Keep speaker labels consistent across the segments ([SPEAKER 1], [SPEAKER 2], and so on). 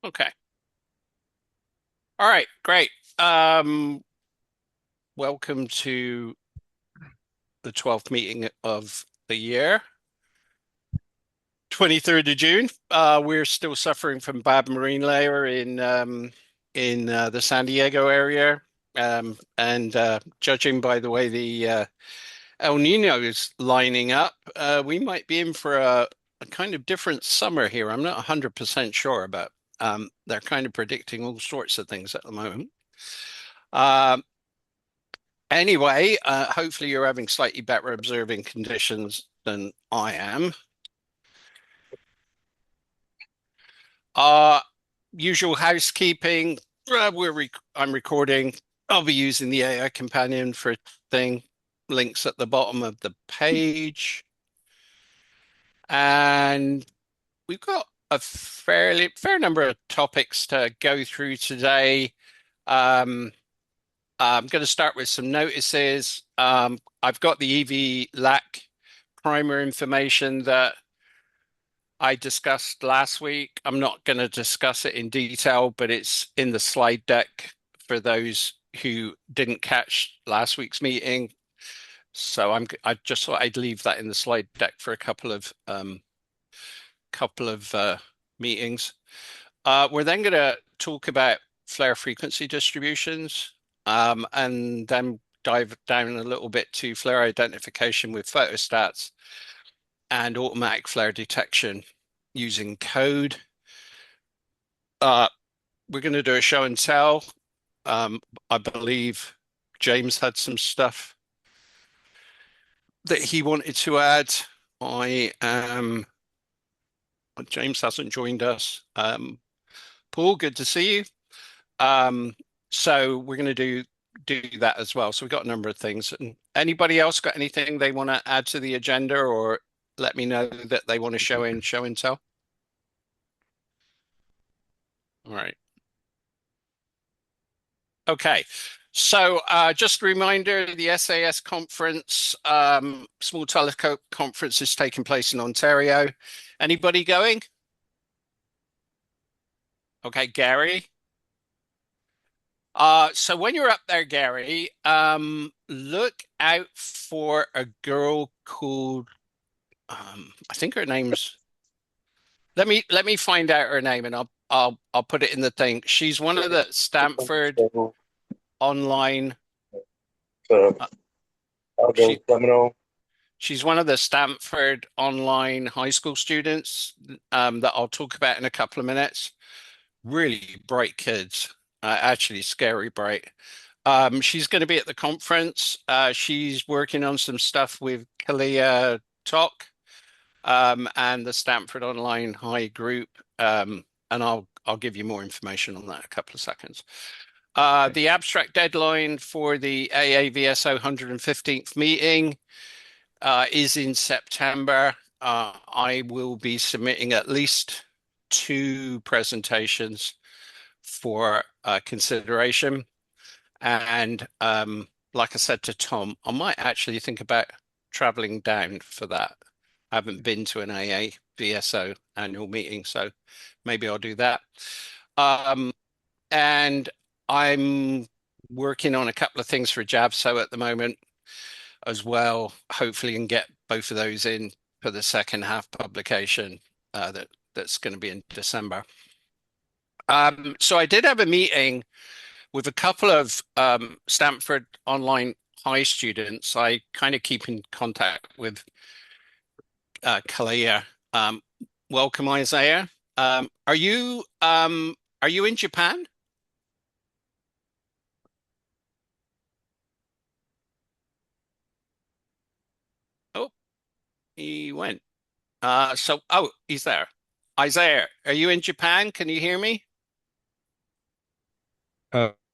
[SPEAKER 1] Okay. All right, great. Um, Welcome to the 12th meeting of the year, 23rd of June. We're still suffering from bad marine layer in the San Diego area. And judging by the way the El Nino is lining up, we might be in for a kind of different summer here. I'm not 100% sure, but they're kind of predicting all sorts of things at the moment. Um, Anyway, hopefully you're having slightly better observing conditions than I am. Uh, Usual housekeeping. I'm recording. I'll be using the AI companion for thing. Links at the bottom of the page. And we've got a fair number of topics to go through today. Um, I'm going to start with some notices. I've got the EV lac primer information that I discussed last week. I'm not going to discuss it in detail, but it's in the slide deck for those who didn't catch last week's meeting. So I just thought I'd leave that in the slide deck for a couple of meetings. We're then going to talk about flare frequency distributions, and then dive down a little bit to flare identification with photostats and automatic flare detection using code. Uh, we're going to do a show and tell. I believe James had some stuff that he wanted to add. I am. James hasn't joined us. Paul, good to see you. Um, so we're going to do that as well. So we've got a number of things. And anybody else got anything they want to add to the agenda, or let me know that they want to show and tell? All right. Okay. So just a reminder, the SAS conference, small telescope conference is taking place in Ontario. Anybody going? Okay, Gary. So when you're up there, Gary, look out for a girl called I think her name's let me find out her name and I'll put it in the thing. She's one of the Stanford
[SPEAKER 2] So,
[SPEAKER 1] online uh,
[SPEAKER 2] Aldo
[SPEAKER 1] she
[SPEAKER 2] Domino.
[SPEAKER 1] she's one of the Stanford online high school students that I'll talk about in a couple of minutes. Really bright kids, actually scary bright. She's going to be at the conference. She's working on some stuff with Kalia Talk and the Stanford Online High group. And I'll give you more information on that in a couple of seconds.
[SPEAKER 2] Okay.
[SPEAKER 1] The abstract deadline for the AAVSO 115th meeting is in September. I will be submitting at least two presentations for consideration. And like I said to Tom, I might actually think about traveling down for that. I haven't been to an AA VSO annual meeting, so maybe I'll do that. Um, and I'm working on a couple of things for JAVSO at the moment as well. Hopefully, and get both of those in for the second half publication that's going to be in December. So I did have a meeting with a couple of Stanford online high students. I kind of keep in contact with Kalia. Um, Welcome, Isaiah. Are you in Japan? Oh, he went. He's there. Isaiah, are you in Japan? Can you hear me?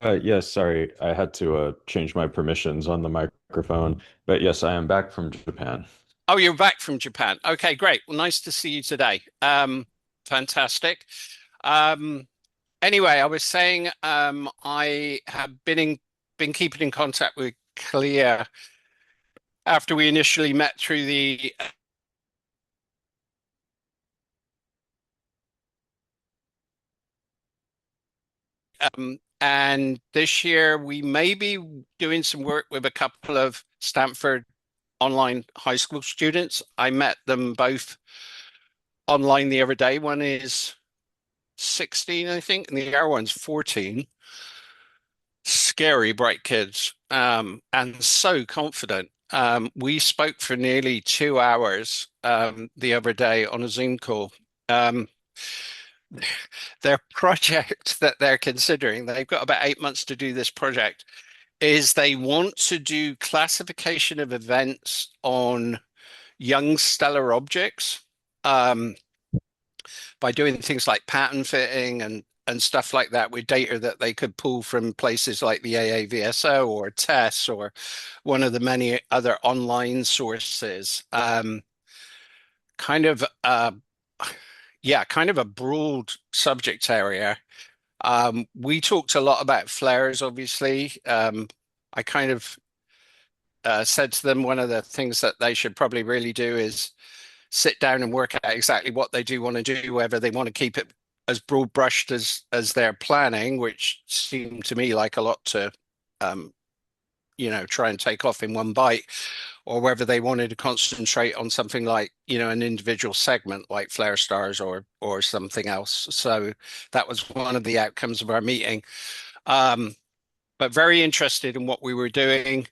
[SPEAKER 3] Yes, sorry. I had to change my permissions on the microphone. But yes, I am back from Japan.
[SPEAKER 1] Oh, you're back from Japan. Okay, great. Well, nice to see you today. Fantastic. Um, Anyway, I was saying I have been keeping in contact with Clea after we initially met through the And this year we may be doing some work with a couple of Stanford online high school students. I met them both online the other day. One is 16, I think, and the other one's 14. Scary, bright kids, and so confident. We spoke for nearly 2 hours the other day on a Zoom call. Um, their project that they're considering, they've got about 8 months to do this project, is they want to do classification of events on young stellar objects. By doing things like pattern fitting and stuff like that with data that they could pull from places like the AAVSO or TESS or one of the many other online sources. Kind of yeah, kind of a broad subject area. We talked a lot about flares, obviously. I kind of said to them one of the things that they should probably really do is sit down and work out exactly what they do want to do, whether they want to keep it as broad brushed as they're planning, which seemed to me like a lot to um, try and take off in one bite, or whether they wanted to concentrate on something like, an individual segment like flare stars or something else. So that was one of the outcomes of our meeting. But very interested in what we were doing.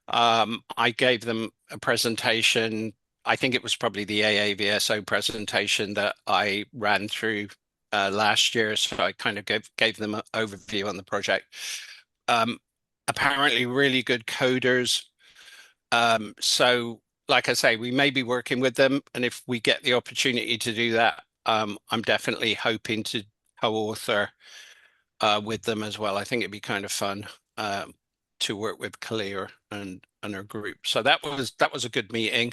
[SPEAKER 1] I gave them a presentation. I think it was probably the AAVSO presentation that I ran through last year. So I kind of gave them an overview on the project. Apparently, really good coders. So, like I say, we may be working with them. And if we get the opportunity to do that, I'm definitely hoping to co-author with them as well. I think it'd be kind of fun. To work with Kalia and her group. So that was a good meeting.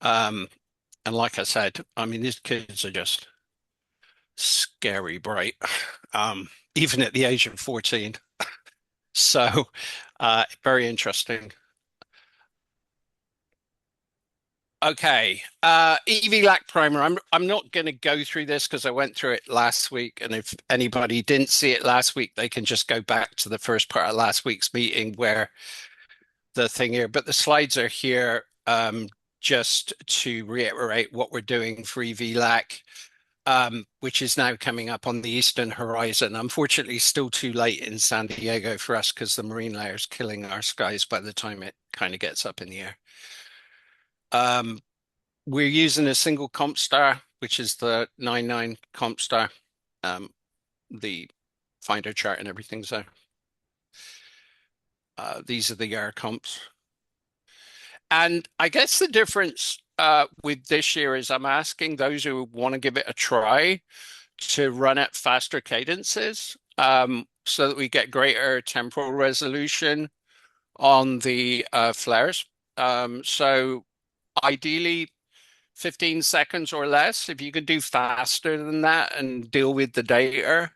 [SPEAKER 1] And like I said, I mean, these kids are just scary bright, even at the age of 14. So very interesting. Okay, EV-LAC primer. I'm not going to go through this because I went through it last week, and if anybody didn't see it last week, they can just go back to the first part of last week's meeting where the thing here, but the slides are here just to reiterate what we're doing for EV-LAC, which is now coming up on the eastern horizon. Unfortunately, still too late in San Diego for us because the marine layer is killing our skies by the time it kind of gets up in the air. We're using a single comp star, which is the 99 comp star. The finder chart and everything's there. These are the YAR comps. And I guess the difference with this year is I'm asking those who want to give it a try to run at faster cadences so that we get greater temporal resolution on the flares. So ideally 15 seconds or less. If you could do faster than that and deal with the data,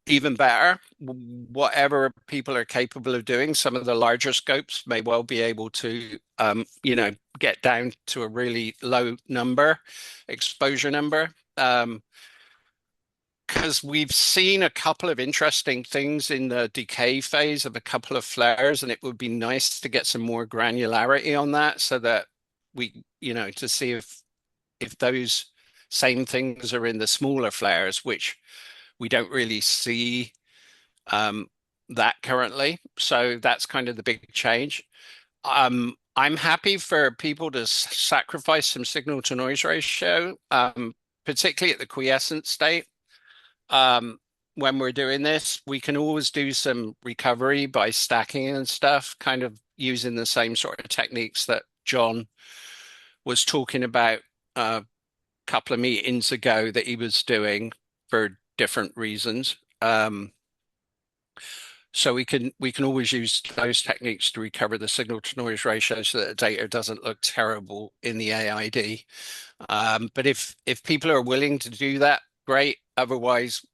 [SPEAKER 1] even better. Whatever people are capable of doing, some of the larger scopes may well be able to, get down to a really low exposure number. Because we've seen a couple of interesting things in the decay phase of a couple of flares, and it would be nice to get some more granularity on that so that we, to see if those same things are in the smaller flares, which we don't really see that currently. So that's kind of the big change. I'm happy for people to sacrifice some signal to noise ratio, particularly at the quiescent state. When we're doing this, we can always do some recovery by stacking and stuff, kind of using the same sort of techniques that John was talking about a couple of meetings ago that he was doing for different reasons. So we can always use those techniques to recover the signal to noise ratio so that the data doesn't look terrible in the AID. But if people are willing to do that, great. Otherwise,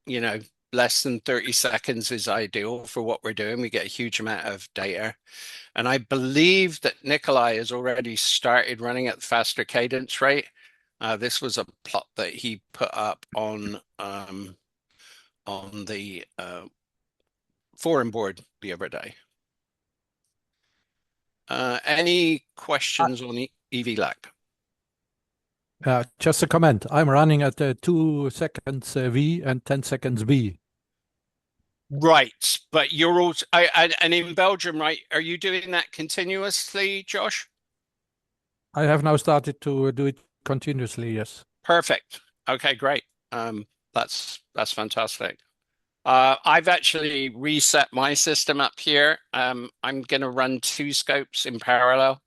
[SPEAKER 1] less than 30 seconds is ideal for what we're doing. We get a huge amount of data. And I believe that Nikolai has already started running at the faster cadence rate. This was a plot that he put up on on the forum board the other day. Any questions on the EV lag?
[SPEAKER 2] Just a comment. I'm running at 2 seconds V and 10 seconds B.
[SPEAKER 1] Right, but you're also and in Belgium, right? Are you doing that continuously, Josh?
[SPEAKER 2] I have now started to do it continuously, yes.
[SPEAKER 1] Perfect. Okay, great. That's fantastic. I've actually reset my system up here. I'm going to run two scopes in parallel,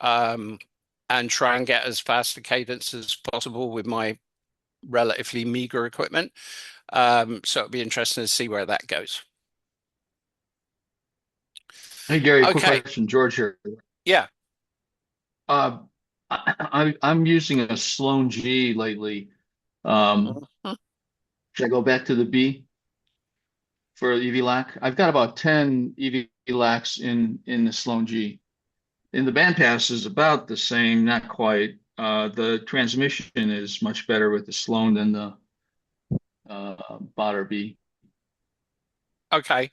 [SPEAKER 1] and try and get as fast a cadence as possible with my relatively meager equipment. So it'll be interesting to see where that goes.
[SPEAKER 4] Hey Gary, quick
[SPEAKER 1] Okay.
[SPEAKER 4] question, George here.
[SPEAKER 1] Yeah.
[SPEAKER 4] Uh, I'm using a Sloan G lately.
[SPEAKER 1] Mhm.
[SPEAKER 4] Should I go back to the B for EV lac? I've got about 10 EV lacs in the Sloan G. And the bandpass is about the same, not quite. The transmission is much better with the Sloan than the Botter B.
[SPEAKER 1] Okay.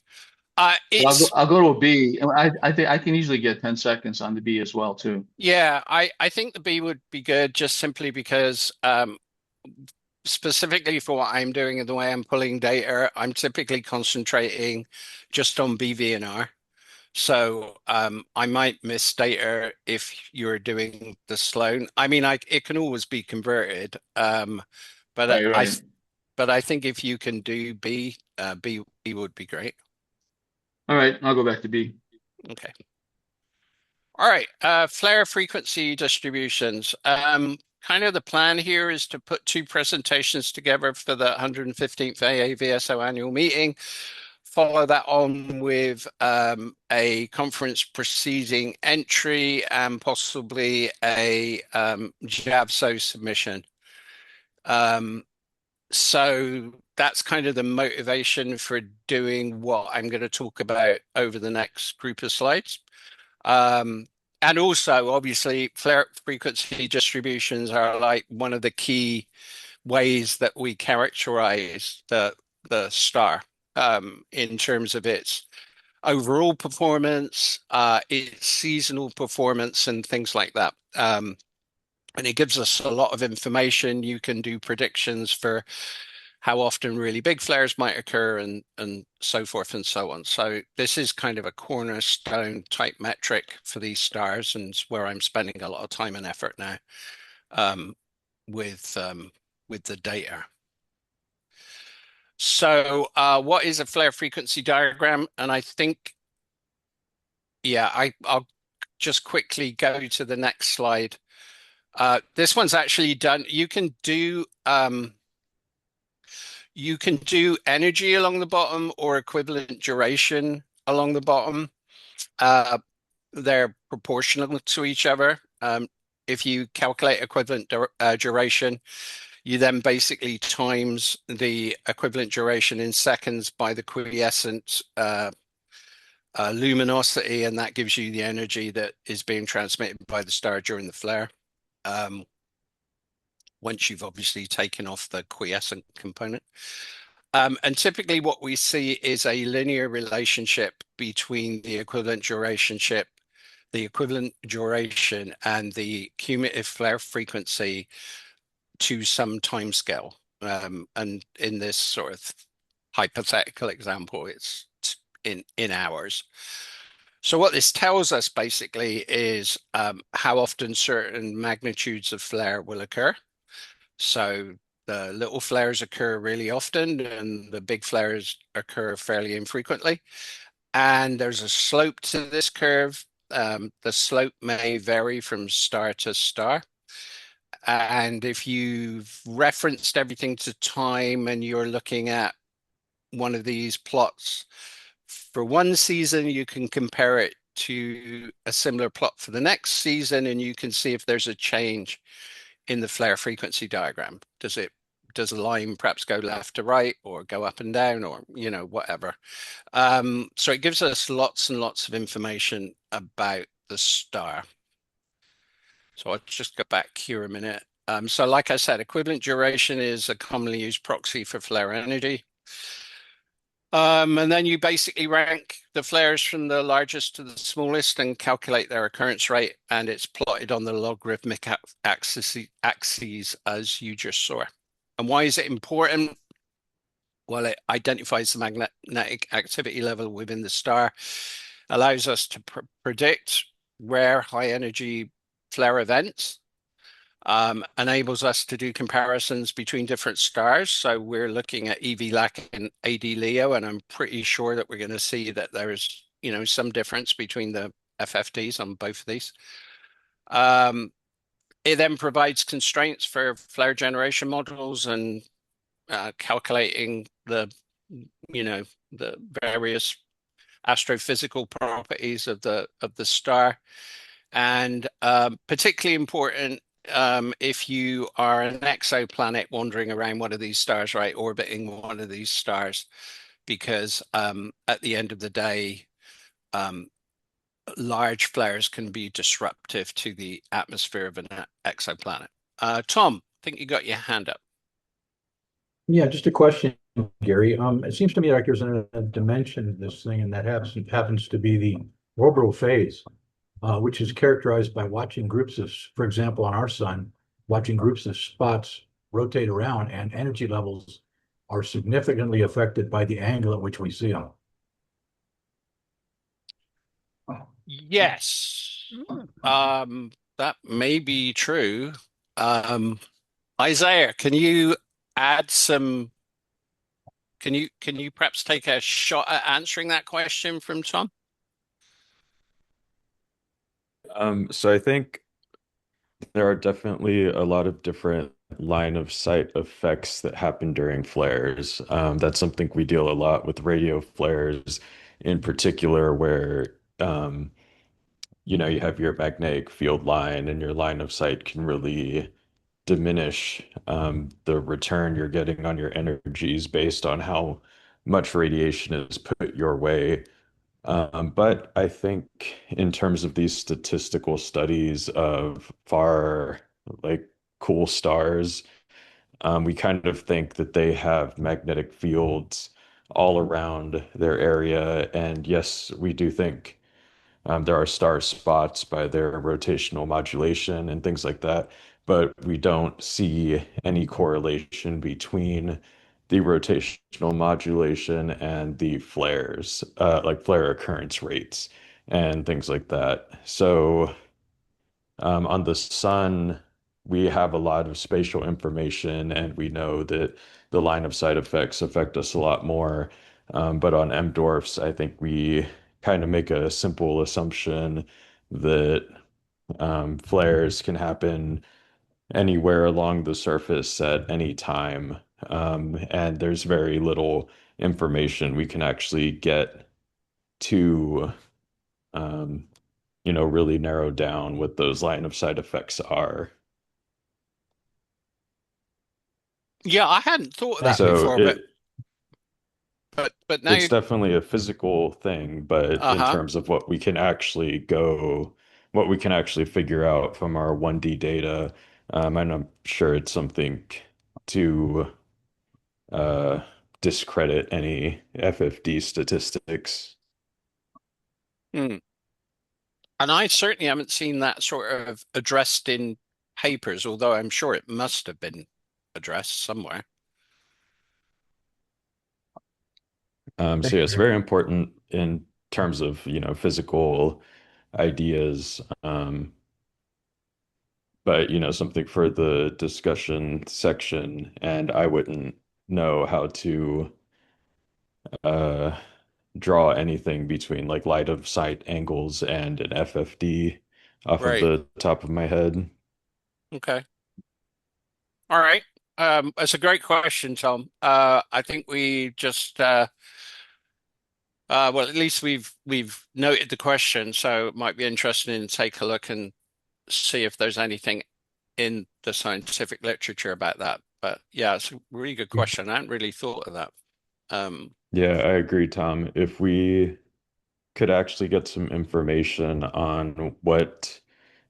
[SPEAKER 4] But
[SPEAKER 1] It's
[SPEAKER 4] I'll go to a B. And I think I can easily get 10 seconds on the B as well too.
[SPEAKER 1] Yeah, I think the B would be good just simply because specifically for what I'm doing and the way I'm pulling data, I'm typically concentrating just on BVNR. So I might miss data if you're doing the Sloan. I mean, it can always be converted, but
[SPEAKER 4] Right, right.
[SPEAKER 1] but I think if you can do B, B would be great.
[SPEAKER 4] All right, I'll go back to B.
[SPEAKER 1] Okay. All right. Flare frequency distributions. Kind of the plan here is to put two presentations together for the 115th AAVSO annual meeting. Follow that on with a conference proceeding entry and possibly a JAVSO submission. So that's kind of the motivation for doing what I'm going to talk about over the next group of slides. And also, obviously, flare frequency distributions are like one of the key ways that we characterize the star in terms of its overall performance, its seasonal performance, and things like that. And it gives us a lot of information. You can do predictions for how often really big flares might occur and so forth and so on. So this is kind of a cornerstone type metric for these stars, and it's where I'm spending a lot of time and effort now um, with the data. So what is a flare frequency diagram? And I think, yeah, I'll just quickly go to the next slide. This one's actually done. You can do energy along the bottom or equivalent duration along the bottom. They're proportional to each other. If you calculate equivalent duration, you then basically times the equivalent duration in seconds by the quiescent luminosity, and that gives you the energy that is being transmitted by the star during the flare. Once you've obviously taken off the quiescent component. And typically what we see is a linear relationship between the equivalent duration and the cumulative flare frequency to some time scale. And in this sort of hypothetical example, it's in hours. So what this tells us basically is how often certain magnitudes of flare will occur. So the little flares occur really often and the big flares occur fairly infrequently. And there's a slope to this curve. The slope may vary from star to star. And if you've referenced everything to time and you're looking at one of these plots for one season, you can compare it to a similar plot for the next season, and you can see if there's a change in the flare frequency diagram. Does the line perhaps go left to right or go up and down or whatever? So it gives us lots and lots of information about the star. So I'll just go back here a minute. So like I said, equivalent duration is a commonly used proxy for flare energy. And then you basically rank the flares from the largest to the smallest and calculate their occurrence rate, and it's plotted on the logarithmic axes as you just saw. And why is it important? Well, it identifies the magnetic activity level within the star, allows us to predict rare high energy flare events, enables us to do comparisons between different stars. So we're looking at EV-LAC and AD Leo, and I'm pretty sure that we're going to see that there's, some difference between the FFTs on both of these. It then provides constraints for flare generation models and calculating the various astrophysical properties of the star, and particularly important if you are an exoplanet wandering around one of these stars, right, orbiting one of these stars, because at the end of the day, large flares can be disruptive to the atmosphere of an exoplanet. Tom, I think you got your hand up.
[SPEAKER 5] Yeah, just a question, Gary. It seems to me like there's a dimension of this thing, and that happens to be the orbital phase, which is characterized by watching groups of, for example, on our sun, watching groups of spots rotate around, and energy levels are significantly affected by the angle at which we see them.
[SPEAKER 1] Yes, that may be true. Isaiah, can you add some? Can you perhaps take a shot at answering that question from Tom?
[SPEAKER 3] So I think there are definitely a lot of different line of sight effects that happen during flares. That's something we deal a lot with radio flares in particular, where you have your magnetic field line and your line of sight can really diminish the return you're getting on your energies based on how much radiation is put your way. But I think in terms of these statistical studies of far, like, cool stars, we kind of think that they have magnetic fields all around their area. And yes, we do think there are star spots by their rotational modulation and things like that, but we don't see any correlation between the rotational modulation and the flares, like flare occurrence rates and things like that. So on the sun, we have a lot of spatial information, and we know that the line of sight effects affect us a lot more. But on M dwarfs, I think we kind of make a simple assumption that flares can happen anywhere along the surface at any time. And there's very little information we can actually get to um, really narrow down what those line of sight effects are.
[SPEAKER 1] Yeah, I hadn't thought of that
[SPEAKER 3] So
[SPEAKER 1] before,
[SPEAKER 3] it
[SPEAKER 1] but now
[SPEAKER 3] it's definitely a physical thing, but in
[SPEAKER 1] uh-huh.
[SPEAKER 3] terms of what we can actually figure out from our 1D data, I'm not sure it's something to uh, discredit any FFD statistics.
[SPEAKER 1] Hmm. And I certainly haven't seen that sort of addressed in papers, although I'm sure it must have been addressed somewhere.
[SPEAKER 3] So yes, very important in terms of, physical ideas. But something for the discussion section, and I wouldn't know how to uh draw anything between like light of sight angles and an FFD off of
[SPEAKER 1] Right.
[SPEAKER 3] the top of my head.
[SPEAKER 1] Okay. All right. That's a great question, Tom. I think we just well, at least we've noted the question, so it might be interesting to take a look and see if there's anything in the scientific literature about that. But yeah, it's a really good question. I hadn't really thought of that.
[SPEAKER 3] Yeah, I agree, Tom. If we could actually get some information on what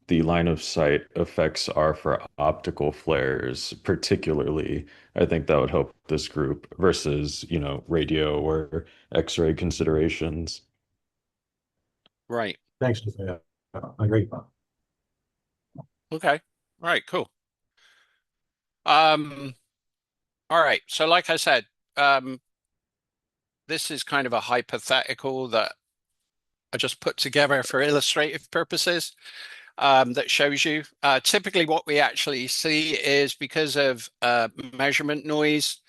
[SPEAKER 3] the line of sight effects are for optical flares, particularly, I think that would help this group versus, radio or X-ray considerations.
[SPEAKER 1] Right.
[SPEAKER 5] Thanks, Sophia. I agree.
[SPEAKER 1] Okay. All right, cool. Um, all right. So like I said, this is kind of a hypothetical that I just put together for illustrative purposes, that shows you. Typically what we actually see is because of measurement noise,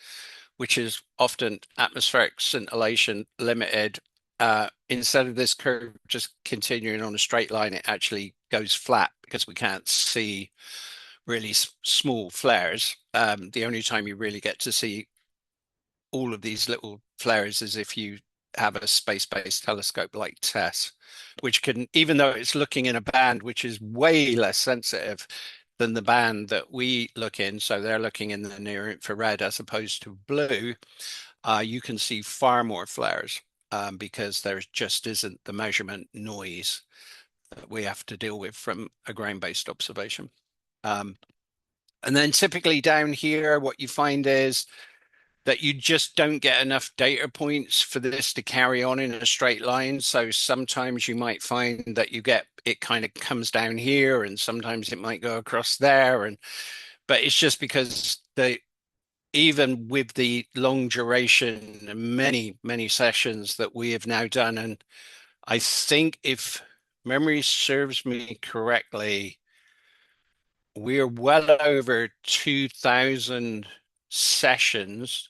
[SPEAKER 1] which is often atmospheric scintillation limited, instead of this curve just continuing on a straight line, it actually goes flat because we can't see really small flares. The only time you really get to see all of these little flares is if you have a space-based telescope like TESS, which can, even though it's looking in a band which is way less sensitive than the band that we look in, so they're looking in the near infrared as opposed to blue, you can see far more flares, because there just isn't the measurement noise that we have to deal with from a ground-based observation. And then typically down here, what you find is that you just don't get enough data points for this to carry on in a straight line. So sometimes you might find that it kind of comes down here, and sometimes it might go across there. But it's just because even with the long duration, many, many sessions that we have now done, and I think if memory serves me correctly, we're well over 2,000 sessions,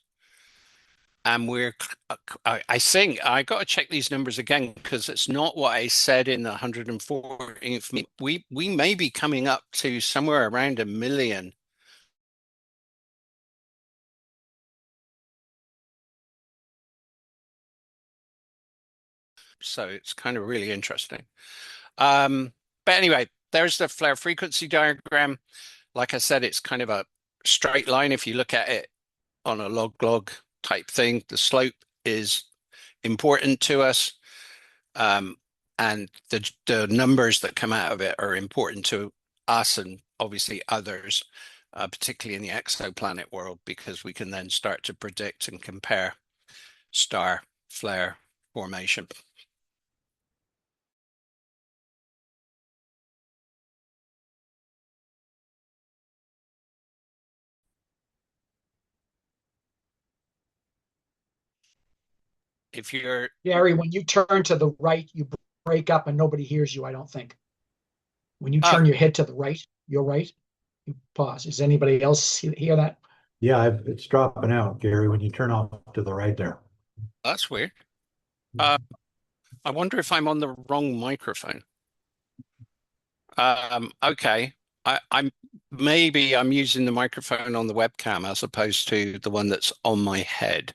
[SPEAKER 1] and I think I got to check these numbers again because it's not what I said in the 114th. We may be coming up to somewhere around 1 million. So it's kind of really interesting. But anyway, there's the flare frequency diagram. Like I said, it's kind of a straight line. If you look at it on a log type thing, the slope is important to us. And the numbers that come out of it are important to us and obviously others, particularly in the exoplanet world, because we can then start to predict and compare star flare formation. If you're
[SPEAKER 6] Gary, when you turn to the right, you break up and nobody hears you, I don't think. When you
[SPEAKER 1] Oh,
[SPEAKER 6] turn your head to the right, your right, you pause. Does anybody else hear that?
[SPEAKER 5] Yeah, it's dropping out, Gary, when you turn off to the right there.
[SPEAKER 1] that's weird. I wonder if I'm on the wrong microphone. Okay. I'm maybe I'm using the microphone on the webcam as opposed to the one that's on my head.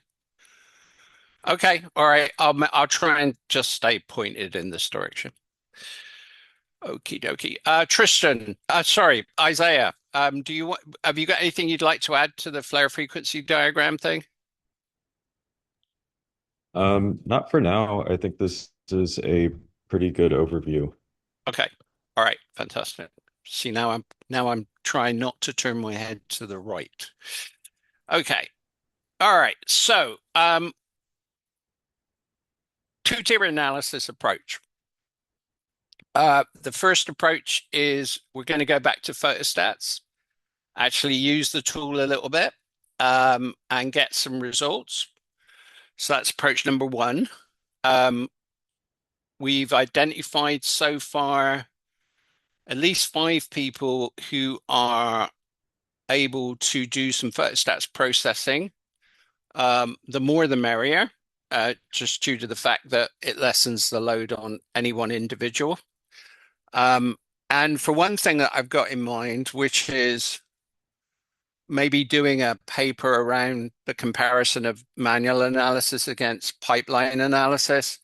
[SPEAKER 1] Okay, all right. I'll try and just stay pointed in this direction. Okie dokie. Tristan, sorry, Isaiah. Have you got anything you'd like to add to the flare frequency diagram thing?
[SPEAKER 3] Not for now. I think this is a pretty good overview.
[SPEAKER 1] Okay. All right, fantastic. See, now I'm trying not to turn my head to the right. Okay. All right. So, two-tier analysis approach. The first approach is we're going to go back to photostats, actually use the tool a little bit, and get some results. So that's approach number one. We've identified so far at least 5 people who are able to do some photostats processing. The more the merrier, just due to the fact that it lessens the load on any one individual. And for one thing that I've got in mind, which is maybe doing a paper around the comparison of manual analysis against pipeline analysis.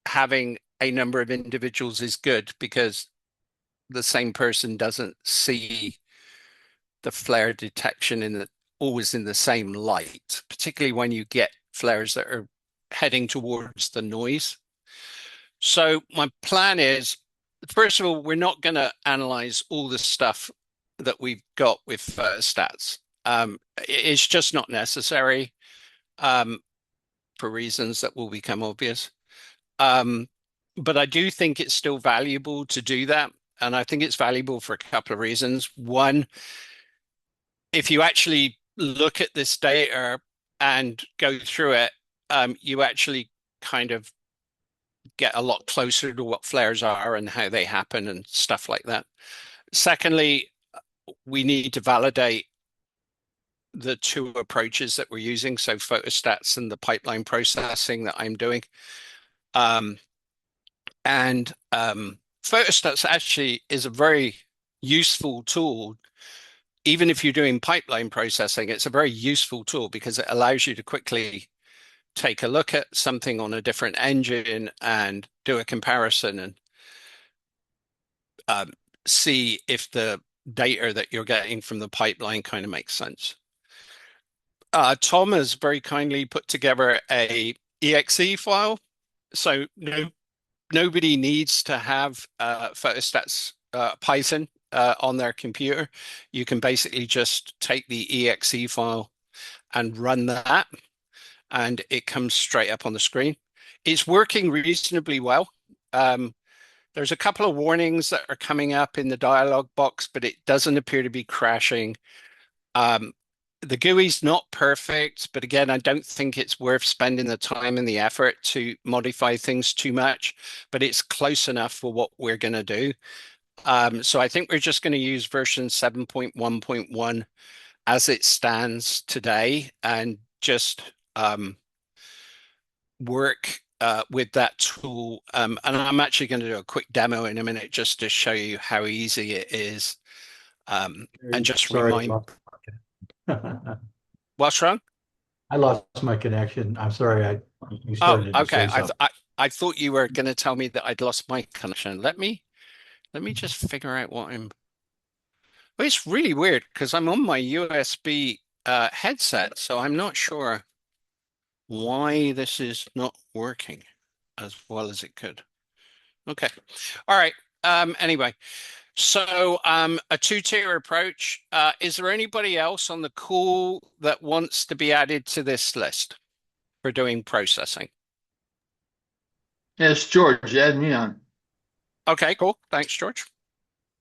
[SPEAKER 1] Having a number of individuals is good because the same person doesn't see the flare detection always in the same light, particularly when you get flares that are heading towards the noise. So my plan is first of all, we're not going to analyze all the stuff that we've got with stats. It's just not necessary for reasons that will become obvious. But I do think it's still valuable to do that. And I think it's valuable for a couple of reasons. One, if you actually look at this data and go through it, you actually kind of get a lot closer to what flares are and how they happen and stuff like that. Secondly, we need to validate the two approaches that we're using, so photostats and the pipeline processing that I'm doing. And photostats actually is a very useful tool. Even if you're doing pipeline processing, it's a very useful tool because it allows you to quickly take a look at something on a different engine and do a comparison and see if the data that you're getting from the pipeline kind of makes sense. Tom has very kindly put together a exe file, so nobody needs to have photostats Python on their computer. You can basically just take the exe file and run that, and it comes straight up on the screen. It's working reasonably well. There's a couple of warnings that are coming up in the dialog box, but it doesn't appear to be crashing. The GUI's not perfect, but again, I don't think it's worth spending the time and the effort to modify things too much, but it's close enough for what we're going to do. So I think we're just going to use version 7.1.1 as it stands today and just work with that tool. And I'm actually going to do a quick demo in a minute just to show you how easy it is. And just remind. What's wrong?
[SPEAKER 5] I lost my connection. I'm sorry. You
[SPEAKER 1] Oh,
[SPEAKER 5] started to
[SPEAKER 1] okay.
[SPEAKER 5] say something.
[SPEAKER 1] I thought you were going to tell me that I'd lost my connection. Let me just figure out what I'm. Well, it's really weird because I'm on my USB headset, so I'm not sure why this is not working as well as it could. Okay. All right. Anyway, so a two-tier approach. Is there anybody else on the call that wants to be added to this list for doing processing?
[SPEAKER 4] Yes, George, add me on.
[SPEAKER 1] Okay, cool. Thanks, George.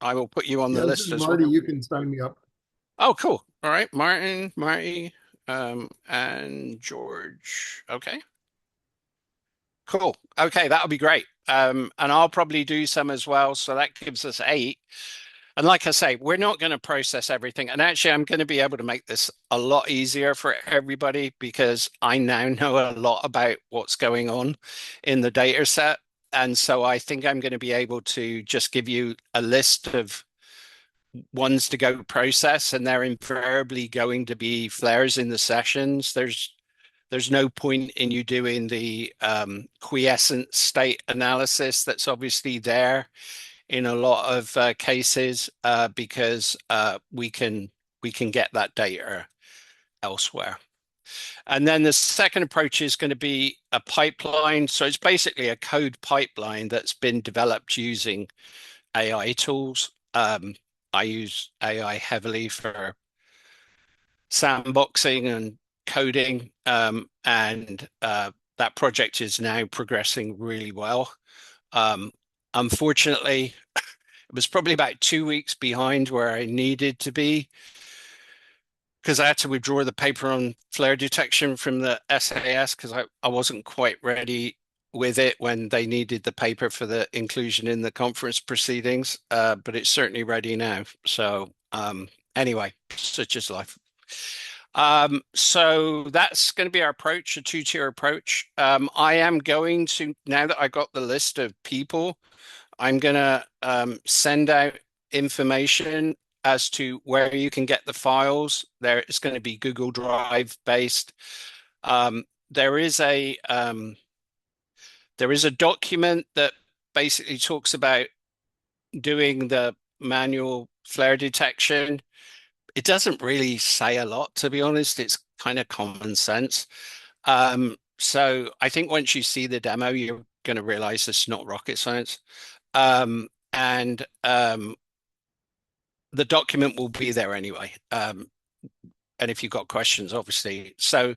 [SPEAKER 1] I will put you on the list as
[SPEAKER 7] Marty,
[SPEAKER 1] well.
[SPEAKER 7] you can sign me up.
[SPEAKER 1] Oh, cool. All right, Martin, Marty, and George. Okay. Cool. Okay, that'll be great. And I'll probably do some as well. So that gives us 8. And like I say, we're not going to process everything. And actually, I'm going to be able to make this a lot easier for everybody because I now know a lot about what's going on in the data set. And so I think I'm going to be able to just give you a list of ones to go process, and they're invariably going to be flares in the sessions. There's no point in you doing the quiescent state analysis that's obviously there in a lot of cases because we can get that data elsewhere. And then the second approach is going to be a pipeline. So it's basically a code pipeline that's been developed using AI tools. I use AI heavily for sandboxing and coding, and that project is now progressing really well. Unfortunately, it was probably about 2 weeks behind where I needed to be because I had to withdraw the paper on flare detection from the SAS because I wasn't quite ready with it when they needed the paper for the inclusion in the conference proceedings, but it's certainly ready now. So anyway, such is life. So that's going to be our approach, a two-tier approach. I am going to, now that I got the list of people, I'm going to send out information as to where you can get the files. There, it's going to be Google Drive based. There is a document that basically talks about doing the manual flare detection. It doesn't really say a lot, to be honest. It's kind of common sense. So I think once you see the demo, you're going to realize it's not rocket science. and the document will be there anyway. And if you've got questions, obviously. So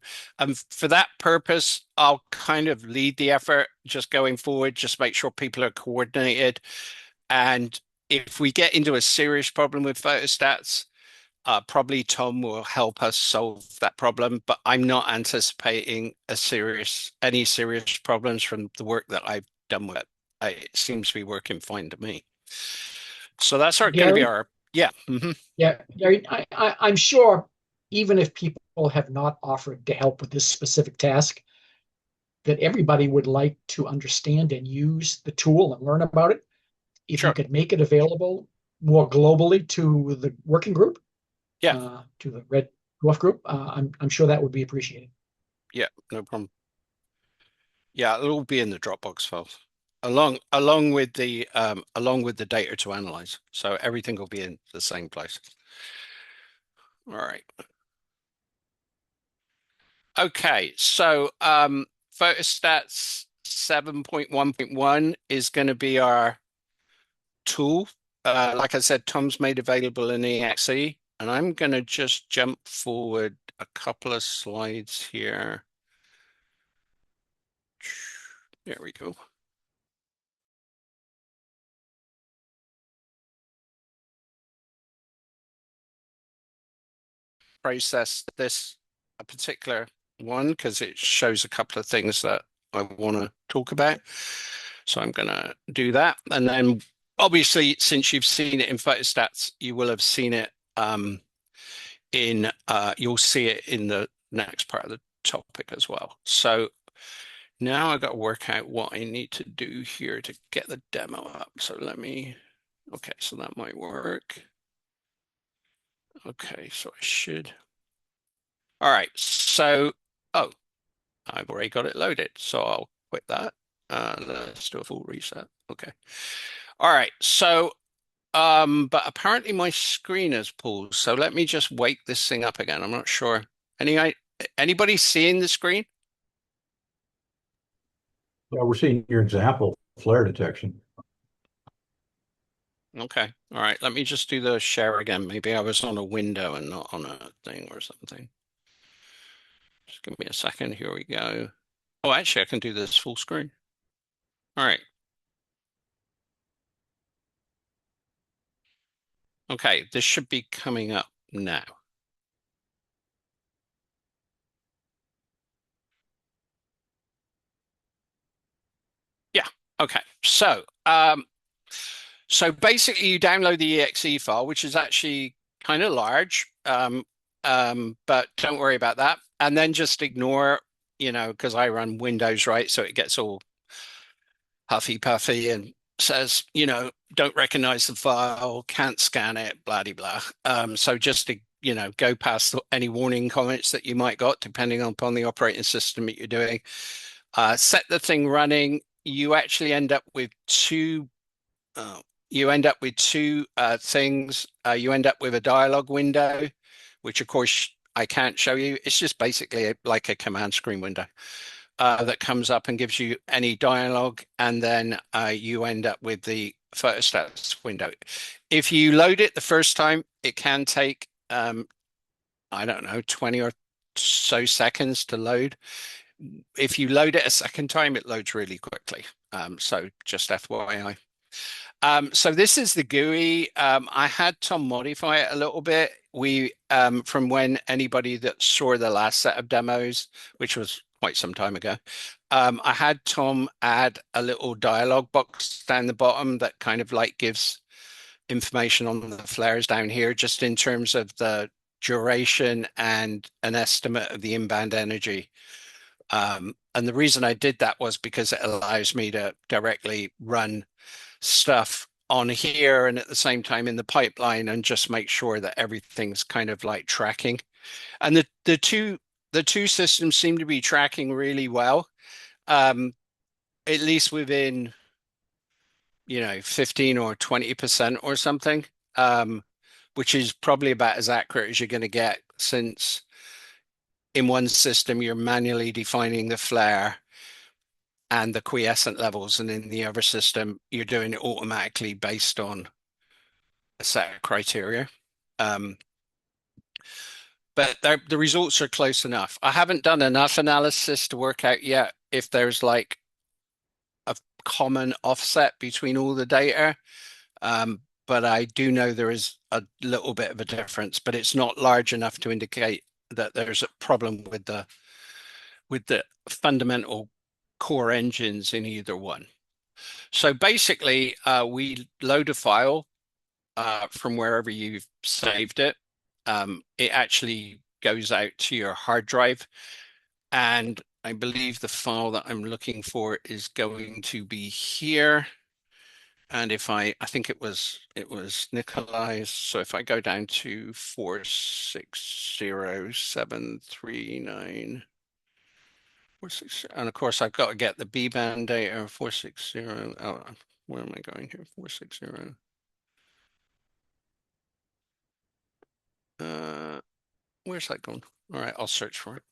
[SPEAKER 1] for that purpose, I'll kind of lead the effort just going forward, just make sure people are coordinated. And if we get into a serious problem with photostats, probably Tom will help us solve that problem, but I'm not anticipating any serious problems from the work that I've done with it. It seems to be working fine to me. So that's going to be our, yeah.
[SPEAKER 6] Yeah, Gary, I'm sure even if people have not offered to help with this specific task, that everybody would like to understand and use the tool and learn about it. If
[SPEAKER 1] Sure.
[SPEAKER 6] you could make it available more globally to the working group,
[SPEAKER 1] Yeah.
[SPEAKER 6] to the Red Dwarf group, I'm sure that would be appreciated.
[SPEAKER 1] Yeah, no problem. Yeah, it'll all be in the Dropbox files along with the data to analyze. So everything will be in the same place. All right. Okay, so photostats 7.1.1 is going to be our tool. Like I said, Tom's made available in EXE, and I'm going to just jump forward a couple of slides here. There we go. Process this a particular one because it shows a couple of things that I want to talk about. So I'm going to do that. And then obviously, since you've seen it in photostats, you will have seen it you'll see it in the next part of the topic as well. So now I've got to work out what I need to do here to get the demo up. So okay, so that might work. Okay, so I should. All right, so, I've already got it loaded, so I'll quit that. Let's do a full reset. Okay. All right, so, but apparently my screen is paused, so let me just wake this thing up again. I'm not sure. Anybody seeing the screen?
[SPEAKER 5] Yeah, we're seeing your example, flare detection.
[SPEAKER 1] Okay. All right, let me just do the share again. Maybe I was on a window and not on a thing or something. Just give me a second. Here we go. Oh, actually, I can do this full screen. All right. Okay, this should be coming up now. Yeah, okay. So basically you download the exe file, which is actually kind of large, but don't worry about that. And then just ignore, because I run Windows, right? So it gets all huffy puffy and says, don't recognize the file, can't scan it, blah, blah, blah. So just to, go past any warning comments that you might got, depending upon the operating system that you're doing. Set the thing running. You actually end up with two things. You end up with a dialog window, which of course I can't show you. It's just basically like a command screen window that comes up and gives you any dialogue, and then you end up with the photostats window. If you load it the first time, it can take, I don't know, 20 or so seconds to load. If you load it a second time, it loads really quickly. So just FYI. So this is the GUI. I had Tom modify it a little bit. From when anybody that saw the last set of demos, which was quite some time ago, I had Tom add a little dialog box down the bottom that kind of like gives information on the flares down here, just in terms of the duration and an estimate of the inbound energy. And the reason I did that was because it allows me to directly run stuff on here and at the same time in the pipeline and just make sure that everything's kind of like tracking. And the two systems seem to be tracking really well, at least within 15 or 20% or something, which is probably about as accurate as you're going to get, since in one system you're manually defining the flare and the quiescent levels. And in the other system, you're doing it automatically based on a set of criteria. But the results are close enough. I haven't done enough analysis to work out yet if there's like a common offset between all the data. But I do know there is a little bit of a difference, but it's not large enough to indicate that there's a problem with the fundamental core engines in either one. So basically, we load a file from wherever you've saved it. It actually goes out to your hard drive, and I believe the file that I'm looking for is going to be here. And if I think it was Nikolai's. So if I go down to 460,739, and of course I've got to get the B band data 460. Oh, where am I going here? 460. Where's that going? All right, I'll search for it.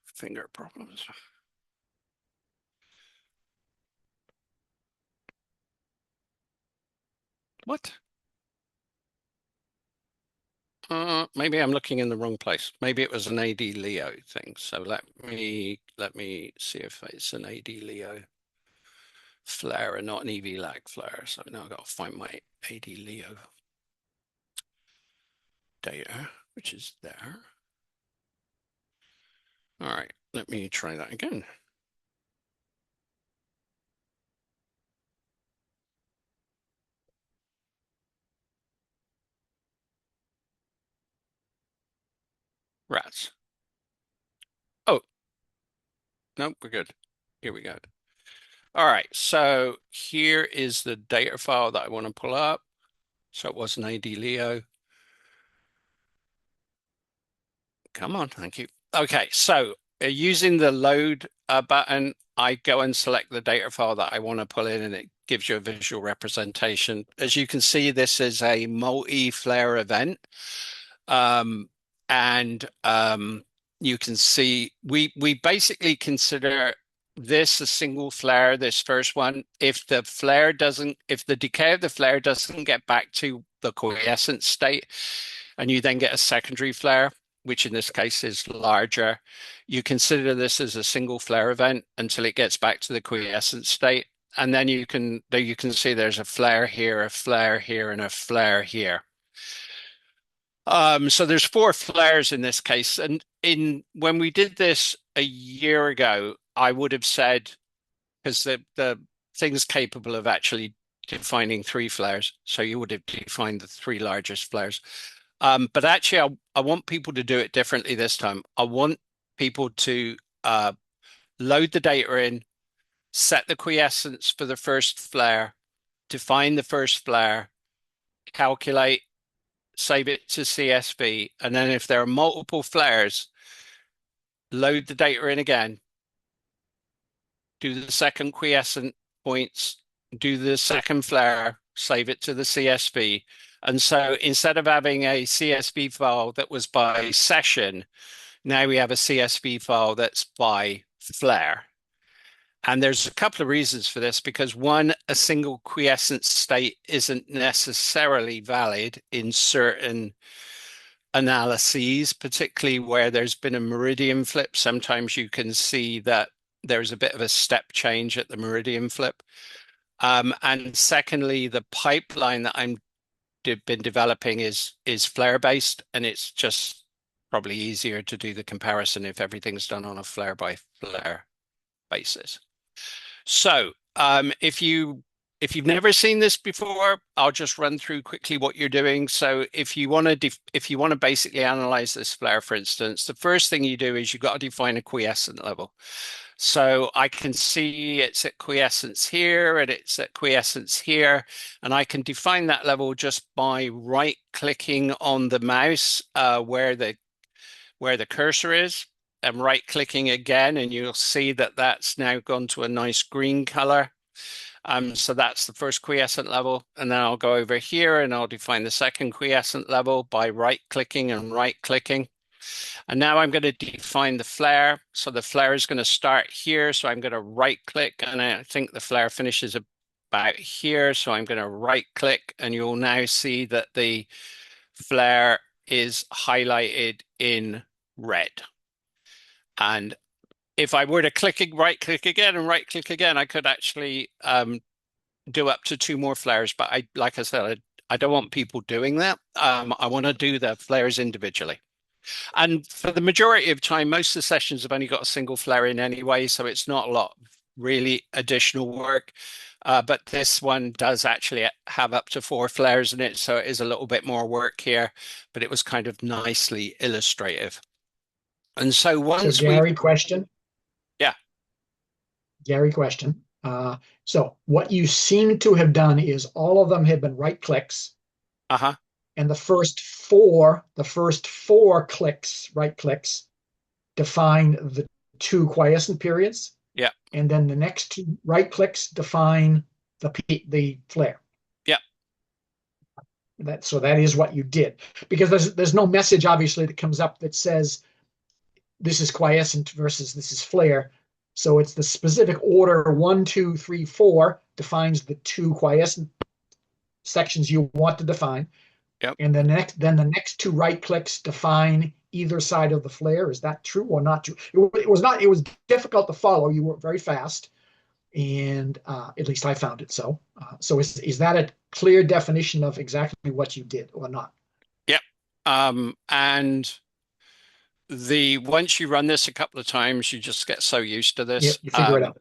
[SPEAKER 1] Finger problems. What? Maybe I'm looking in the wrong place. Maybe it was an AD Leo thing. So let me see if it's an AD Leo flare and not an EV lag flare. So now I've got to find my AD Leo data, which is there. All right, let me try that again. Rats. Oh, no, we're good. Here we go. All right, so here is the data file that I want to pull up. So it was an AD Leo. Come on, thank you. Okay, so using the load button, I go and select the data file that I want to pull in, and it gives you a visual representation. As you can see, this is a multi-flare event. You can see we basically consider this a single flare, this first one. If the decay of the flare doesn't get back to the quiescent state, and you then get a secondary flare, which in this case is larger, you consider this as a single flare event until it gets back to the quiescent state. And then you can see there's a flare here, a flare here, and a flare here. So there's 4 flares in this case. And when we did this a year ago, I would have said, because the thing's capable of actually defining 3 flares. So you would have defined the 3 largest flares. But actually, I want people to do it differently this time. I want people to load the data in, set the quiescence for the first flare, define the first flare, calculate, save it to CSV, and then if there are multiple flares, load the data in again, do the second quiescent points, do the second flare, save it to the CSV. And so instead of having a CSV file that was by session, now we have a CSV file that's by flare. And there's a couple of reasons for this, because one, a single quiescent state isn't necessarily valid in certain analyses, particularly where there's been a meridian flip. Sometimes you can see that there's a bit of a step change at the meridian flip. And secondly, the pipeline that I'm been developing is flare based, and it's just probably easier to do the comparison if everything's done on a flare by flare basis. So if you've never seen this before, I'll just run through quickly what you're doing. So if you want to basically analyze this flare, for instance, the first thing you do is you've got to define a quiescent level. So I can see it's at quiescence here and it's at quiescence here, and I can define that level just by right-clicking on the mouse where the cursor is, and right-clicking again, and you'll see that that's now gone to a nice green color. So that's the first quiescent level. And then I'll go over here and I'll define the second quiescent level by right-clicking and right-clicking. And now I'm going to define the flare. So the flare is going to start here. So I'm going to right-click, and I think the flare finishes about here. So I'm going to right-click, and you'll now see that the flare is highlighted in red. And if I were to right-click again and right-click again, I could actually do up to 2 more flares. But like I said, I don't want people doing that. I want to do the flares individually. And for the majority of time, most of the sessions have only got a single flare in anyway, so it's not a lot really additional work. But this one does actually have up to 4 flares in it, so it is a little bit more work here, but it was kind of nicely illustrative. And so once
[SPEAKER 6] Gary, question.
[SPEAKER 1] Yeah.
[SPEAKER 6] Gary, question. So what you seem to have done is all of them have been right clicks.
[SPEAKER 1] Uh-huh.
[SPEAKER 6] And the first four right clicks, define the 2 quiescent periods.
[SPEAKER 1] Yeah.
[SPEAKER 6] And then the next 2 right clicks define the flare.
[SPEAKER 1] Yeah.
[SPEAKER 6] So that is what you did, because there's no message obviously that comes up that says this is quiescent versus this is flare. So it's the specific order 1, 2, 3, 4 defines the 2 quiescent sections you want to define.
[SPEAKER 1] Yep.
[SPEAKER 6] And the next 2 right clicks define either side of the flare. Is that true or not true? It was difficult to follow. You were very fast, and at least I found it so. So is that a clear definition of exactly what you did or not?
[SPEAKER 1] Yep. And once you run this a couple of times, you just get so used to this.
[SPEAKER 6] Yeah, you figure it out.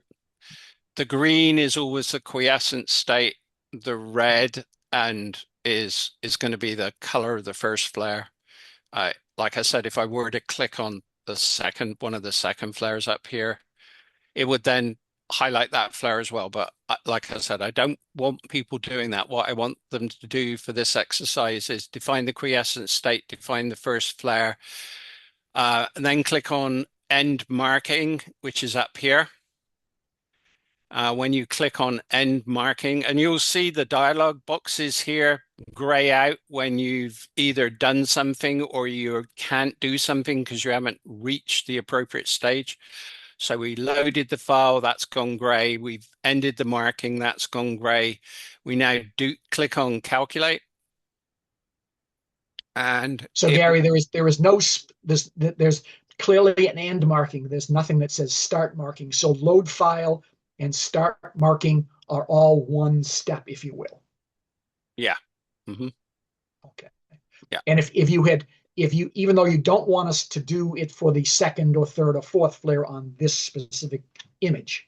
[SPEAKER 1] The green is always the quiescent state. The red is going to be the color of the first flare. Like I said, if I were to click on one of the second flares up here, it would then highlight that flare as well. But like I said, I don't want people doing that. What I want them to do for this exercise is define the quiescent state, define the first flare, and then click on end marking, which is up here. When you click on end marking, and you'll see the dialog boxes here gray out when you've either done something or you can't do something because you haven't reached the appropriate stage. So we loaded the file, that's gone gray. We've ended the marking, that's gone gray. We now click on calculate. And
[SPEAKER 6] so Gary, there's clearly an end marking. There's nothing that says start marking. So load file and start marking are all one step, if you will.
[SPEAKER 1] Yeah. Mm-hmm.
[SPEAKER 6] Okay.
[SPEAKER 1] Yeah.
[SPEAKER 6] And if you even though you don't want us to do it for the second or third or fourth flare on this specific image,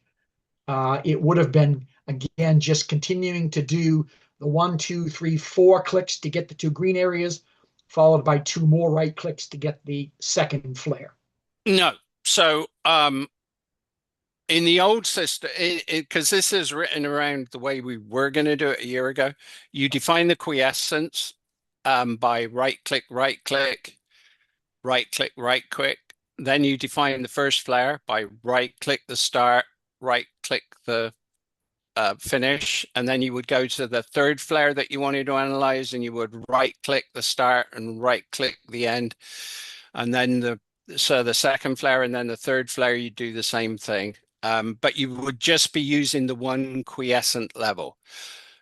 [SPEAKER 6] it would have been again just continuing to do the 1, 2, 3, 4 clicks to get the 2 green areas, followed by 2 more right clicks to get the second flare.
[SPEAKER 1] No. So in the old system, because this is written around the way we were going to do it a year ago, you define the quiescence by right-click, right-click, right-click, right-click. Then you define the first flare by right-click the start, right-click the finish, and then you would go to the third flare that you wanted to analyze, and you would right-click the start and right-click the end, and then the second flare and then the third flare, you do the same thing. But you would just be using the one quiescent level.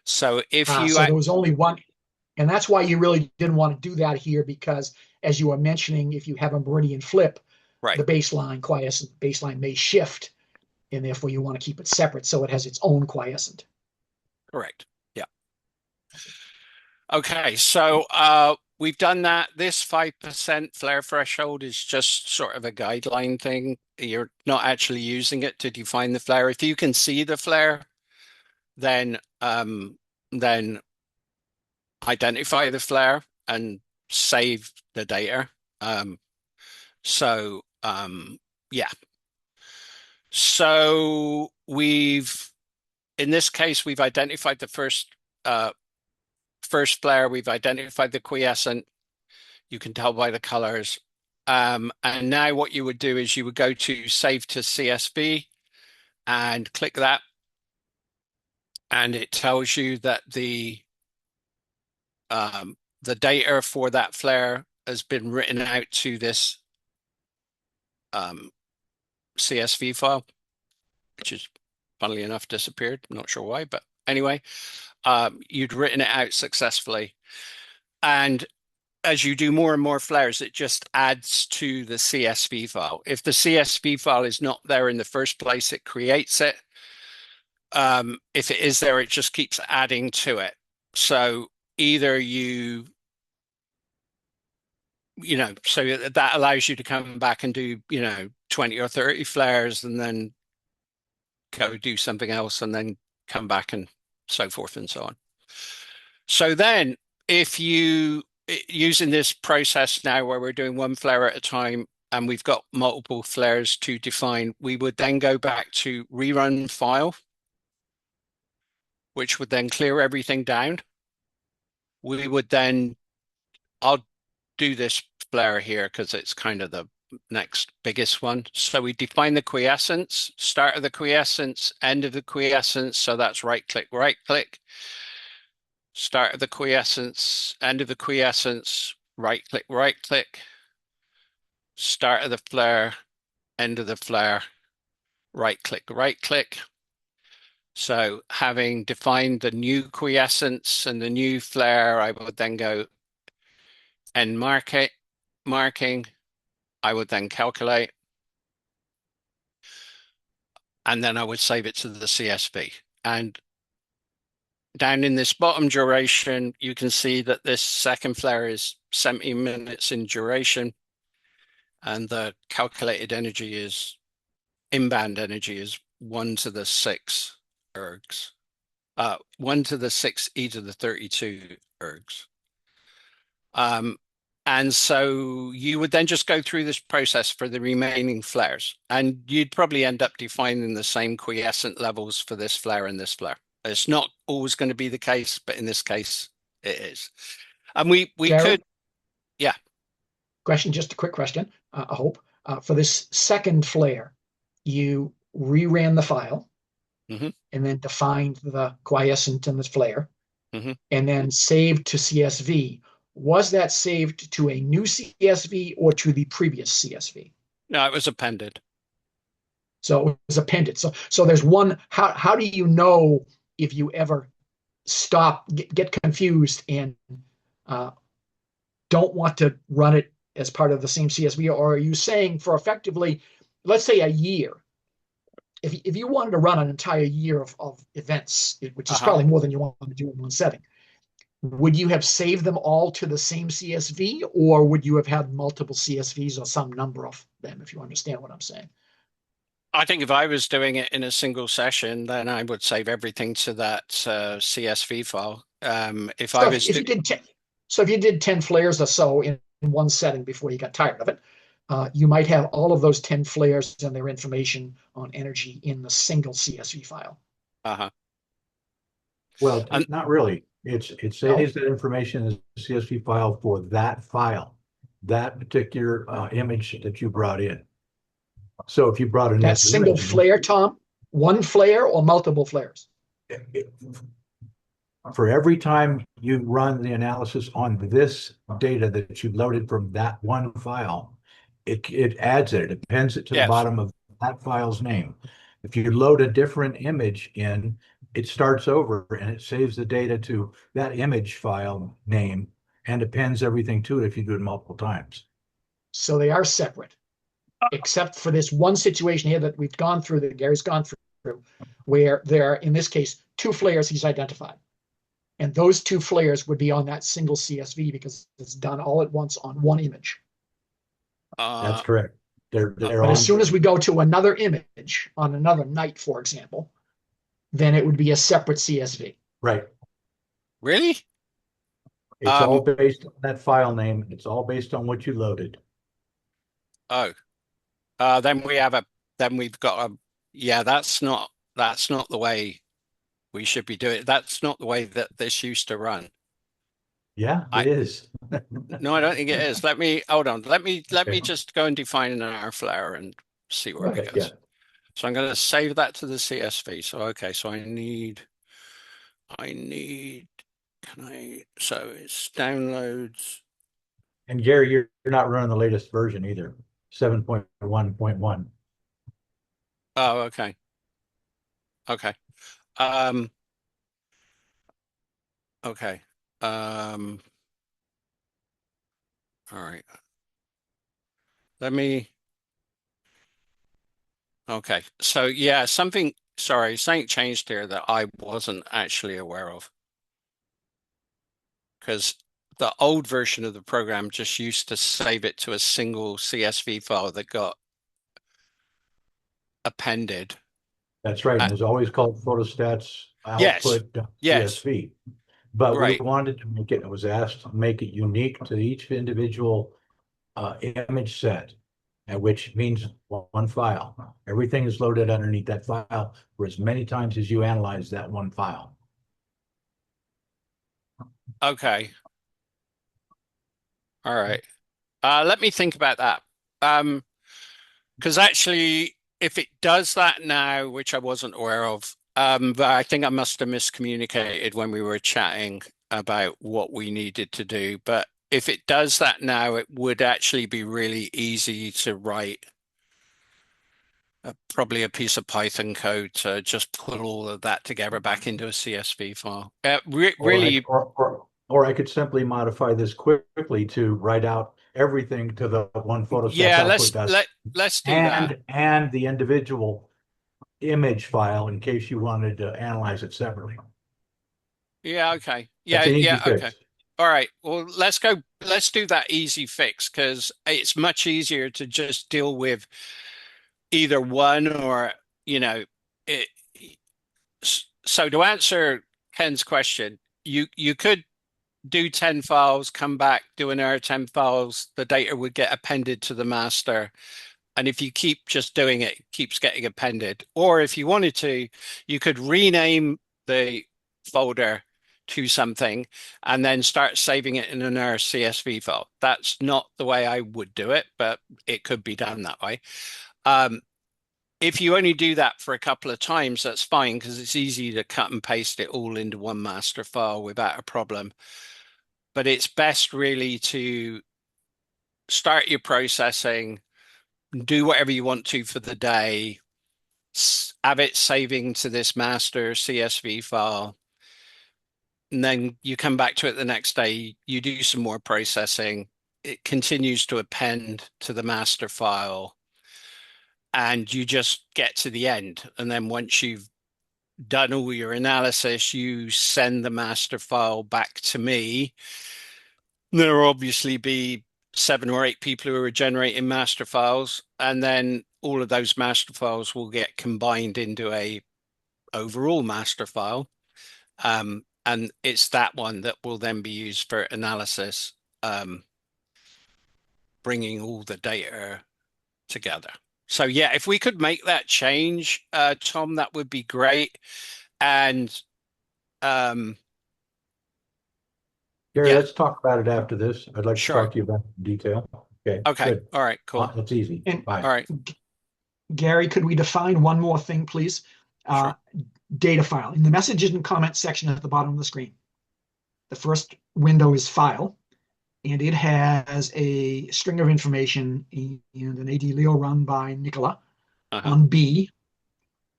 [SPEAKER 1] So if
[SPEAKER 6] so there was only one, and that's why you really didn't want to do that here, because as you were mentioning, if you have a meridian flip,
[SPEAKER 1] right,
[SPEAKER 6] the baseline quiescent baseline may shift, and therefore you want to keep it separate so it has its own quiescent.
[SPEAKER 1] Correct. Yeah. Okay, so we've done that. This 5% flare threshold is just sort of a guideline thing. You're not actually using it to define the flare. If you can see the flare, then identify the flare and save the data. Yeah. So in this case, we've identified the first flare, we've identified the quiescent. You can tell by the colors. And now what you would do is you would go to save to CSV and click that. and it tells you that the data for that flare has been written out to this CSV file, which is funnily enough disappeared. I'm not sure why, but anyway, you'd written it out successfully. And as you do more and more flares, it just adds to the CSV file. If the CSV file is not there in the first place, it creates it. If it is there, it just keeps adding to it. So either so that allows you to come back and do, 20 or 30 flares and then go do something else and then come back and so forth and so on. So then if you using this process now where we're doing one flare at a time and we've got multiple flares to define, we would then go back to rerun file, which would then clear everything down. We would then, I'll do this flare here because it's kind of the next biggest one. So we define the quiescence, start of the quiescence, end of the quiescence. So that's right click, start of the quiescence, end of the quiescence, right click, start of the flare, end of the flare, right click. So having defined the new quiescence and the new flare, I would then go end marking. I would then calculate, and then I would save it to the CSV. And down in this bottom duration, you can see that this second flare is 70 minutes in duration, and the calculated energy is inbound energy is 1 to the 6 ergs, 1 to the 6 e to the 32 ergs. And so you would then just go through this process for the remaining flares, and you'd probably end up defining the same quiescent levels for this flare and this flare. It's not always going to be the case, but in this case, it is. And we
[SPEAKER 6] Gary?
[SPEAKER 1] could, yeah.
[SPEAKER 6] Question, just a quick question, I hope. For this second flare, you reran the file and then defined the quiescent and the flare and then saved to CSV. Was that saved to a new CSV or to the previous CSV?
[SPEAKER 1] No, it was appended.
[SPEAKER 6] So it was appended. So there's one, how do you know if you ever stop, get confused and don't want to run it as part of the same CSV? Or are you saying for effectively, let's say a year, if you wanted to run an entire year of events, which is probably more than you want to do in one setting, would you have saved them all to the same CSV, or would you have had multiple CSVs or some number of them, if you understand what I'm saying?
[SPEAKER 1] I think if I was doing it in a single session, then I would save everything to that CSV file.
[SPEAKER 6] If you did 10 flares or so in one setting before you got tired of it, you might have all of those 10 flares and their information on energy in the single CSV file.
[SPEAKER 5] Well, not really. It saves that information as a CSV file for that file, that particular image that you brought in. So if you brought in
[SPEAKER 6] that single flare, Tom, one flare or multiple flares?
[SPEAKER 5] For every time you run the analysis on this data that you loaded from that one file, it adds it. It appends it to the bottom of that file's name. If you load a different image in, it starts over and it saves the data to that image file name and appends everything to it if you do it multiple times.
[SPEAKER 6] So they are separate, except for this one situation here that we've gone through, that Gary's gone through, where there are, in this case, 2 flares he's identified. And those 2 flares would be on that single CSV because it's done all at once on one image.
[SPEAKER 5] That's correct.
[SPEAKER 6] But as soon as we go to another image on another night, for example, then it would be a separate CSV.
[SPEAKER 5] Right.
[SPEAKER 1] Really?
[SPEAKER 5] It's all based on that file name. It's all based on what you loaded.
[SPEAKER 1] Then we've got that's not the way we should be doing it. That's not the way that this used to run.
[SPEAKER 5] Yeah, it is.
[SPEAKER 1] No, I don't think it is. Hold on. Let me just go and define an R flare and see where it goes.
[SPEAKER 5] Yeah.
[SPEAKER 1] So I'm going to save that to the CSV. So, okay, so I need so it's downloads.
[SPEAKER 5] And Gary, you're not running the latest version either, 7.1.1.
[SPEAKER 1] Oh, okay. Okay. Um, okay. All right. Let me, okay. So yeah, something changed here that I wasn't actually aware of. Because the old version of the program just used to save it to a single CSV file that got appended.
[SPEAKER 5] That's right. And it was always called photostats
[SPEAKER 1] Yes,
[SPEAKER 5] output
[SPEAKER 1] yes,
[SPEAKER 5] CSV. But we
[SPEAKER 1] right.
[SPEAKER 5] wanted to make it was asked to make it unique to each individual image set, which means one file. Everything is loaded underneath that file for as many times as you analyze that one file.
[SPEAKER 1] Okay. All right. Let me think about that. Because actually, if it does that now, which I wasn't aware of, but I think I must have miscommunicated when we were chatting about what we needed to do. But if it does that now, it would actually be really easy to write probably a piece of Python code to just put all of that together back into a CSV file. Really,
[SPEAKER 5] Or I could simply modify this quickly to write out everything to the one photostats
[SPEAKER 1] yeah,
[SPEAKER 5] output
[SPEAKER 1] let's do that.
[SPEAKER 5] and the individual image file in case you wanted to analyze it separately.
[SPEAKER 1] Yeah, okay.
[SPEAKER 5] That's an easy
[SPEAKER 1] Okay.
[SPEAKER 5] fix.
[SPEAKER 1] All right. Well, let's do that easy fix because it's much easier to just deal with either one or, you know, it. So to answer Ken's question, you could do 10 files, come back, do another 10 files, the data would get appended to the master. And if you keep just doing it, it keeps getting appended. Or if you wanted to, you could rename the folder to something and then start saving it in another CSV file. That's not the way I would do it, but it could be done that way. If you only do that for a couple of times, that's fine because it's easy to cut and paste it all into one master file without a problem. But it's best really to start your processing, do whatever you want to for the day, have it saving to this master CSV file, and then you come back to it the next day, you do some more processing, it continues to append to the master file, and you just get to the end. And then once you've done all your analysis, you send the master file back to me. There will obviously be 7 or 8 people who are generating master files, and then all of those master files will get combined into a overall master file. And it's that one that will then be used for analysis, bringing all the data together. So yeah, if we could make that change, Tom, that would be great. And
[SPEAKER 5] Gary,
[SPEAKER 1] yeah,
[SPEAKER 5] let's talk about it after this. I'd like to
[SPEAKER 1] sure.
[SPEAKER 5] talk to you about it in detail. Okay,
[SPEAKER 1] Okay.
[SPEAKER 5] good.
[SPEAKER 1] All right, cool.
[SPEAKER 5] That's easy.
[SPEAKER 6] And
[SPEAKER 5] Bye.
[SPEAKER 1] All right,
[SPEAKER 6] Gary, could we define one more thing, please?
[SPEAKER 1] sure.
[SPEAKER 6] Data file. In the messages and comments section at the bottom of the screen, the first window is file, and it has a string of information and an AD run by Nicola on B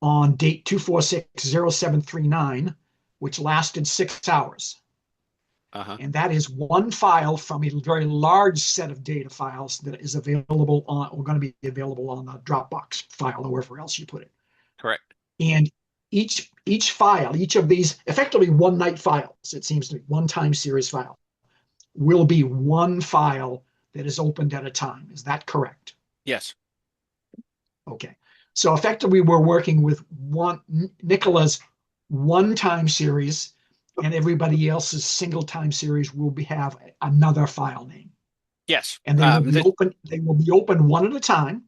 [SPEAKER 6] on date 2460739, which lasted 6 hours. And that is one file from a very large set of data files that is available on, or going to be available on the Dropbox file or wherever else you put it.
[SPEAKER 1] Correct.
[SPEAKER 6] And each file, each of these effectively one night files, it seems to be one time series file, will be one file that is opened at a time. Is that correct?
[SPEAKER 1] Yes.
[SPEAKER 6] Okay. So effectively, we're working with Nicola's one time series, and everybody else's single time series will have another file name.
[SPEAKER 1] Yes.
[SPEAKER 6] And they will be open. They will be open one at a time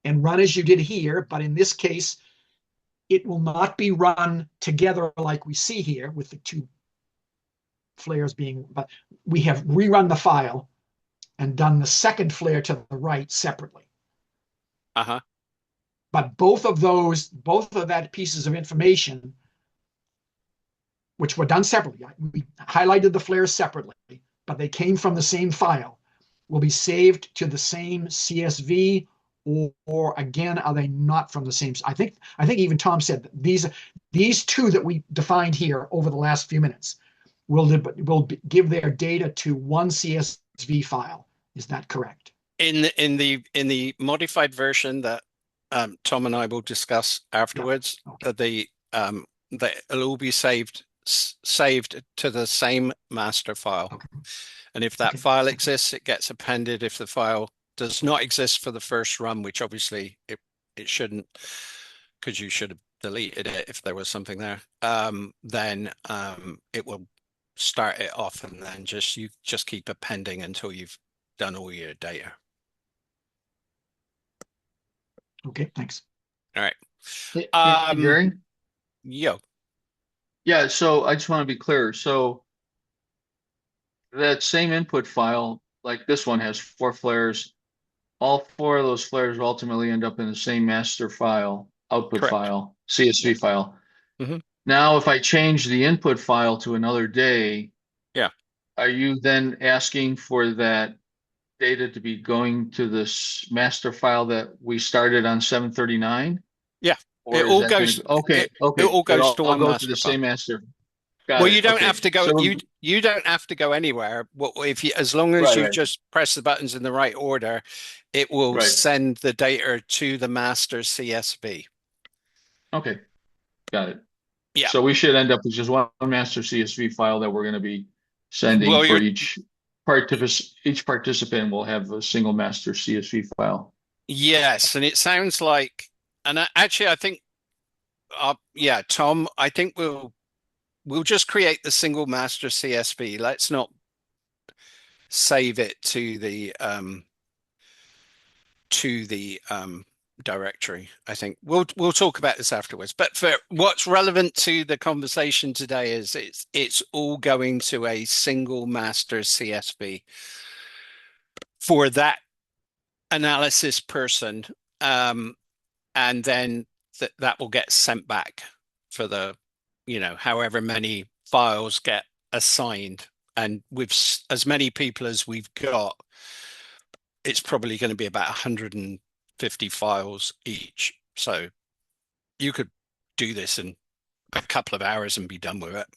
[SPEAKER 6] and run as you did here. But in this case, it will not be run together like we see here with the two flares being, but we have rerun the file and done the second flare to the right separately. But both of that pieces of information which were done separately. We highlighted the flares separately, but they came from the same file, will be saved to the same CSV, or again, are they not from the same? I think even Tom said that these two that we defined here over the last few minutes will give their data to one CSV file. Is that correct?
[SPEAKER 1] In the modified version that Tom and I will discuss afterwards,
[SPEAKER 6] Okay.
[SPEAKER 1] it'll all be saved to the same master file.
[SPEAKER 6] Okay.
[SPEAKER 1] And if that file exists, it gets appended. If the file does not exist for the first run, which obviously it shouldn't, because you should have deleted it if there was something there, then it will start it off, and then you just keep appending until you've done all your data.
[SPEAKER 6] Okay, thanks.
[SPEAKER 1] All right.
[SPEAKER 4] Hey, Gary?
[SPEAKER 1] Yo.
[SPEAKER 4] Yeah, so I just want to be clear. So that same input file, like this one, has 4 flares. All 4 of those flares will ultimately end up in the same master file, output
[SPEAKER 1] Correct.
[SPEAKER 4] file, CSV file.
[SPEAKER 1] Mm-hmm.
[SPEAKER 4] Now, if I change the input file to another day,
[SPEAKER 1] Yeah.
[SPEAKER 4] are you then asking for that data to be going to this master file that we started on 739?
[SPEAKER 1] Yeah.
[SPEAKER 4] Or is that going to go? Okay,
[SPEAKER 1] It
[SPEAKER 4] okay.
[SPEAKER 1] all
[SPEAKER 4] But
[SPEAKER 1] goes to
[SPEAKER 4] I'll
[SPEAKER 1] one
[SPEAKER 4] go to the
[SPEAKER 1] master file.
[SPEAKER 4] same master. Got
[SPEAKER 1] Well,
[SPEAKER 4] it.
[SPEAKER 1] you don't
[SPEAKER 4] Okay.
[SPEAKER 1] have to go.
[SPEAKER 4] So
[SPEAKER 1] You don't have to go anywhere. If you, as long as
[SPEAKER 4] right,
[SPEAKER 1] you
[SPEAKER 4] right,
[SPEAKER 1] just press the buttons in the right order, it will
[SPEAKER 4] right.
[SPEAKER 1] send the data to the master CSV.
[SPEAKER 4] Okay, got it.
[SPEAKER 1] Yeah.
[SPEAKER 4] So we should end up with just one master CSV file that we're going to be sending
[SPEAKER 1] Well,
[SPEAKER 4] for each participant. Each participant will have a single master CSV file.
[SPEAKER 1] yes, and it sounds like, and actually, I think, yeah, Tom, I think we'll just create the single master CSV. Let's not save it to the directory. I think we'll talk about this afterwards. But for what's relevant to the conversation today is it's all going to a single master CSV for that analysis person, and then that will get sent back for the, however many files get assigned. And with as many people as we've got, it's probably going to be about 150 files each. So you could do this in a couple of hours and be done with it.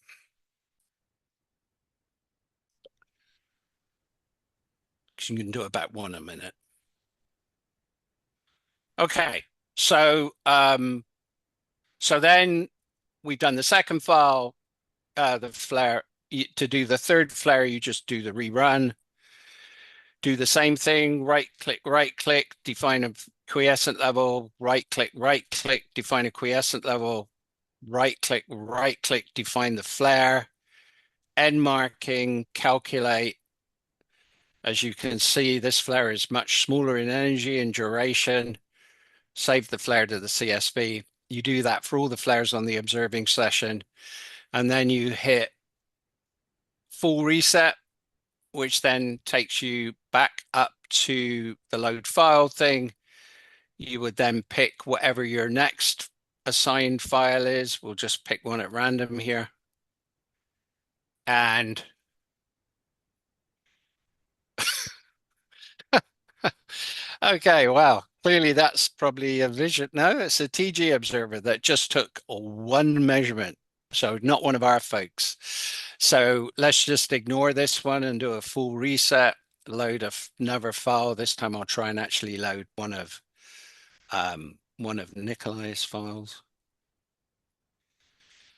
[SPEAKER 1] You can do about one a minute. Okay, so then we've done the second file, the flare. To do the third flare, you just do the rerun. Do the same thing, right click, define a quiescent level, right click, define a quiescent level, right click, define the flare, end marking, calculate. As you can see, this flare is much smaller in energy and duration. Save the flare to the CSV. You do that for all the flares on the observing session, and then you hit full reset, which then takes you back up to the load file thing. You would then pick whatever your next assigned file is. We'll just pick one at random here. And okay, well, clearly that's probably a vision. No, it's a TG observer that just took one measurement. So not one of our folks. So let's just ignore this one and do a full reset, load another file. This time I'll try and actually load one of Nikolai's files.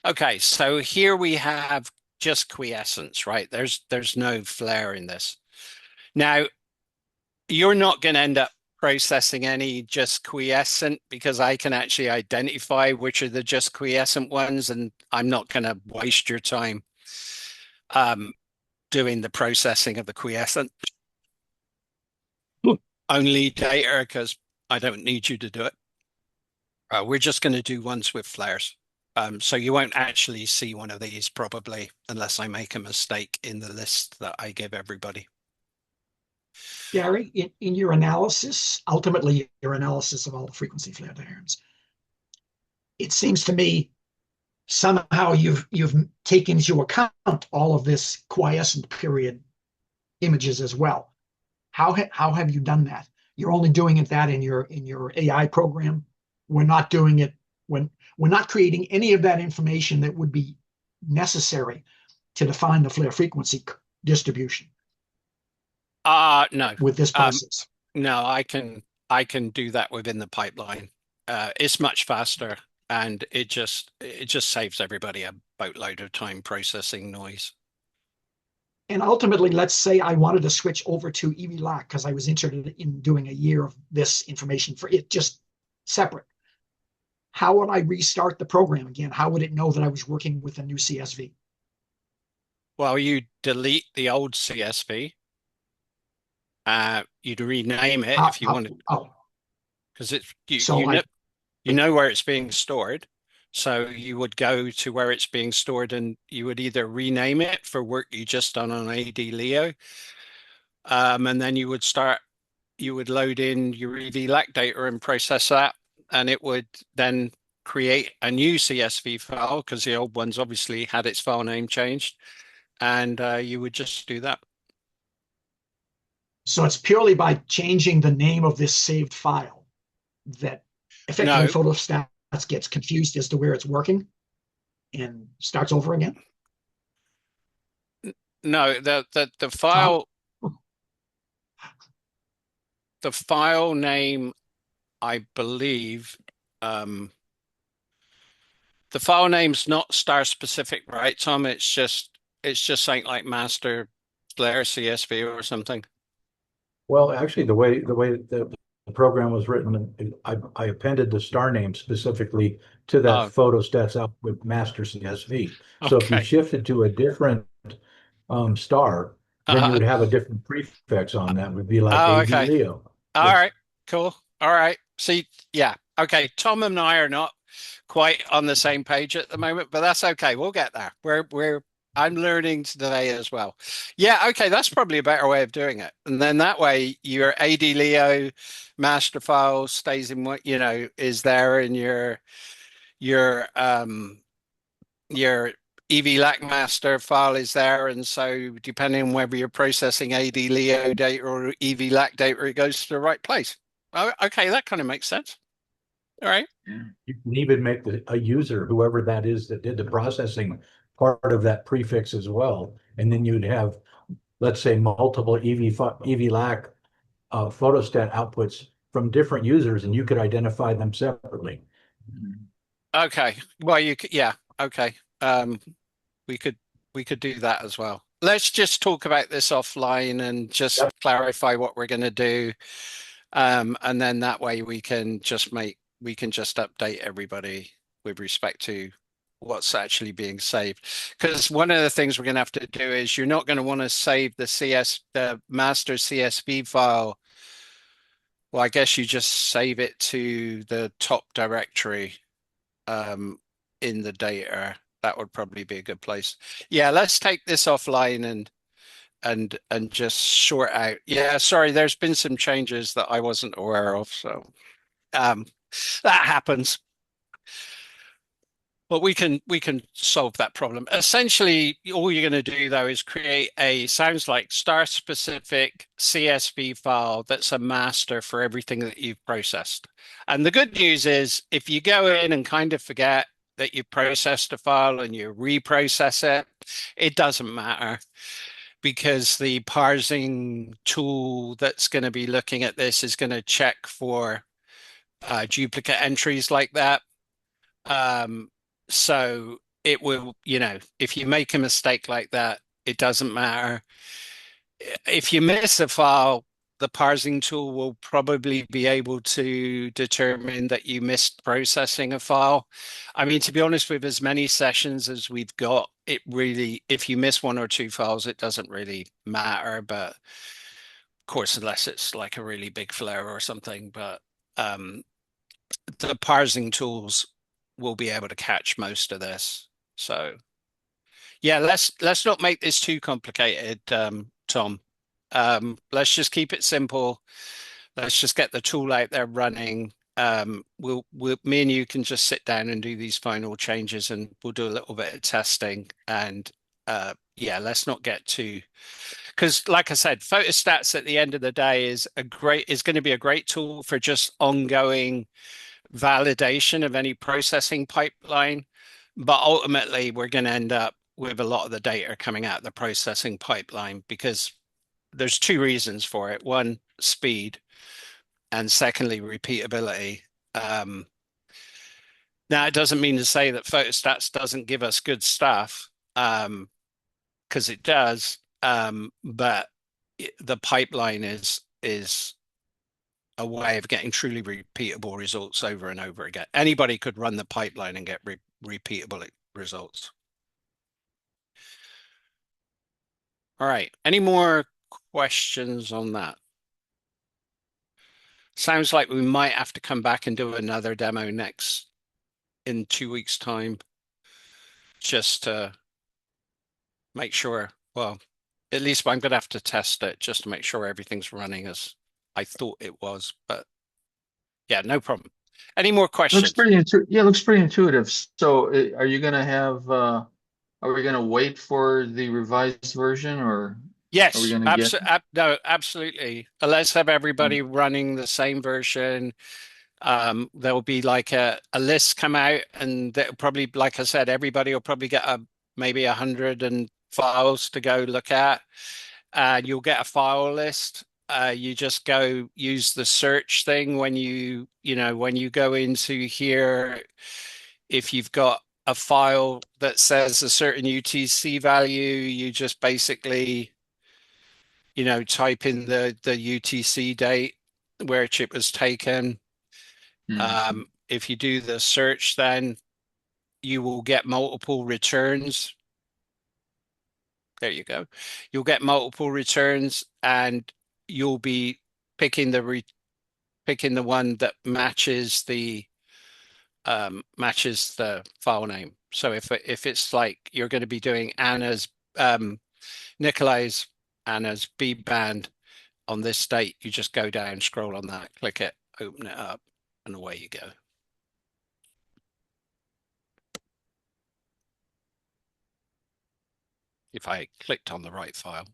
[SPEAKER 1] Okay, so here we have just quiescence, right? There's no flare in this. Now, you're not going to end up processing any just quiescent, because I can actually identify which are the just quiescent ones, and I'm not going to waste your time doing the processing of the quiescent only data, because I don't need you to do it. We're just going to do ones with flares. So you won't actually see one of these probably unless I make a mistake in the list that I give everybody.
[SPEAKER 6] Gary, in your analysis, ultimately your analysis of all the frequency flare diagrams, it seems to me somehow you've taken into account all of this quiescent period images as well. How have you done that? You're only doing that in your AI program. We're not doing it when we're not creating any of that information that would be necessary to define the flare frequency distribution
[SPEAKER 1] No.
[SPEAKER 6] with this process.
[SPEAKER 1] No, I can do that within the pipeline. It's much faster, and it just saves everybody a boatload of time processing noise.
[SPEAKER 6] And ultimately, let's say I wanted to switch over to EVLAC because I was interested in doing a year of this information for it just separate. How would I restart the program again? How would it know that I was working with a new CSV?
[SPEAKER 1] Well, you delete the old CSV. You'd rename it if you wanted,
[SPEAKER 6] Oh,
[SPEAKER 1] because it's you
[SPEAKER 6] so
[SPEAKER 1] you know where it's being stored. So you would go to where it's being stored, and you would either rename it for work you just done on AD Leo, and then you would load in your EVLAC data and process that, and it would then create a new CSV file because the old one's obviously had its file name changed, and you would just do that.
[SPEAKER 6] So it's purely by changing the name of this saved file that effectively
[SPEAKER 1] No,
[SPEAKER 6] photostats gets confused as to where it's working and starts over again.
[SPEAKER 1] no, the
[SPEAKER 6] Tom?
[SPEAKER 1] file name, I believe, the file name's not star specific, right, Tom? It's just something like master Flare CSV or something.
[SPEAKER 5] Well, actually, the way the program was written, I appended the star name specifically to that
[SPEAKER 1] Oh,
[SPEAKER 5] photostats output master CSV. So if you
[SPEAKER 1] okay.
[SPEAKER 5] shifted to a different star, then you
[SPEAKER 1] Uh-huh.
[SPEAKER 5] would have a different prefix on that. Would be like
[SPEAKER 1] Oh,
[SPEAKER 5] AD
[SPEAKER 1] okay.
[SPEAKER 5] Leo.
[SPEAKER 1] All
[SPEAKER 5] Yes.
[SPEAKER 1] right. Cool. All right. See, yeah. Okay. Tom and I are not quite on the same page at the moment, but that's okay. We'll get there. I'm learning today as well. Yeah. Okay. That's probably a better way of doing it. And then that way your AD Leo master file stays in what, is there in your EVLAC master file is there, and so depending on whether you're processing AD Leo data or EVLAC data, it goes to the right place. Oh, okay, that kind of makes sense. All right.
[SPEAKER 5] You can even make a user, whoever that is that did the processing, part of that prefix as well. And then you'd have, let's say, multiple EVLAC photostat outputs from different users, and you could identify them separately.
[SPEAKER 1] Okay. Well, yeah. Okay. We could do that as well. Let's just talk about this offline and just
[SPEAKER 5] Yep.
[SPEAKER 1] clarify what we're going to do. And then that way we can just update everybody with respect to what's actually being saved. Because one of the things we're going to have to do is you're not going to want to save the master CSV file. Well, I guess you just save it to the top directory in the data. That would probably be a good place. Yeah, let's take this offline and just sort out. Yeah, sorry, there's been some changes that I wasn't aware of, so um, that happens. But we can solve that problem. Essentially, all you're going to do though is create sounds like star specific CSV file that's a master for everything that you've processed. And the good news is if you go in and kind of forget that you processed a file and you reprocess it, it doesn't matter because the parsing tool that's going to be looking at this is going to check for duplicate entries like that. So it will, if you make a mistake like that, it doesn't matter. If you miss a file, the parsing tool will probably be able to determine that you missed processing a file. I mean, to be honest, with as many sessions as we've got, it really, if you miss one or two files, it doesn't really matter. But of course, unless it's like a really big flare or something, but the parsing tools will be able to catch most of this. So yeah, let's not make this too complicated, Tom. Let's just keep it simple. Let's just get the tool out there running. me and you can just sit down and do these final changes, and we'll do a little bit of testing. And yeah, let's not get too, because like I said, photostats at the end of the day is going to be a great tool for just ongoing validation of any processing pipeline. But ultimately, we're going to end up with a lot of the data coming out of the processing pipeline because there's two reasons for it. One, speed, and secondly, repeatability. Now, it doesn't mean to say that photostats doesn't give us good stuff, because it does. But the pipeline is a way of getting truly repeatable results over and over again. Anybody could run the pipeline and get repeatable results. All right. Any more questions on that? Sounds like we might have to come back and do another demo in 2 weeks' time, just to make sure. Well, at least I'm going to have to test it just to make sure everything's running as I thought it was. But yeah, no problem. Any more questions?
[SPEAKER 4] Looks pretty intuitive. So are you going to have, are we going to wait for the revised version, or are we
[SPEAKER 1] Yes,
[SPEAKER 4] going to get?
[SPEAKER 1] no, absolutely. Let's have everybody running the same version. There'll be like a list come out, and that'll probably, like I said, everybody will probably get maybe 100 files to go look at. You'll get a file list. You just go use the search thing when when you go into here. If you've got a file that says a certain UTC value, you just basically type in the UTC date where it was taken. If you do the search, then you will get multiple returns. There you go. You'll get multiple returns, and you'll be picking the one that matches the file name. So if it's like you're going to be doing Nikolai's Anna's B band on this date, you just go down, scroll on that, click it, open it up, and away you go. If I clicked on the right file,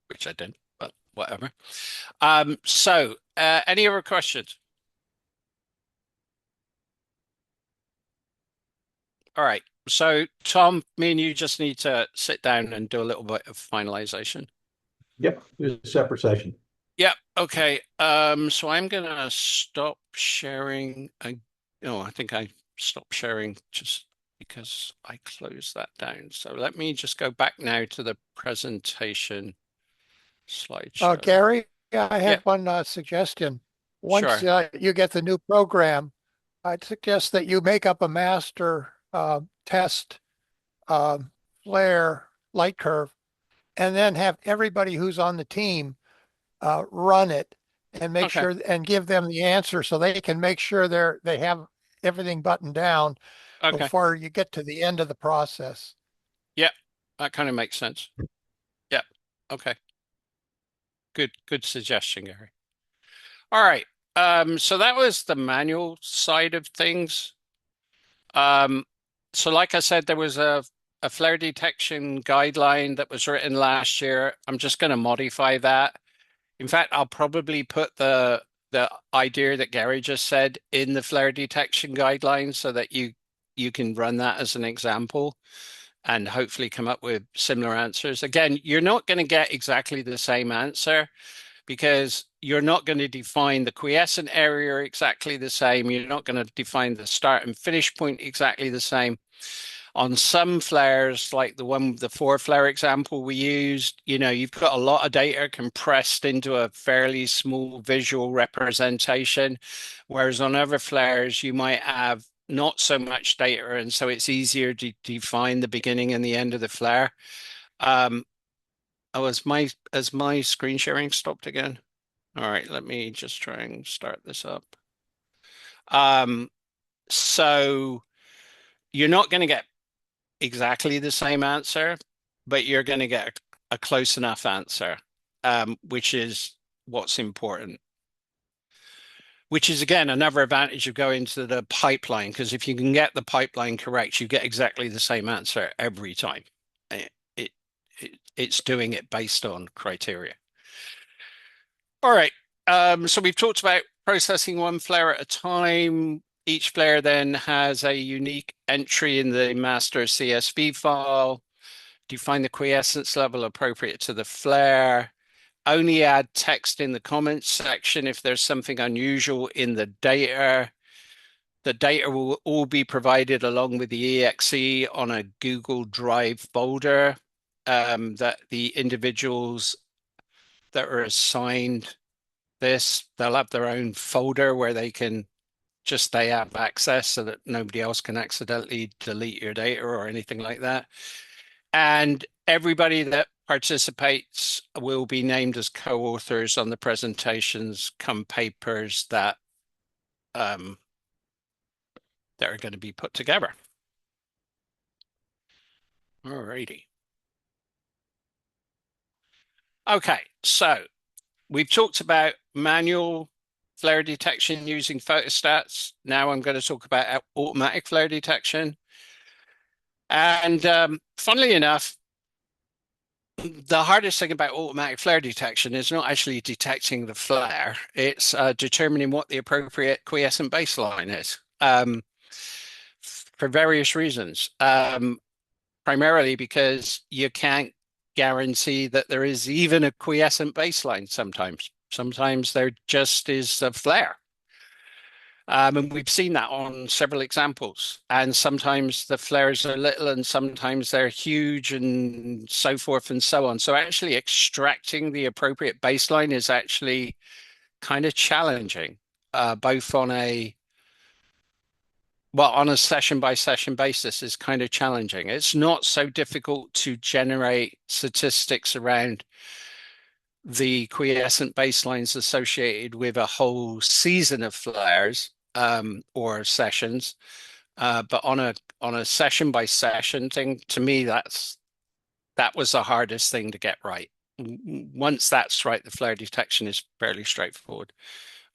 [SPEAKER 1] which I didn't, but whatever. So any other questions? All right. So Tom, me and you just need to sit down and do a little bit of finalization.
[SPEAKER 5] Yep, it's a separate session.
[SPEAKER 1] Yeah. Okay. So I'm gonna stop sharing. I think I stopped sharing just because I closed that down. So let me just go back now to the presentation slideshow.
[SPEAKER 7] Gary, I
[SPEAKER 1] Yeah.
[SPEAKER 7] have one suggestion. Once
[SPEAKER 1] Sure.
[SPEAKER 7] you get the new program, I'd suggest that you make up a master test flare light curve, and then have everybody who's on the team run it and make
[SPEAKER 1] Okay.
[SPEAKER 7] sure and give them the answer so they can make sure they have everything buttoned down
[SPEAKER 1] Okay.
[SPEAKER 7] before you get to the end of the process.
[SPEAKER 1] Yeah, that kind of makes sense. Yeah. Okay. Good suggestion, Gary. All right. So that was the manual side of things. So like I said, there was a flare detection guideline that was written last year. I'm just going to modify that. In fact, I'll probably put the idea that Gary just said in the flare detection guideline so that you can run that as an example and hopefully come up with similar answers. Again, you're not going to get exactly the same answer because you're not going to define the quiescent area exactly the same. You're not going to define the start and finish point exactly the same. On some flares, like the 4-flare example we used, you've got a lot of data compressed into a fairly small visual representation, whereas on other flares, you might have not so much data, and so it's easier to define the beginning and the end of the flare. Has my screen sharing stopped again? All right, let me just try and start this up. So you're not going to get exactly the same answer, but you're going to get a close enough answer, which is what's important. which is again another advantage of going to the pipeline, because if you can get the pipeline correct, you get exactly the same answer every time. It's doing it based on criteria. All right. So we've talked about processing one flare at a time. Each flare then has a unique entry in the master CSV file. Define the quiescence level appropriate to the flare. Only add text in the comments section if there's something unusual in the data. The data will all be provided along with the EXE on a Google Drive folder that the individuals that are assigned this, they'll have their own folder where they can they have access so that nobody else can accidentally delete your data or anything like that. And everybody that participates will be named as co-authors on the presentations come papers that are going to be put together. All righty. Okay, so we've talked about manual flare detection using photostats. Now I'm going to talk about automatic flare detection. And funnily enough, the hardest thing about automatic flare detection is not actually detecting the flare. It's determining what the appropriate quiescent baseline is for various reasons. Primarily because you can't guarantee that there is even a quiescent baseline sometimes. Sometimes there just is a flare. And we've seen that on several examples. And sometimes the flares are little and sometimes they're huge and so forth and so on. So actually extracting the appropriate baseline is actually kind of challenging, both on a session by session basis is kind of challenging. It's not so difficult to generate statistics around the quiescent baselines associated with a whole season of flares or sessions. But on a session by session thing, to me, that was the hardest thing to get right. Once that's right, the flare detection is fairly straightforward.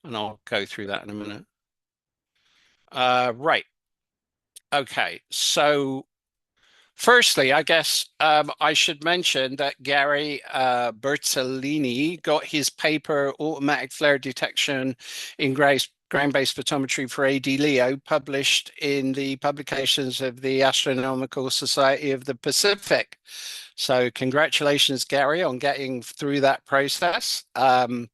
[SPEAKER 1] And I'll go through that in a minute. Right. Okay, so firstly, I guess I should mention that Gary Bertolini got his paper Automatic Flare Detection in Ground-Based Photometry for AD-LEO published in the publications of the Astronomical Society of the Pacific. So congratulations, Gary, on getting through that process. That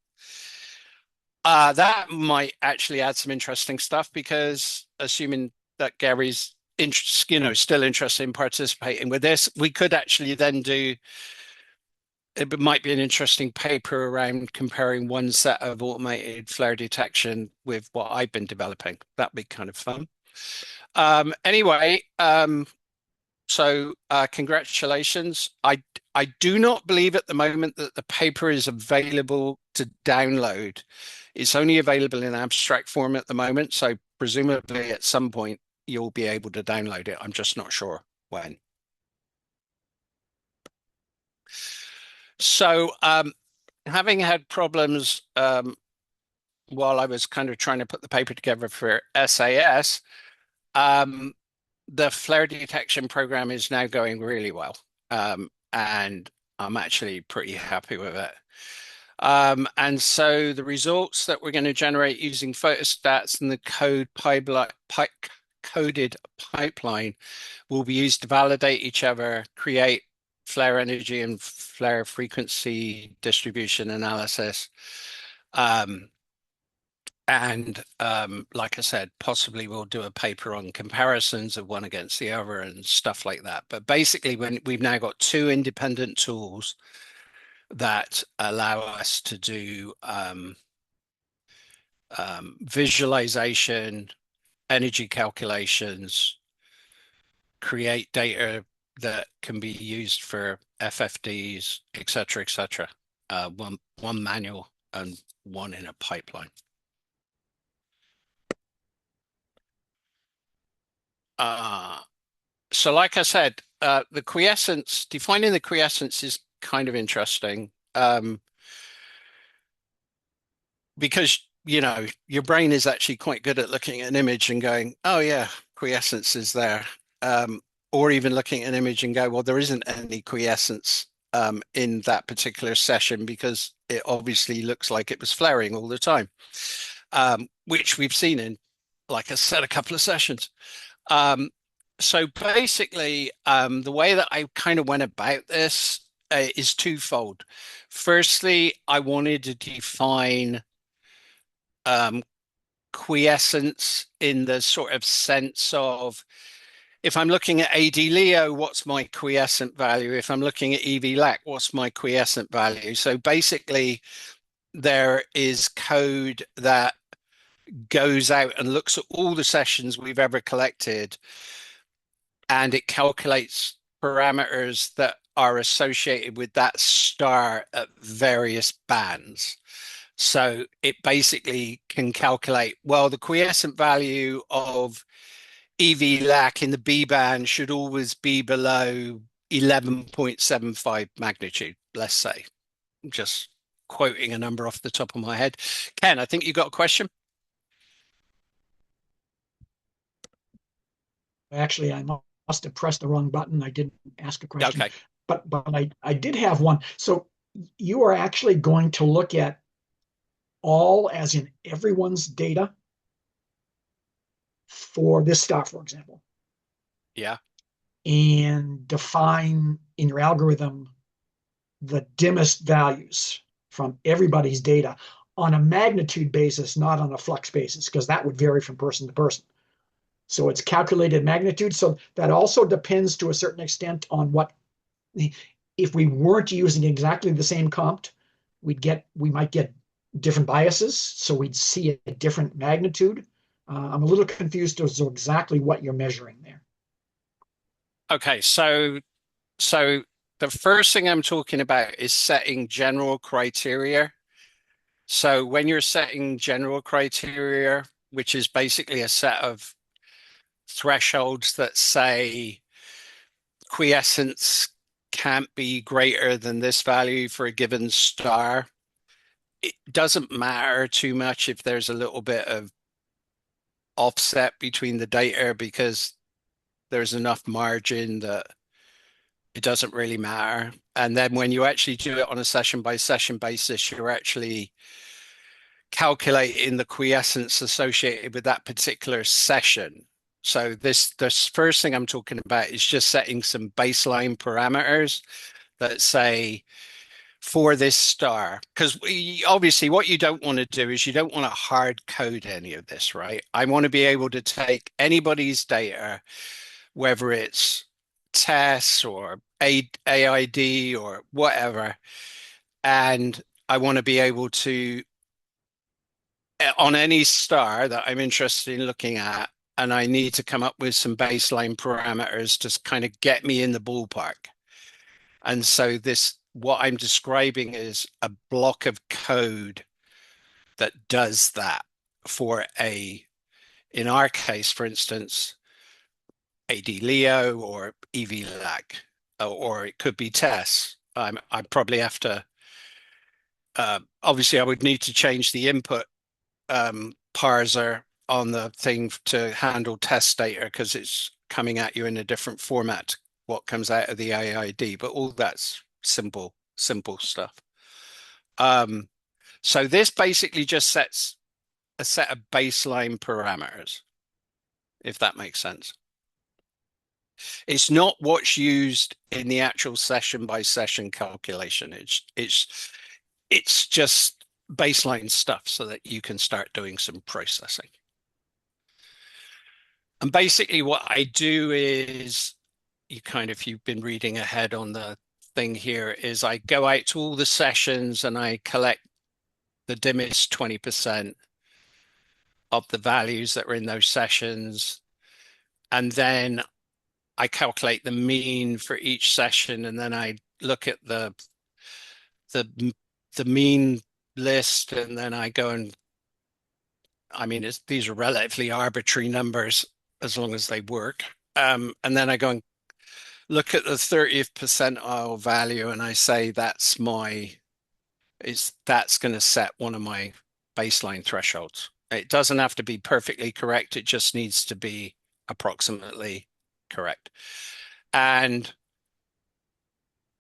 [SPEAKER 1] might actually add some interesting stuff because assuming that Gary's still interested in participating with this, we could actually then it might be an interesting paper around comparing one set of automated flare detection with what I've been developing. That'd be kind of fun. Anyway, so congratulations. I do not believe at the moment that the paper is available to download. It's only available in abstract form at the moment, so presumably at some point you'll be able to download it. I'm just not sure when. So having had problems while I was kind of trying to put the paper together for SAS, the flare detection program is now going really well. And I'm actually pretty happy with it. And so the results that we're going to generate using photostats and the coded pipeline will be used to validate each other, create flare energy and flare frequency distribution analysis. And like I said, possibly we'll do a paper on comparisons of one against the other and stuff like that. But basically, we've now got two independent tools that allow us to do visualization, energy calculations, create data that can be used for FFDs, et cetera, et cetera. One manual and one in a pipeline. So like I said, defining the quiescence is kind of interesting because your brain is actually quite good at looking at an image and going, oh yeah, quiescence is there. Or even looking at an image and go, well, there isn't any quiescence in that particular session because it obviously looks like it was flaring all the time, which we've seen in, like I said, a couple of sessions. So basically, the way that I kind of went about this is twofold. Firstly, I wanted to define um, quiescence in the sort of sense of, if I'm looking at AD Leo, what's my quiescent value? If I'm looking at EV lac, what's my quiescent value? So basically, there is code that goes out and looks at all the sessions we've ever collected, and it calculates parameters that are associated with that star at various bands. So it basically can calculate, well, the quiescent value of EV lac in the B band should always be below 11.75 magnitude, let's say. I'm just quoting a number off the top of my head. Ken, I think you got a question?
[SPEAKER 6] Actually, I must have pressed the wrong button. I didn't ask a question,
[SPEAKER 1] Okay.
[SPEAKER 6] but I did have one. So you are actually going to look at all, as in everyone's data for this star, for example,
[SPEAKER 1] Yeah.
[SPEAKER 6] and define in your algorithm the dimmest values from everybody's data on a magnitude basis, not on a flux basis, because that would vary from person to person. So it's calculated magnitude. So that also depends to a certain extent on what, if we weren't using exactly the same compt, we might get different biases. So we'd see a different magnitude. I'm a little confused as to exactly what you're measuring there.
[SPEAKER 1] Okay. So the first thing I'm talking about is setting general criteria. So when you're setting general criteria, which is basically a set of thresholds that say quiescence can't be greater than this value for a given star, it doesn't matter too much if there's a little bit of offset between the data because there's enough margin that it doesn't really matter. And then when you actually do it on a session by session basis, you're actually calculating the quiescence associated with that particular session. So this first thing I'm talking about is just setting some baseline parameters that say for this star, because obviously what you don't want to do is you don't want to hard code any of this, right? I want to be able to take anybody's data, whether it's TESS or AID or whatever, and I want to be able to, on any star that I'm interested in looking at, and I need to come up with some baseline parameters to kind of get me in the ballpark. And so what I'm describing is a block of code that does that for in our case, for instance, AD Leo or EV lac, or it could be TESS. I probably have to, obviously I would need to change the input parser on the thing to handle test data because it's coming at you in a different format, what comes out of the AID, but all that's simple stuff. So this basically just sets a set of baseline parameters, if that makes sense. It's not what's used in the actual session by session calculation. It's just baseline stuff so that you can start doing some processing. And basically what I do is, you've been reading ahead on the thing here, is I go out to all the sessions and I collect the dimmest 20% of the values that were in those sessions. And then I calculate the mean for each session. And then I look at the mean list, and then I go and, these are relatively arbitrary numbers as long as they work. And then I go and look at the 30th percentile value, and I say that's going to set one of my baseline thresholds. It doesn't have to be perfectly correct. It just needs to be approximately correct. And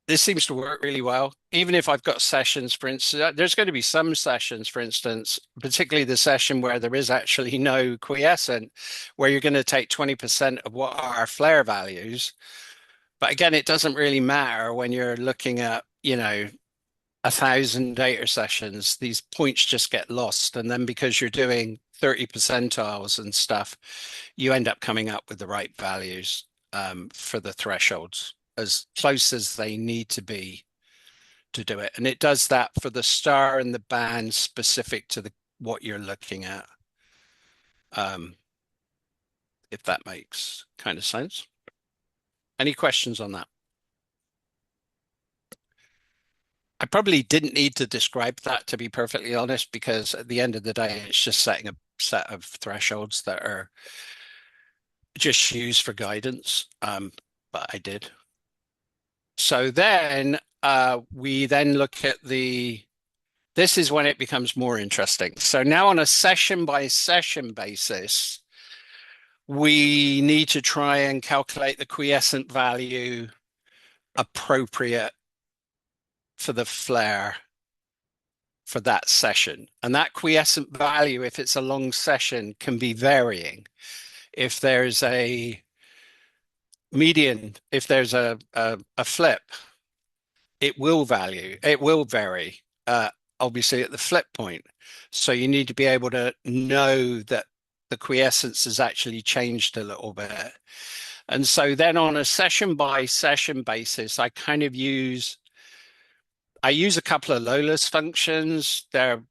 [SPEAKER 1] this seems to work really well. Even if I've got sessions, for instance, there's going to be some sessions, for instance, particularly the session where there is actually no quiescent, where you're going to take 20% of what are flare values. But again, it doesn't really matter when you're looking at, 1,000 data sessions. These points just get lost. And then because you're doing 30 percentiles and stuff, you end up coming up with the right values for the thresholds, as close as they need to be to do it. And it does that for the star and the band specific to what you're looking at. If that makes kind of sense. Any questions on that? I probably didn't need to describe that, to be perfectly honest, because at the end of the day, it's just setting a set of thresholds that are just used for guidance. But I did. So then we then look at this is when it becomes more interesting. So now on a session by session basis, we need to try and calculate the quiescent value appropriate for the flare for that session. And that quiescent value, if it's a long session, can be varying. If there's a median, if there's a flip, it will vary, obviously at the flip point. So you need to be able to know that the quiescence has actually changed a little bit. And so then on a session by session basis, I use a couple of Lola's functions. They're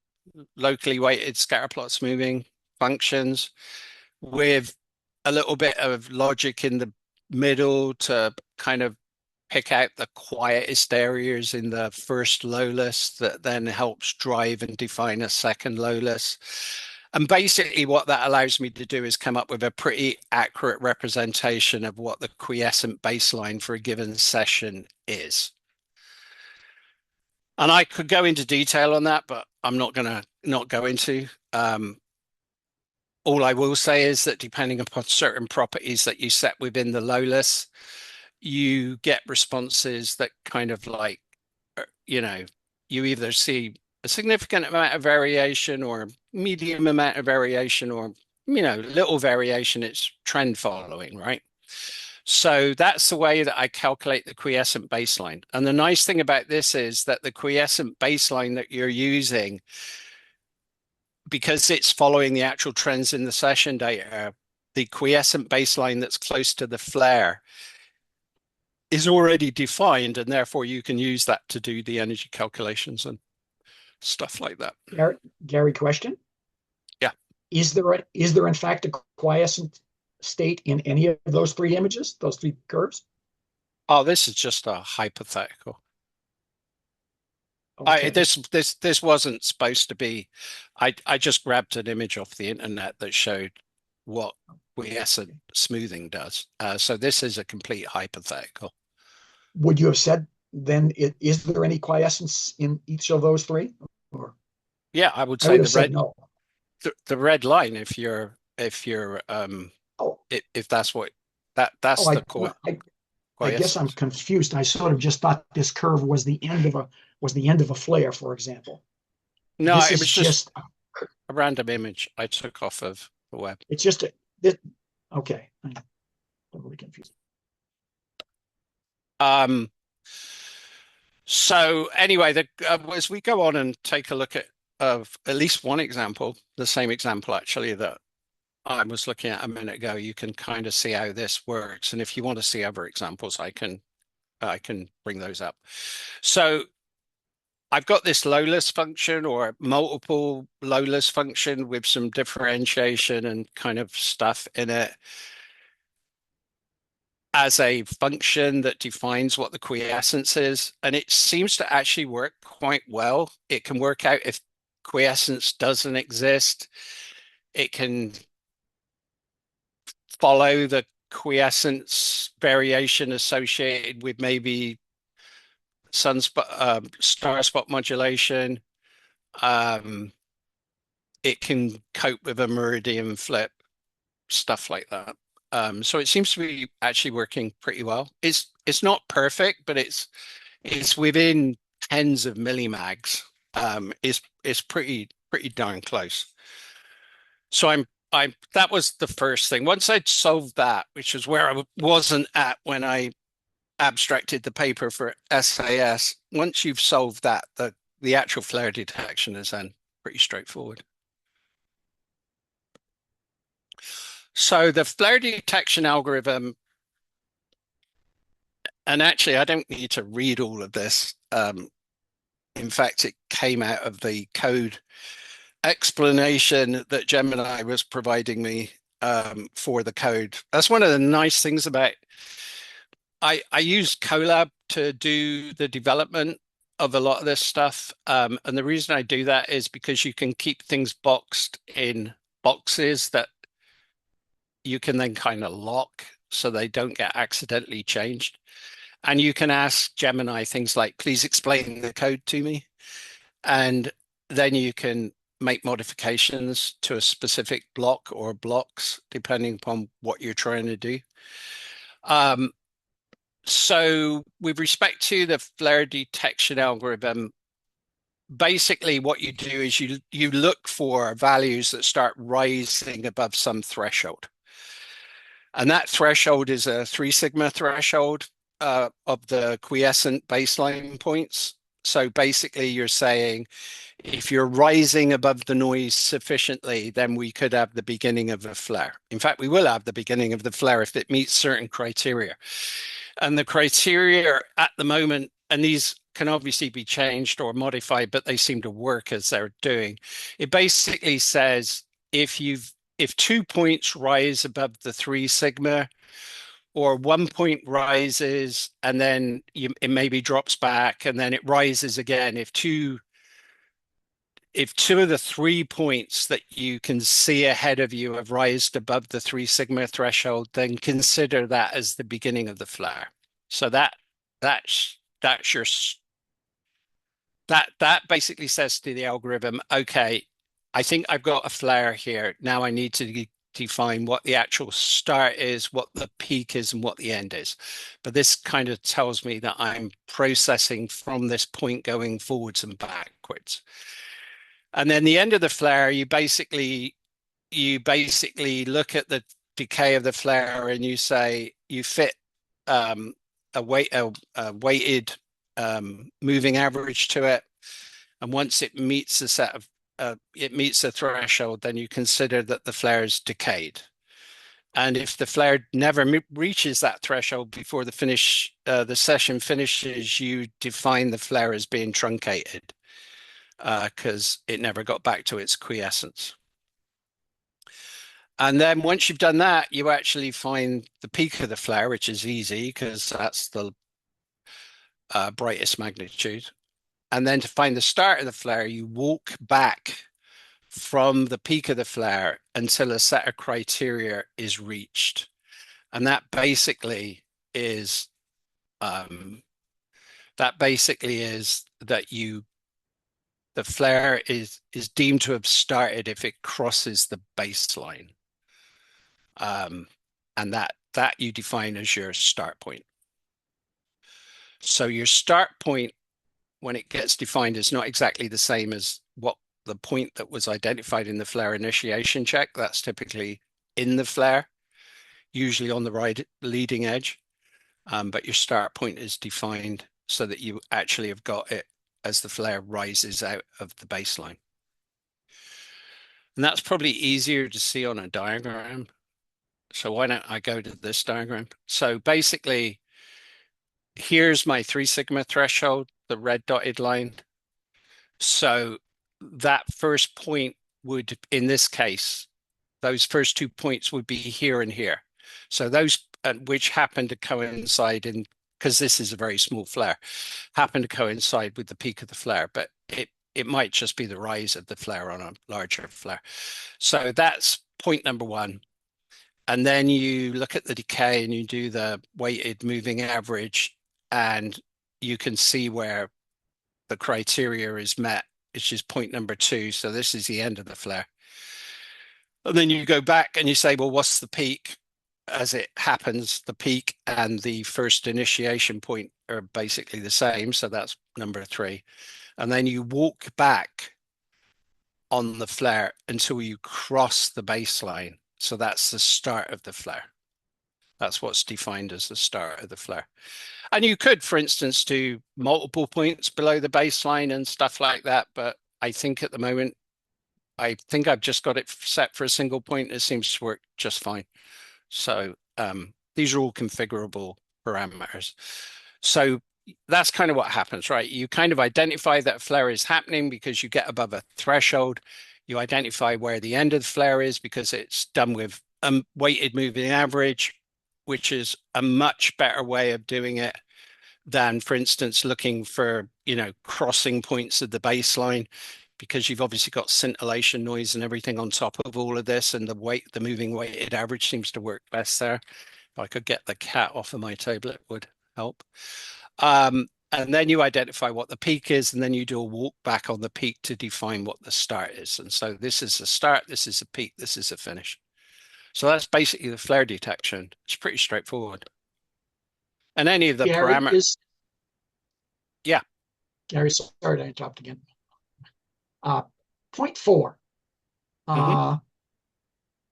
[SPEAKER 1] locally weighted scatter plot smoothing functions with a little bit of logic in the middle to kind of pick out the quietest areas in the first LOLIS that then helps drive and define a second LOLIS. And basically what that allows me to do is come up with a pretty accurate representation of what the quiescent baseline for a given session is. And I could go into detail on that, but I'm not going to not go into. All I will say is that depending upon certain properties that you set within the LOLIS, you get responses that kind of like, you either see a significant amount of variation or a medium amount of variation or, little variation. It's trend following, right? So that's the way that I calculate the quiescent baseline. And the nice thing about this is that the quiescent baseline that you're using, because it's following the actual trends in the session data, the quiescent baseline that's close to the flare is already defined, and therefore you can use that to do the energy calculations and stuff like that.
[SPEAKER 6] Gary, question?
[SPEAKER 1] Yeah.
[SPEAKER 6] Is there in fact a quiescent state in any of those three images, those three curves?
[SPEAKER 1] Oh, this is just a hypothetical.
[SPEAKER 6] Okay.
[SPEAKER 1] This wasn't supposed to be. I just grabbed an image off the internet that showed what quiescent smoothing does. So this is a complete hypothetical.
[SPEAKER 6] Would you have said then, is there any quiescence in each of those three? Or
[SPEAKER 1] yeah, I would
[SPEAKER 6] I
[SPEAKER 1] say
[SPEAKER 6] would
[SPEAKER 1] the
[SPEAKER 6] have said
[SPEAKER 1] red
[SPEAKER 6] no.
[SPEAKER 1] the red line, if that's what that's the quiescence.
[SPEAKER 6] I guess I'm confused. I sort of just thought this curve was the end of a flare, for example.
[SPEAKER 1] No,
[SPEAKER 6] This
[SPEAKER 1] it
[SPEAKER 6] is
[SPEAKER 1] was just a random image I took off of the web.
[SPEAKER 6] It's just okay. I'm totally confused.
[SPEAKER 1] So anyway, as we go on and take a look at least one example, the same example actually that I was looking at a minute ago, you can kind of see how this works. And if you want to see other examples, I can bring those up. So I've got this LOLIS function or multiple LOLIS function with some differentiation and kind of stuff in it as a function that defines what the quiescence is. And it seems to actually work quite well. It can work out if quiescence doesn't exist. It can follow the quiescence variation associated with maybe star spot modulation. it can cope with a meridian flip, stuff like that. So it seems to be actually working pretty well. It's not perfect, but it's within tens of millimags. It's pretty darn close. So I that was the first thing. Once I'd solved that, which is where I wasn't at when I abstracted the paper for SAS. Once you've solved that, the actual flare detection is then pretty straightforward. So the flare detection algorithm, and actually I don't need to read all of this. In fact, it came out of the code explanation that Gemini was providing me for the code. That's one of the nice things about I use Colab to do the development of a lot of this stuff. And the reason I do that is because you can keep things boxed in boxes that you can then kind of lock so they don't get accidentally changed. And you can ask Gemini things like, please explain the code to me. And then you can make modifications to a specific block or blocks, depending upon what you're trying to do. So with respect to the flare detection algorithm, basically what you do is you look for values that start rising above some threshold. And that threshold is a 3 sigma threshold of the quiescent baseline points. So basically you're saying if you're rising above the noise sufficiently, then we could have the beginning of a flare. In fact, we will have the beginning of the flare if it meets certain criteria. And the criteria at the moment, and these can obviously be changed or modified, but they seem to work as they're doing. It basically says if 2 points rise above the 3 sigma, or 1 point rises and then it maybe drops back and then it rises again. If two of the 3 points that you can see ahead of you have rised above the 3 sigma threshold, then consider that as the beginning of the flare. So that's your that basically says to the algorithm, okay, I think I've got a flare here. Now I need to define what the actual start is, what the peak is, and what the end is. But this kind of tells me that I'm processing from this point going forwards and backwards. And then the end of the flare, you basically look at the decay of the flare and you say you fit a weighted moving average to it, and once it meets the set of it meets the threshold, then you consider that the flare is decayed. And if the flare never reaches that threshold before the session finishes, you define the flare as being truncated because it never got back to its quiescence. And then once you've done that, you actually find the peak of the flare, which is easy because that's the brightest magnitude. And then to find the start of the flare, you walk back from the peak of the flare until a set of criteria is reached. And that basically is that the flare is deemed to have started if it crosses the baseline. And that you define as your start point. So your start point, when it gets defined, is not exactly the same as what the point that was identified in the flare initiation check. That's typically in the flare, usually on the right leading edge. But your start point is defined so that you actually have got it as the flare rises out of the baseline. And that's probably easier to see on a diagram. So why don't I go to this diagram? So basically, here's my 3 sigma threshold, the red dotted line. So that first point would, in this case, those first 2 points would be here and here. So those which happen to coincide in, because this is a very small flare, happen to coincide with the peak of the flare, but it might just be the rise of the flare on a larger flare. So that's point number 1. And then you look at the decay and you do the weighted moving average, and you can see where the criteria is met which is point number 2. So this is the end of the flare. And then you go back and you say, well, what's the peak? As it happens, the peak and the first initiation point are basically the same. So that's number 3. And then you walk back on the flare until you cross the baseline. So that's the start of the flare. That's what's defined as the start of the flare. And you could, for instance, do multiple points below the baseline and stuff like that. But I think at the moment, I think I've just got it set for a single point. It seems to work just fine. So these are all configurable parameters. So that's kind of what happens, right? You kind of identify that a flare is happening because you get above a threshold. You identify where the end of the flare is because it's done with a weighted moving average, which is a much better way of doing it than, for instance, looking for, crossing points of the baseline, because you've obviously got scintillation noise and everything on top of all of this, and the moving weighted average seems to work best there. If I could get the cat off of my table, it would help. And then you identify what the peak is, and then you do a walk back on the peak to define what the start is. And so this is the start, this is the peak, this is the finish. So that's basically the flare detection. It's pretty straightforward. And any of the parameters. Yeah.
[SPEAKER 6] Gary, sorry to interrupt again. Point 4.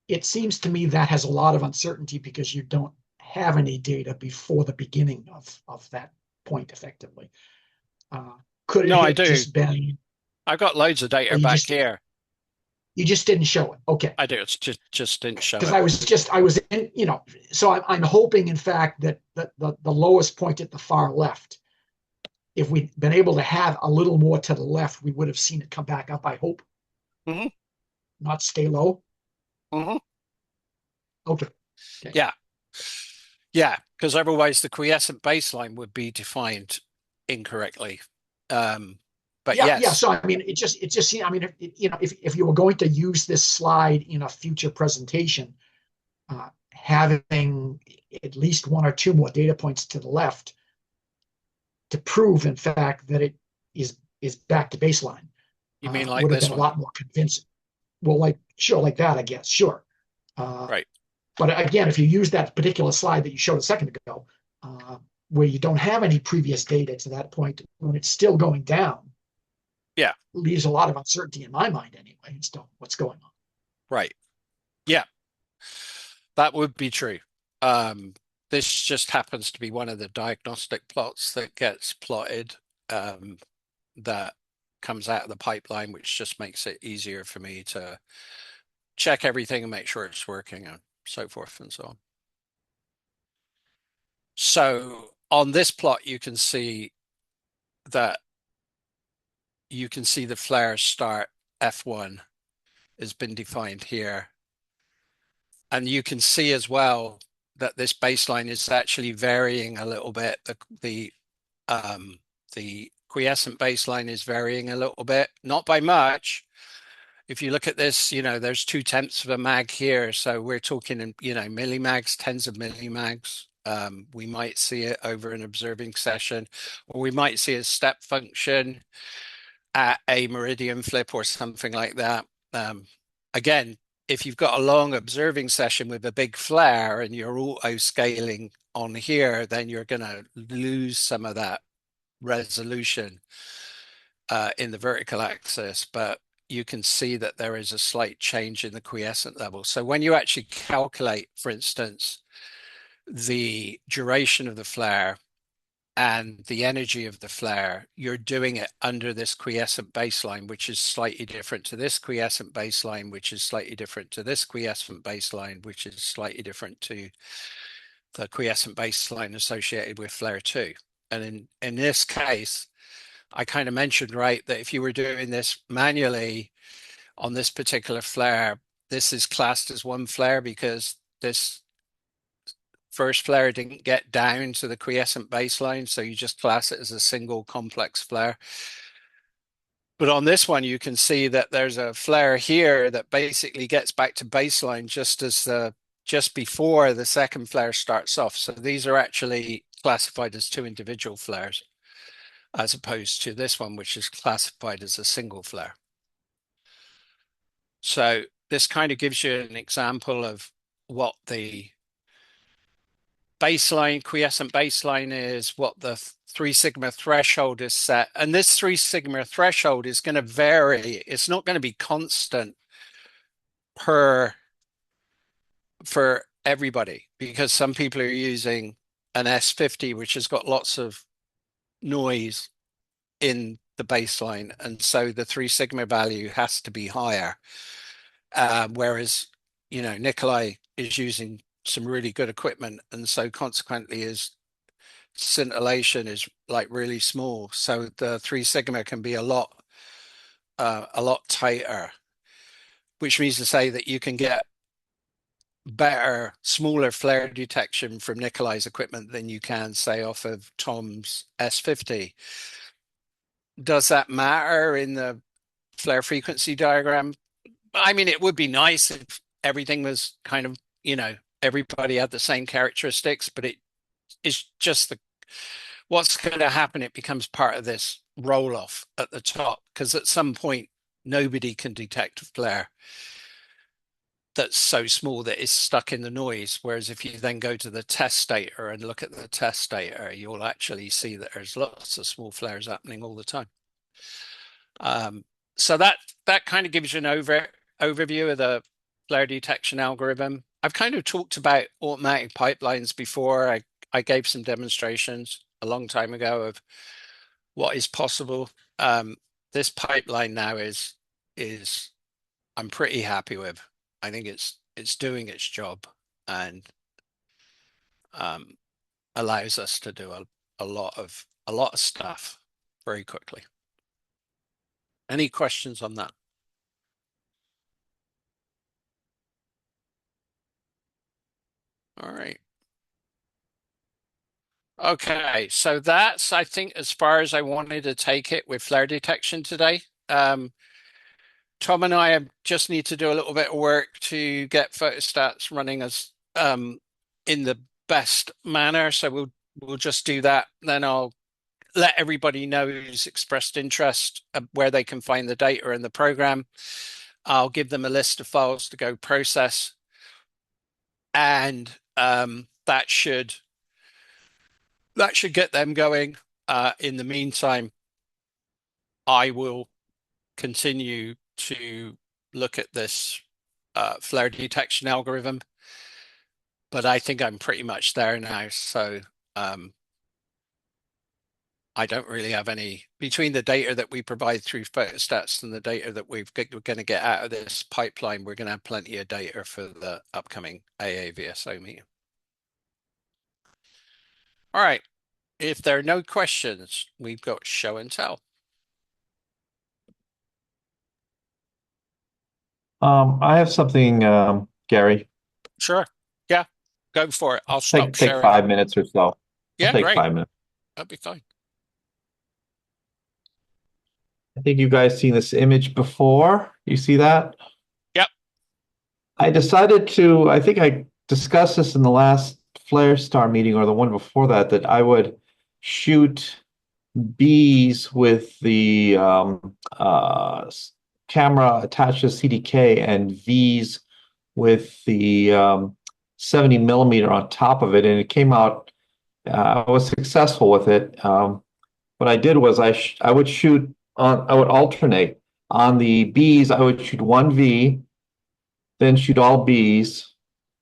[SPEAKER 6] It seems to me that has a lot of uncertainty because you don't have any data before the beginning of that point effectively. Could it
[SPEAKER 1] No, I
[SPEAKER 6] have
[SPEAKER 1] do.
[SPEAKER 6] just been?
[SPEAKER 1] I've got loads of data back here.
[SPEAKER 6] You just didn't show it. Okay.
[SPEAKER 1] I do. It's just didn't show it.
[SPEAKER 6] Because I was in, so I'm hoping, in fact, that the lowest point at the far left, if we'd been able to have a little more to the left, we would have seen it come back up, I hope.
[SPEAKER 1] Mm-hmm.
[SPEAKER 6] Not stay low.
[SPEAKER 1] Mm-hmm.
[SPEAKER 6] Okay.
[SPEAKER 1] Yeah. Yeah, because otherwise the quiescent baseline would be defined incorrectly. But
[SPEAKER 6] yeah,
[SPEAKER 1] yes.
[SPEAKER 6] Yeah. So I mean, it just I mean, if you were going to use this slide in a future presentation, having at least 1 or 2 more data points to the left to prove, in fact, that it is back to baseline.
[SPEAKER 1] You mean like
[SPEAKER 6] would have
[SPEAKER 1] this
[SPEAKER 6] been
[SPEAKER 1] one?
[SPEAKER 6] a lot more convincing. Well, like that, I guess. Sure.
[SPEAKER 1] Right.
[SPEAKER 6] But again, if you use that particular slide that you showed a second ago, where you don't have any previous data to that point, when it's still going down,
[SPEAKER 1] yeah,
[SPEAKER 6] leaves a lot of uncertainty in my mind anyway as to what's going on.
[SPEAKER 1] Right. Yeah, that would be true. This just happens to be one of the diagnostic plots that gets plotted that comes out of the pipeline, which just makes it easier for me to check everything and make sure it's working and so forth and so on. So on this plot, you can see the flare start F1 has been defined here. And you can see as well that this baseline is actually varying a little bit. The quiescent baseline is varying a little bit, not by much. If you look at this, there's 0.2 of a mag here. So we're talking in, millimags, tens of millimags. We might see it over an observing session, or we might see a step function at a meridian flip or something like that. Again, if you've got a long observing session with a big flare and you're auto scaling on here, then you're going to lose some of that resolution in the vertical axis. But you can see that there is a slight change in the quiescent level. So when you actually calculate, for instance, the duration of the flare and the energy of the flare, you're doing it under this quiescent baseline, which is slightly different to this quiescent baseline, which is slightly different to this quiescent baseline, which is slightly different to the quiescent baseline associated with flare 2. And in this case, I kind of mentioned, right, that if you were doing this manually on this particular flare, this is classed as one flare because this first flare didn't get down to the quiescent baseline, so you just class it as a single complex flare. But on this one, you can see that there's a flare here that basically gets back to baseline just before the second flare starts off. So these are actually classified as 2 individual flares. as opposed to this one, which is classified as a single flare. So this kind of gives you an example of what the baseline, quiescent baseline is, what the 3 sigma threshold is set. And this 3 sigma threshold is going to vary. It's not going to be constant for everybody, because some people are using an S50, which has got lots of noise in the baseline. And so the 3 sigma value has to be higher. Whereas, Nikolai is using some really good equipment, and so consequently his scintillation is like really small. So the 3 sigma can be a lot tighter, which means to say that you can get better, smaller flare detection from Nikolai's equipment than you can, say, off of Tom's S50. Does that matter in the flare frequency diagram? I mean, it would be nice if everything was kind of, everybody had the same characteristics, but it's just what's going to happen. It becomes part of this roll off at the top, because at some point nobody can detect a flare that's so small that it's stuck in the noise. Whereas if you then go to the test data and look at the test data, you'll actually see that there's lots of small flares happening all the time. So that kind of gives you an overview of the flare detection algorithm. I've kind of talked about automatic pipelines before. I gave some demonstrations a long time ago of what is possible. This pipeline now is I'm pretty happy with. I think it's doing its job, and allows us to do a lot of stuff very quickly. Any questions on that? All right. Okay, so that's, I think, as far as I wanted to take it with flare detection today. Tom and I just need to do a little bit of work to get photostats running as in the best manner. So we'll just do that. Then I'll let everybody know who's expressed interest where they can find the data in the program. I'll give them a list of files to go process, and that should get them going. In the meantime, I will continue to look at this flare detection algorithm, but I think I'm pretty much there now. So I don't really have any, between the data that we provide through photostats and the data that we're going to get out of this pipeline, we're going to have plenty of data for the upcoming AA-VSO meeting. All right. If there are no questions, we've got show and tell.
[SPEAKER 8] I have something, Gary.
[SPEAKER 1] Sure. Yeah, go for it. I'll stop
[SPEAKER 8] Take
[SPEAKER 1] sharing.
[SPEAKER 8] 5 minutes or so.
[SPEAKER 1] Yeah,
[SPEAKER 8] take
[SPEAKER 1] great.
[SPEAKER 8] 5 minutes.
[SPEAKER 1] That'd be fine.
[SPEAKER 8] I think you guys seen this image before. You see that?
[SPEAKER 1] Yep.
[SPEAKER 8] I decided to, I think I discussed this in the last Flare Star meeting or the one before that, that I would shoot bees with the camera attached to CDK and V's with the 70 millimeter on top of it, and it came out. I was successful with it. What I did was I would shoot on. I would alternate on the B's. I would shoot one V, then shoot all B's,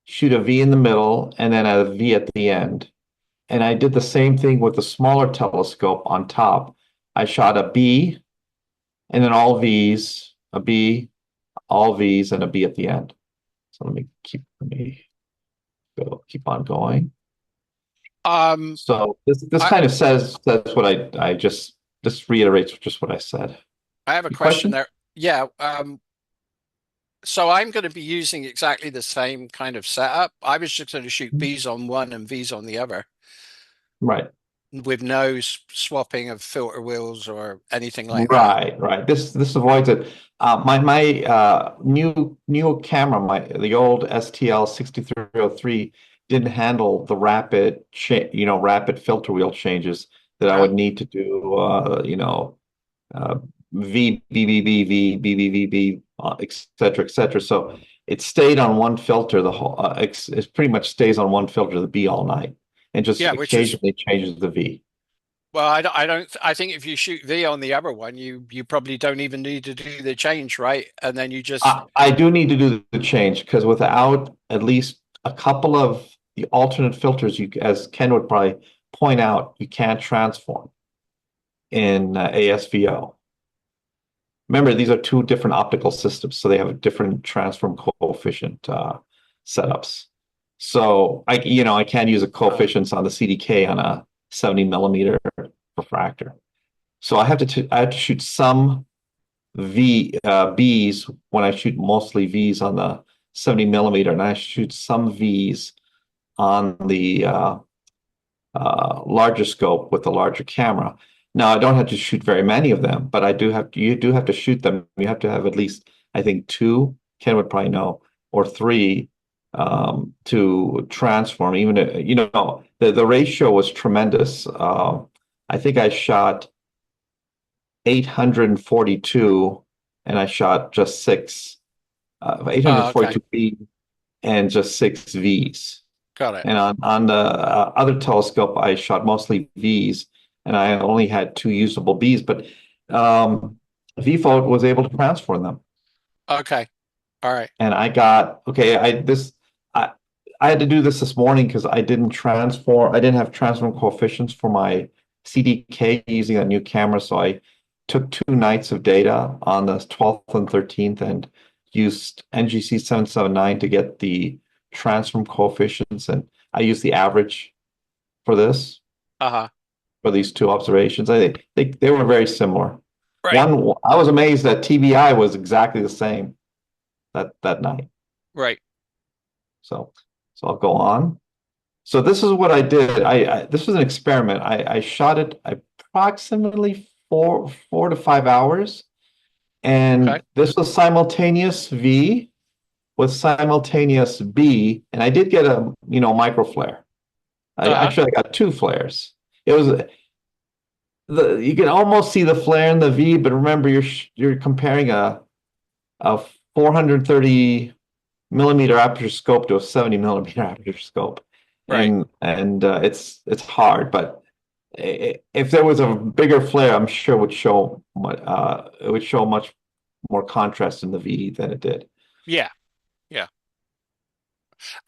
[SPEAKER 8] shoot a V in the middle, and then a V at the end. And I did the same thing with the smaller telescope on top. I shot a B, and then all V's, a B, all V's, and a B at the end. So let me keep on going. So this kind of says what I just reiterates just what I said.
[SPEAKER 1] I have a question there. Yeah. So I'm going to be using exactly the same kind of setup. I was just going to shoot V's on one and V's on the other.
[SPEAKER 8] Right.
[SPEAKER 1] With no swapping of filter wheels or anything like that.
[SPEAKER 8] Right. This avoids it. My new camera, the old STL 6303 didn't handle the rapid filter wheel changes that I would need to do, uh, V, B, B, B, V, B, B, V, B, et cetera, et cetera. So it stayed on one filter the whole, it pretty much stays on one filter, the B all night, and just
[SPEAKER 1] Yeah, which is
[SPEAKER 8] occasionally changes the V.
[SPEAKER 1] well, I don't. I think if you shoot V on the other one, you probably don't even need to do the change, right? And then you just
[SPEAKER 8] I do need to do the change because without at least a couple of the alternate filters, you, as Ken would probably point out, you can't transform in ASVO. Remember, these are two different optical systems, so they have a different transform coefficient setups. So I can't use a coefficients on the CDK on a 70 millimeter refractor. So I have to shoot some Bs when I shoot mostly Vs on the 70 millimeter, and I shoot some Vs on the larger scope with the larger camera. Now I don't have to shoot very many of them, but you do have to shoot them. You have to have at least, I think, two, Ken would probably know, or three to transform. Even the ratio was tremendous. I think I shot 842 and I shot just six,
[SPEAKER 1] okay,
[SPEAKER 8] 842 B and just six Vs.
[SPEAKER 1] got it.
[SPEAKER 8] And on the other telescope, I shot mostly Vs, and I only had two usable Bs. But VFO was able to transform them,
[SPEAKER 1] Okay, all right.
[SPEAKER 8] and I got okay. I had to do this morning because I didn't transform. I didn't have transform coefficients for my CDK using a new camera, so I took 2 nights of data on the 12th and 13th and used NGC 779 to get the transform coefficients, and I use the average for this
[SPEAKER 1] Uh-huh.
[SPEAKER 8] for these two observations. I think they were very similar.
[SPEAKER 1] Right,
[SPEAKER 8] One, I was amazed that TBI was exactly the same that night.
[SPEAKER 1] right.
[SPEAKER 8] So I'll go on. So this is what I did. This was an experiment. I shot it approximately 4 to 5 hours,
[SPEAKER 1] Okay.
[SPEAKER 8] and this was simultaneous V with simultaneous B, and I did get a micro flare.
[SPEAKER 1] Uh-huh.
[SPEAKER 8] I got two flares. It was you can almost see the flare in the V, but remember you're comparing a 430 millimeter aperture scope to a 70 millimeter aperture scope,
[SPEAKER 1] Right.
[SPEAKER 8] and it's hard. But if there was a bigger flare, I'm sure it would show much more contrast in the V than it did.
[SPEAKER 1] Yeah. Yeah.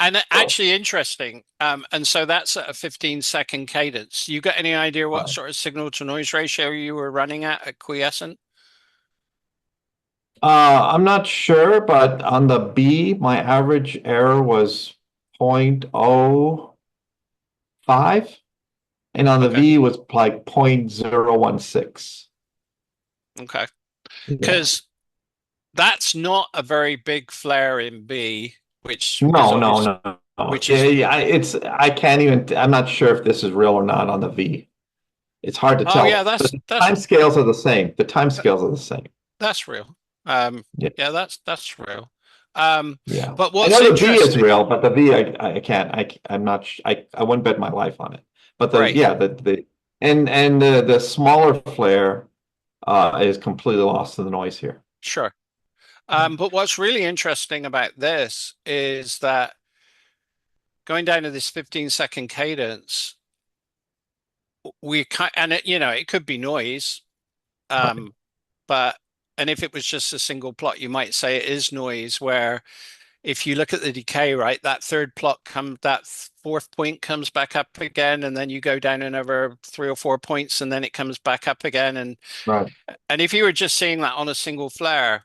[SPEAKER 1] And
[SPEAKER 8] So,
[SPEAKER 1] actually interesting. And so that's at a 15-second cadence. You got any idea what sort of signal to noise ratio you were running at quiescent?
[SPEAKER 8] I'm not sure, but on the B, my average error was 0.05, and on the
[SPEAKER 1] Okay.
[SPEAKER 8] V was like 0.016.
[SPEAKER 1] Okay.
[SPEAKER 8] Yeah.
[SPEAKER 1] Because that's not a very big flare in B, which is
[SPEAKER 8] No, no,
[SPEAKER 1] obvious,
[SPEAKER 8] no, no.
[SPEAKER 1] which is
[SPEAKER 8] I can't even, I'm not sure if this is real or not on the V. It's hard to
[SPEAKER 1] oh yeah,
[SPEAKER 8] tell. But
[SPEAKER 1] that's
[SPEAKER 8] the
[SPEAKER 1] that's
[SPEAKER 8] time scales are the same. The time scales are the same.
[SPEAKER 1] that's real.
[SPEAKER 8] Yeah,
[SPEAKER 1] Yeah, that's real.
[SPEAKER 8] yeah.
[SPEAKER 1] But
[SPEAKER 8] I
[SPEAKER 1] what's
[SPEAKER 8] know the V is
[SPEAKER 1] interesting,
[SPEAKER 8] real, but the V, I can't. I'm not. I wouldn't bet my life on it. But
[SPEAKER 1] right?
[SPEAKER 8] and the smaller flare is completely lost in the noise here.
[SPEAKER 1] Sure. But what's really interesting about this is that going down to this 15-second cadence, and it could be noise,
[SPEAKER 8] Right.
[SPEAKER 1] but and if it was just a single plot, you might say it is noise. Where if you look at the decay, right, that fourth point comes back up again, and then you go down another 3 or 4 points, and then it comes back up again,
[SPEAKER 8] Right.
[SPEAKER 1] and if you were just seeing that on a single flare,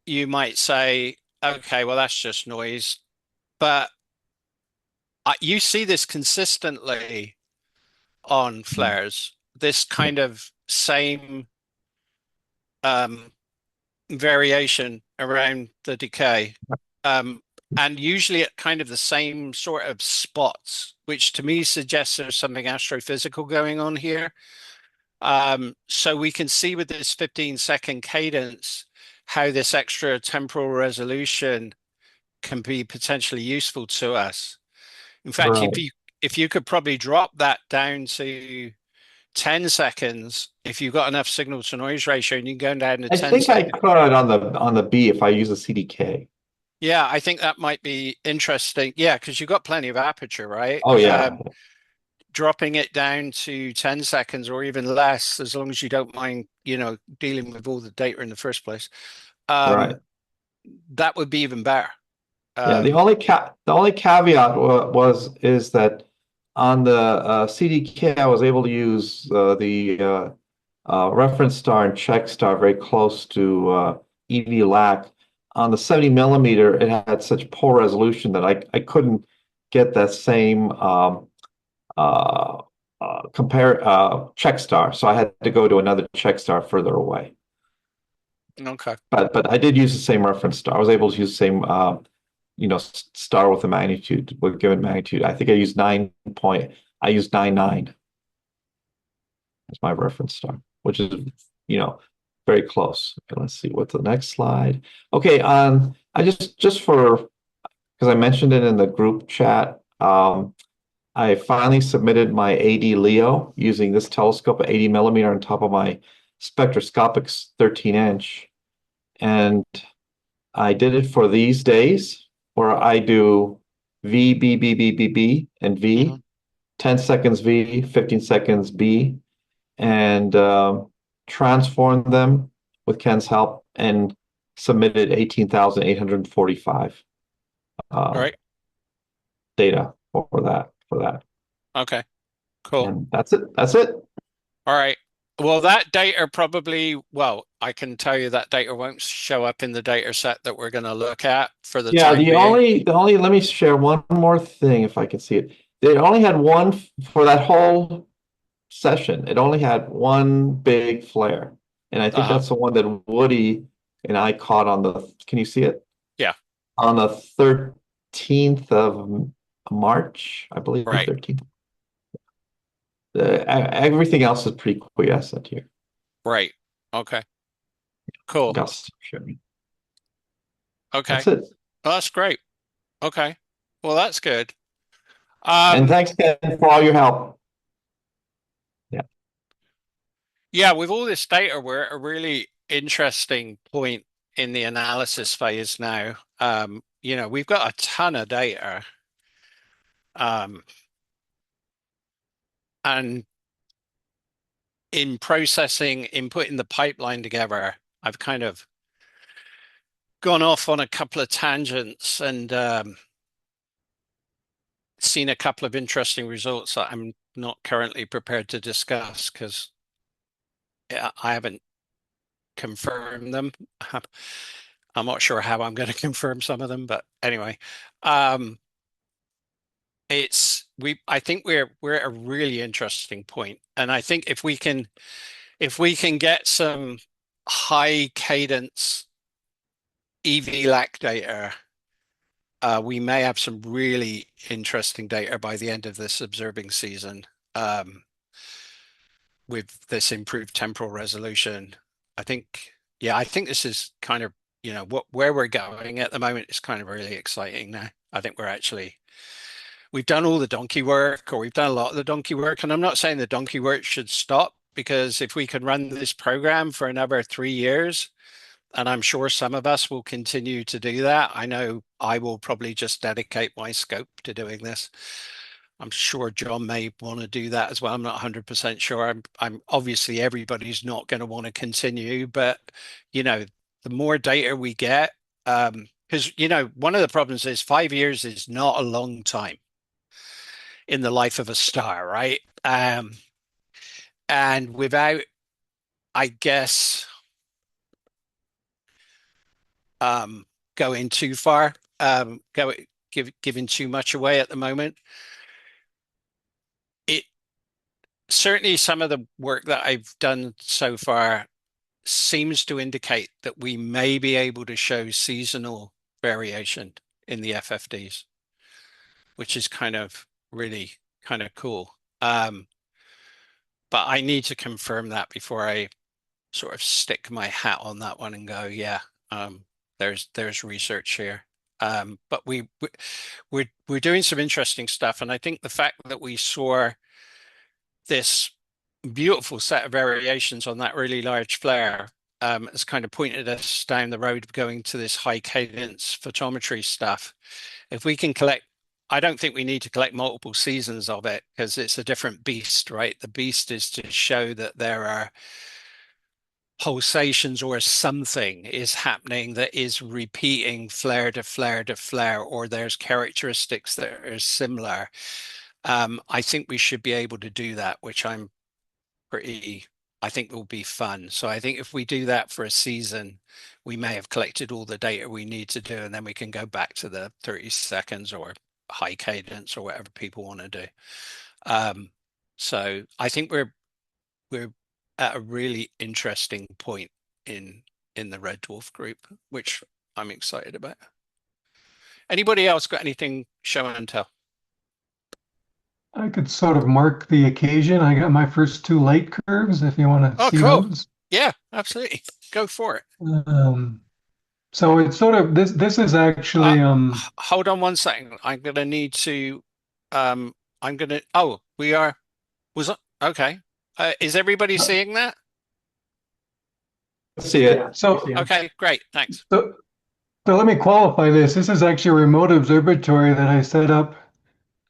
[SPEAKER 1] you might say, okay, well that's just noise, but you see this consistently on
[SPEAKER 8] Mm.
[SPEAKER 1] flares, this
[SPEAKER 8] Yeah.
[SPEAKER 1] kind of same um, variation around the decay. Um, and usually at kind of the same sort of spots, which to me suggests there's something astrophysical going on here. So we can see with this 15-second cadence how this extra temporal resolution can be potentially useful to us. In fact,
[SPEAKER 8] Right.
[SPEAKER 1] if you could probably drop that down to 10 seconds, if you've got enough signal to noise ratio and you can go down to
[SPEAKER 8] I
[SPEAKER 1] 10
[SPEAKER 8] think I
[SPEAKER 1] seconds.
[SPEAKER 8] could on the B if I use a CDK.
[SPEAKER 1] Yeah, I think that might be interesting. Yeah, because you've got plenty of aperture, right?
[SPEAKER 8] Oh yeah,
[SPEAKER 1] Dropping it down to 10 seconds or even less, as long as you don't mind, dealing with all the data in the first place.
[SPEAKER 8] right.
[SPEAKER 1] That would be even better.
[SPEAKER 8] Yeah, the only caveat is that on the CDK I was able to use the reference star and check star very close to EV lac. On the 70 millimeter, it had such poor resolution that I couldn't get that same uh, check star, so I had to go to another check star further away.
[SPEAKER 1] Okay.
[SPEAKER 8] But I did use the same reference star. I was able to use the same star with a magnitude, with given magnitude. I think I used 9.99 as my reference star, which is very close. Okay, let's see what's the next slide. Okay, I just for because I mentioned it in the group chat. I finally submitted my AD Leo using this telescope at 80 millimeter on top of my spectroscopic 13-inch. And I did it for these days where I do V, B, B, B, B, B, and V, 10 seconds V, 15 seconds B, and transform them with Ken's help and submitted 18,845
[SPEAKER 1] All right.
[SPEAKER 8] data for that.
[SPEAKER 1] Okay. Cool.
[SPEAKER 8] And that's it. That's it.
[SPEAKER 1] All right. Well, that data probably, I can tell you that data won't show up in the data set that we're going to look at for the
[SPEAKER 8] Yeah,
[SPEAKER 1] time being.
[SPEAKER 8] the only let me share one more thing if I can see it. They only had one for that whole session. It only had one big flare. And I think that's the one that Woody and I caught on can you see it?
[SPEAKER 1] Yeah.
[SPEAKER 8] On the 13th of March, I believe,
[SPEAKER 1] Right.
[SPEAKER 8] 13th. Everything else is pretty quiescent here.
[SPEAKER 1] Right. Okay. Cool.
[SPEAKER 8] Gus, sharing.
[SPEAKER 1] Okay.
[SPEAKER 8] That's it.
[SPEAKER 1] Well, that's great. Okay. Well, that's good.
[SPEAKER 8] And thanks, Ken, for all your help. Yeah.
[SPEAKER 1] Yeah, with all this data, we're at a really interesting point in the analysis phase now. We've got a ton of data. And in processing, in putting the pipeline together, I've kind of gone off on a couple of tangents and seen a couple of interesting results that I'm not currently prepared to discuss because I haven't confirmed them. I'm not sure how I'm going to confirm some of them, but anyway, I think we're at a really interesting point, and I think if we can get some high cadence EV lac data, we may have some really interesting data by the end of this observing season with this improved temporal resolution. I think this is kind of, where we're going at the moment is kind of really exciting now. I think we've done all the donkey work, or we've done a lot of the donkey work. And I'm not saying the donkey work should stop, because if we can run this program for another 3 years, and I'm sure some of us will continue to do that. I know I will probably just dedicate my scope to doing this. I'm sure John may want to do that as well. I'm not 100% sure. I'm obviously everybody's not going to want to continue, but the more data we get, because one of the problems is 5 years is not a long time in the life of a star, right? And without, I guess, going too far, giving too much away at the moment. It certainly, some of the work that I've done so far seems to indicate that we may be able to show seasonal variation in the FFDs, which is kind of really kind of cool. But I need to confirm that before I sort of stick my hat on that one and go, yeah, there's research here. But we're doing some interesting stuff, and I think the fact that we saw this beautiful set of variations on that really large flare. Has kind of pointed us down the road of going to this high cadence photometry stuff. If we can collect, I don't think we need to collect multiple seasons of it because it's a different beast, right? The beast is to show that there are pulsations or something is happening that is repeating flare to flare to flare, or there's characteristics that are similar. I think we should be able to do that, which I think will be fun. So I think if we do that for a season, we may have collected all the data we need to do, and then we can go back to the 30 seconds or high cadence or whatever people want to do. So I think we're at a really interesting point in the Red Dwarf group, which I'm excited about. Anybody else got anything show and tell?
[SPEAKER 9] I could sort of mark the occasion. I got my first two light curves if you want to
[SPEAKER 1] Oh,
[SPEAKER 9] see
[SPEAKER 1] cool.
[SPEAKER 9] those.
[SPEAKER 1] Yeah, absolutely. Go for it.
[SPEAKER 9] So it's sort of this is actually
[SPEAKER 1] Hold on one second. I'm gonna need to I'm gonna oh, we are was okay. Is everybody seeing that?
[SPEAKER 8] See it.
[SPEAKER 9] yeah. So
[SPEAKER 1] Okay, great. Thanks.
[SPEAKER 9] so so let me qualify this. This is actually a remote observatory that I set up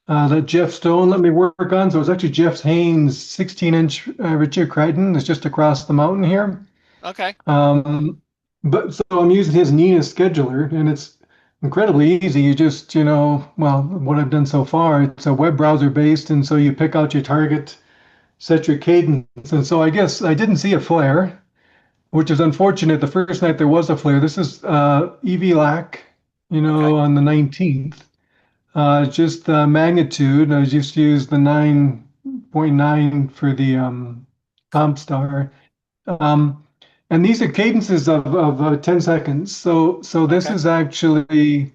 [SPEAKER 9] that Jeff Stone let me work on. So it's actually Jeff Haynes' 16-inch Richard Crichton. It's just across the mountain here.
[SPEAKER 1] Okay.
[SPEAKER 9] But so I'm using his Nina scheduler, and it's incredibly easy. You just, well, what I've done so far, it's a web browser based, and so you pick out your target, set your cadence. And so I guess I didn't see a flare, which is unfortunate. The first night there was a flare. This is EV-LAC,
[SPEAKER 1] Okay.
[SPEAKER 9] on the 19th. Just the magnitude. I just used the 9.9 for the comp star. Um, and these are cadences of 10 seconds. So this
[SPEAKER 1] Okay.
[SPEAKER 9] is actually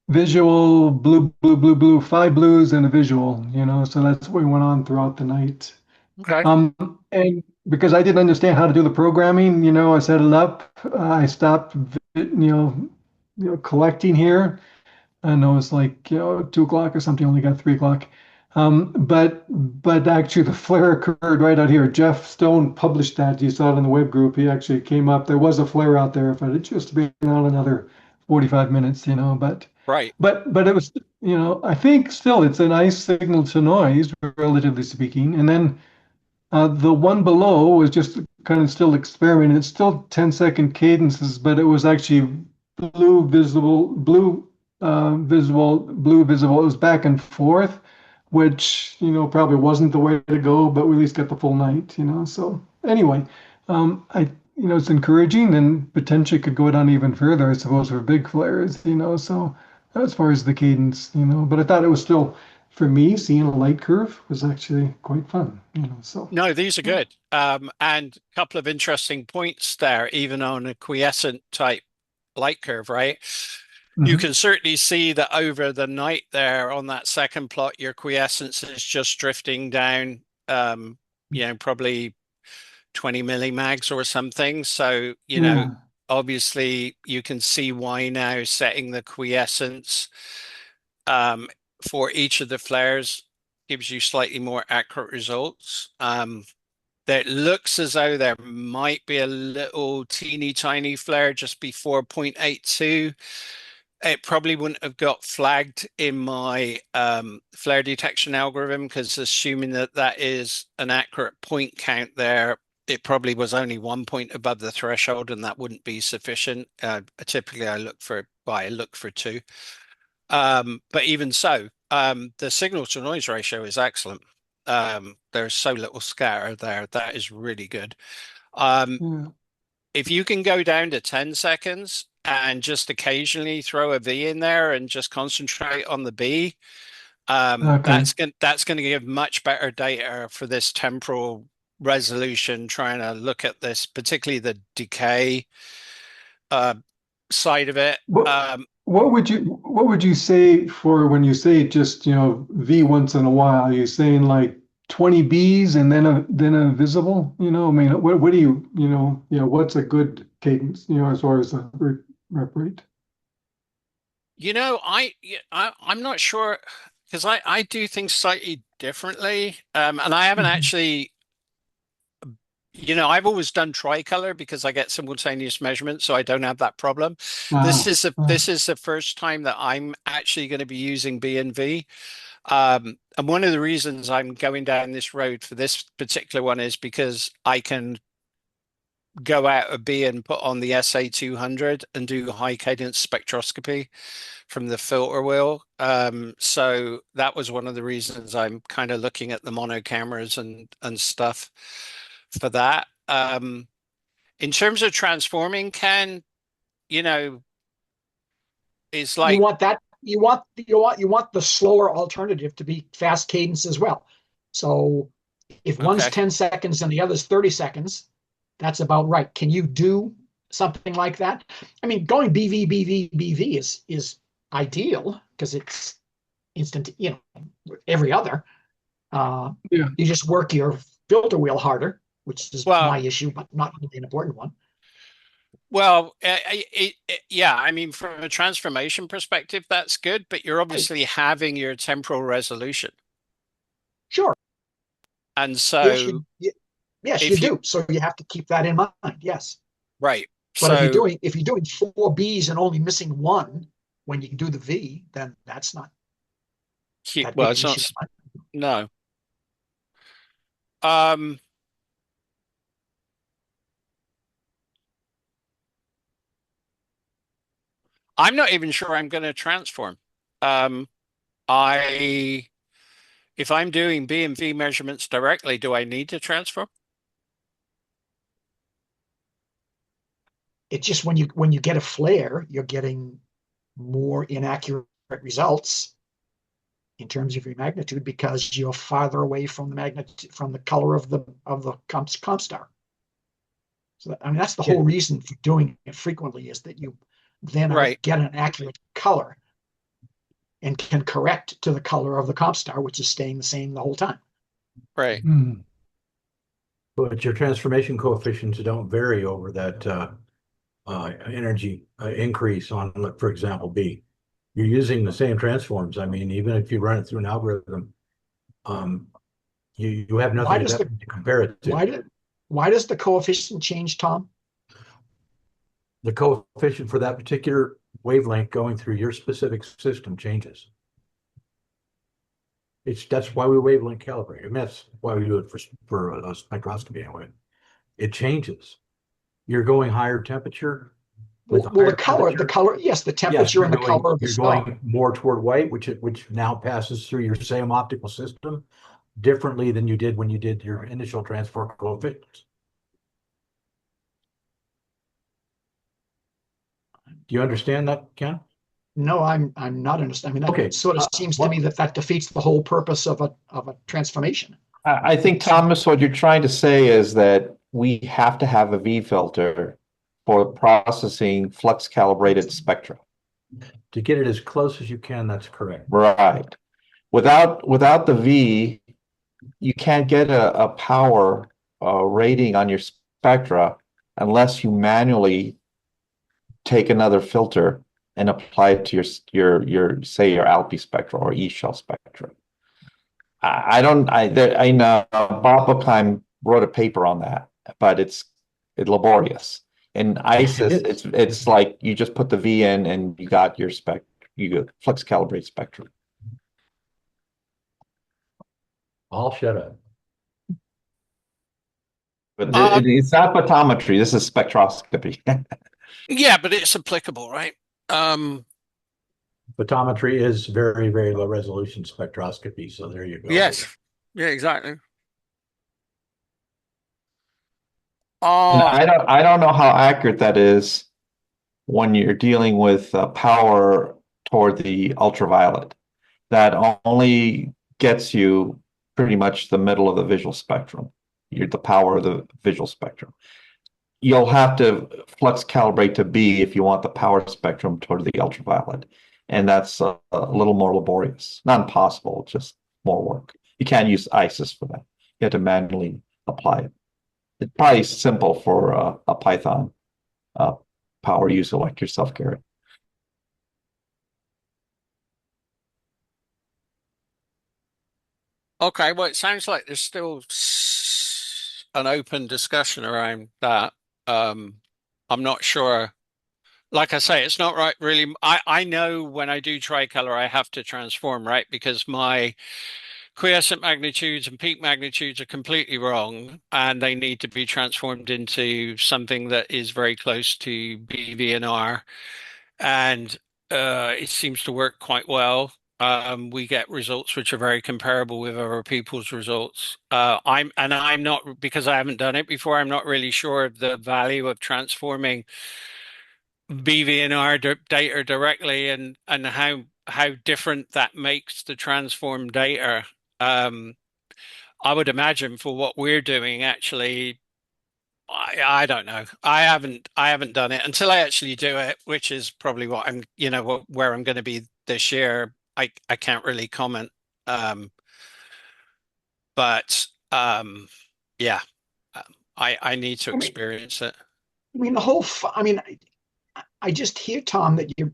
[SPEAKER 9] visual, blue, blue, blue, blue, five blues and a visual, so that's what went on throughout the night.
[SPEAKER 1] Okay.
[SPEAKER 9] And because I didn't understand how to do the programming, I set it up. I stopped, collecting here. I know it's like 2 o'clock or something. Only got 3 o'clock. But actually the flare occurred right out here. Jeff Stone published that. You saw it in the web group. He actually came up. There was a flare out there. If it had just been on another 45 minutes, but
[SPEAKER 1] Right.
[SPEAKER 9] but it was, I think still it's a nice signal to noise, relatively speaking. And then the one below was just kind of still experimenting. It's still 10-second cadences, but it was actually blue visible, blue visible, blue visible. It was back and forth, which probably wasn't the way to go, but we at least got the full night. So anyway, I it's encouraging and potentially could go down even further, I suppose, for big flares. So as far as the cadence, but I thought it was still, for me, seeing a light curve was actually quite fun. So
[SPEAKER 1] No, these are good. And a couple of interesting points there, even on a quiescent type light curve, right? You can certainly see that over the night there on that second plot, your quiescence is just drifting down, probably 20 millimags or something. So,
[SPEAKER 9] yeah,
[SPEAKER 1] obviously you can see why now setting the quiescence for each of the flares gives you slightly more accurate results. That looks as though there might be a little teeny tiny flare just before 0.82. It probably wouldn't have got flagged in my flare detection algorithm because assuming that that is an accurate point count there, it probably was only 1 point above the threshold and that wouldn't be sufficient. Typically I look for two. But even so, the signal to noise ratio is excellent. There's so little scatter there. That is really good.
[SPEAKER 9] yeah.
[SPEAKER 1] If you can go down to 10 seconds and just occasionally throw a V in there and just concentrate on the B,
[SPEAKER 9] Okay.
[SPEAKER 1] that's going to give much better data for this temporal resolution, trying to look at this, particularly the decay side of it.
[SPEAKER 9] What what would you say for when you say just V once in a while? Are you saying like 20 Bs and then a visible? I mean, what do what's a good cadence? As far as the rep rate.
[SPEAKER 1] I'm not sure because I do things slightly differently, and I haven't actually I've always done tricolor because I get simultaneous measurements, so I don't have that problem.
[SPEAKER 9] Ah, ah.
[SPEAKER 1] This is the first time that I'm actually going to be using B and V. And one of the reasons I'm going down this road for this particular one is because I can go out of B and put on the SA200 and do high cadence spectroscopy from the filter wheel. So that was one of the reasons I'm kind of looking at the mono cameras and stuff for that. In terms of transforming, Ken, it's
[SPEAKER 6] You
[SPEAKER 1] like,
[SPEAKER 6] want that, you want the slower alternative to be fast cadence as well. So if one's
[SPEAKER 1] okay,
[SPEAKER 6] 10 seconds and the other's 30 seconds, that's about right. Can you do something like that? I mean, going BV is ideal because it's instant, every other.
[SPEAKER 9] Yeah.
[SPEAKER 6] You just work your filter wheel harder, which is
[SPEAKER 1] well,
[SPEAKER 6] my issue, but not really an important one.
[SPEAKER 1] yeah, I mean, from a transformation perspective, that's good, but you're
[SPEAKER 6] Right.
[SPEAKER 1] obviously having your temporal resolution.
[SPEAKER 6] Sure.
[SPEAKER 1] And
[SPEAKER 6] Yes,
[SPEAKER 1] so
[SPEAKER 6] yes, you
[SPEAKER 1] if you,
[SPEAKER 6] do. So you have to keep that in mind. Yes.
[SPEAKER 1] right,
[SPEAKER 6] But
[SPEAKER 1] so
[SPEAKER 6] if you're doing four Bs and only missing one when you can do the V, then that's not that
[SPEAKER 1] well,
[SPEAKER 6] big an
[SPEAKER 1] it's
[SPEAKER 6] issue.
[SPEAKER 1] not, no. Um, I'm not even sure I'm going to transform. Um, I, if I'm doing B and V measurements directly, do I need to transform?
[SPEAKER 6] It's just when you get a flare, you're getting more inaccurate results in terms of your magnitude because you're farther away from the from the color of the comp star. So I mean that's the
[SPEAKER 5] Yeah.
[SPEAKER 6] whole reason for doing it frequently is that you then
[SPEAKER 1] Right,
[SPEAKER 6] get an accurate color and can correct to the color of the comp star, which is staying the same the whole time.
[SPEAKER 1] right,
[SPEAKER 9] Hmm.
[SPEAKER 5] But your transformation coefficients don't vary over that energy increase on, for example, B. You're using the same transforms. I mean, even if you run it through an algorithm, um, you have
[SPEAKER 6] Why
[SPEAKER 5] nothing
[SPEAKER 6] does the
[SPEAKER 5] to compare it to.
[SPEAKER 6] why does the coefficient change, Tom?
[SPEAKER 5] The coefficient for that particular wavelength going through your specific system changes. That's why we wavelength calibrate. And that's why we do it for spectroscopy anyway. It changes. You're going higher temperature with a
[SPEAKER 6] Well,
[SPEAKER 5] higher temperature.
[SPEAKER 6] yes, the
[SPEAKER 5] Yes,
[SPEAKER 6] temperature and the color of the
[SPEAKER 5] you're
[SPEAKER 6] star.
[SPEAKER 5] going more toward white, which now passes through your same optical system differently than you did when you did your initial transfer coefficients. Do you understand that, Ken?
[SPEAKER 6] No, I'm not understanding. I mean,
[SPEAKER 5] Okay.
[SPEAKER 6] that sort of seems to me that defeats the whole purpose of a transformation.
[SPEAKER 8] I think, Thomas, what you're trying to say is that we have to have a V filter for processing flux calibrated spectra.
[SPEAKER 5] To get it as close as you can, that's correct.
[SPEAKER 8] Right. Without the V, you can't get a power rating on your spectra unless you manually take another filter and apply it to your say your Alpi spectra or E shell spectra. I don't I know Bob Bookheim wrote a paper on that, but it's laborious. In ISIS,
[SPEAKER 5] It is.
[SPEAKER 8] it's like you just put the V in and you got your you got flux calibrate spectrum.
[SPEAKER 5] I'll shut up.
[SPEAKER 8] But
[SPEAKER 1] um,
[SPEAKER 8] it's not photometry. This is spectroscopy.
[SPEAKER 1] yeah, but it's applicable, right? Um,
[SPEAKER 5] Photometry is very, very low resolution spectroscopy. So there you go.
[SPEAKER 1] yes, yeah, exactly.
[SPEAKER 8] And
[SPEAKER 1] Uh,
[SPEAKER 8] I don't know how accurate that is when you're dealing with power toward the ultraviolet. That only gets you pretty much the middle of the visual spectrum. You're the power of the visual spectrum. You'll have to flux calibrate to B if you want the power spectrum toward the ultraviolet. And that's a little more laborious. Not impossible, just more work. You can't use ISIS for that. You have to manually apply it. It's probably simple for a Python uh, power user like yourself, Gary.
[SPEAKER 1] okay, well, it sounds like there's still an open discussion around that. I'm not sure. Like I say, it's not right really. I know when I do tricolor, I have to transform, right? Because my quiescent magnitudes and peak magnitudes are completely wrong, and they need to be transformed into something that is very close to BVNR. And it seems to work quite well. We get results which are very comparable with other people's results. I'm not, because I haven't done it before, I'm not really sure of the value of transforming BVNR data directly, and how different that makes the transform data. Um, I would imagine for what we're doing, actually, I don't know. I haven't done it until I actually do it, which is probably what I'm, where I'm going to be this year. I can't really comment. Um, but yeah, I need to
[SPEAKER 6] I mean,
[SPEAKER 1] experience it.
[SPEAKER 6] I mean, I just hear, Tom, that you're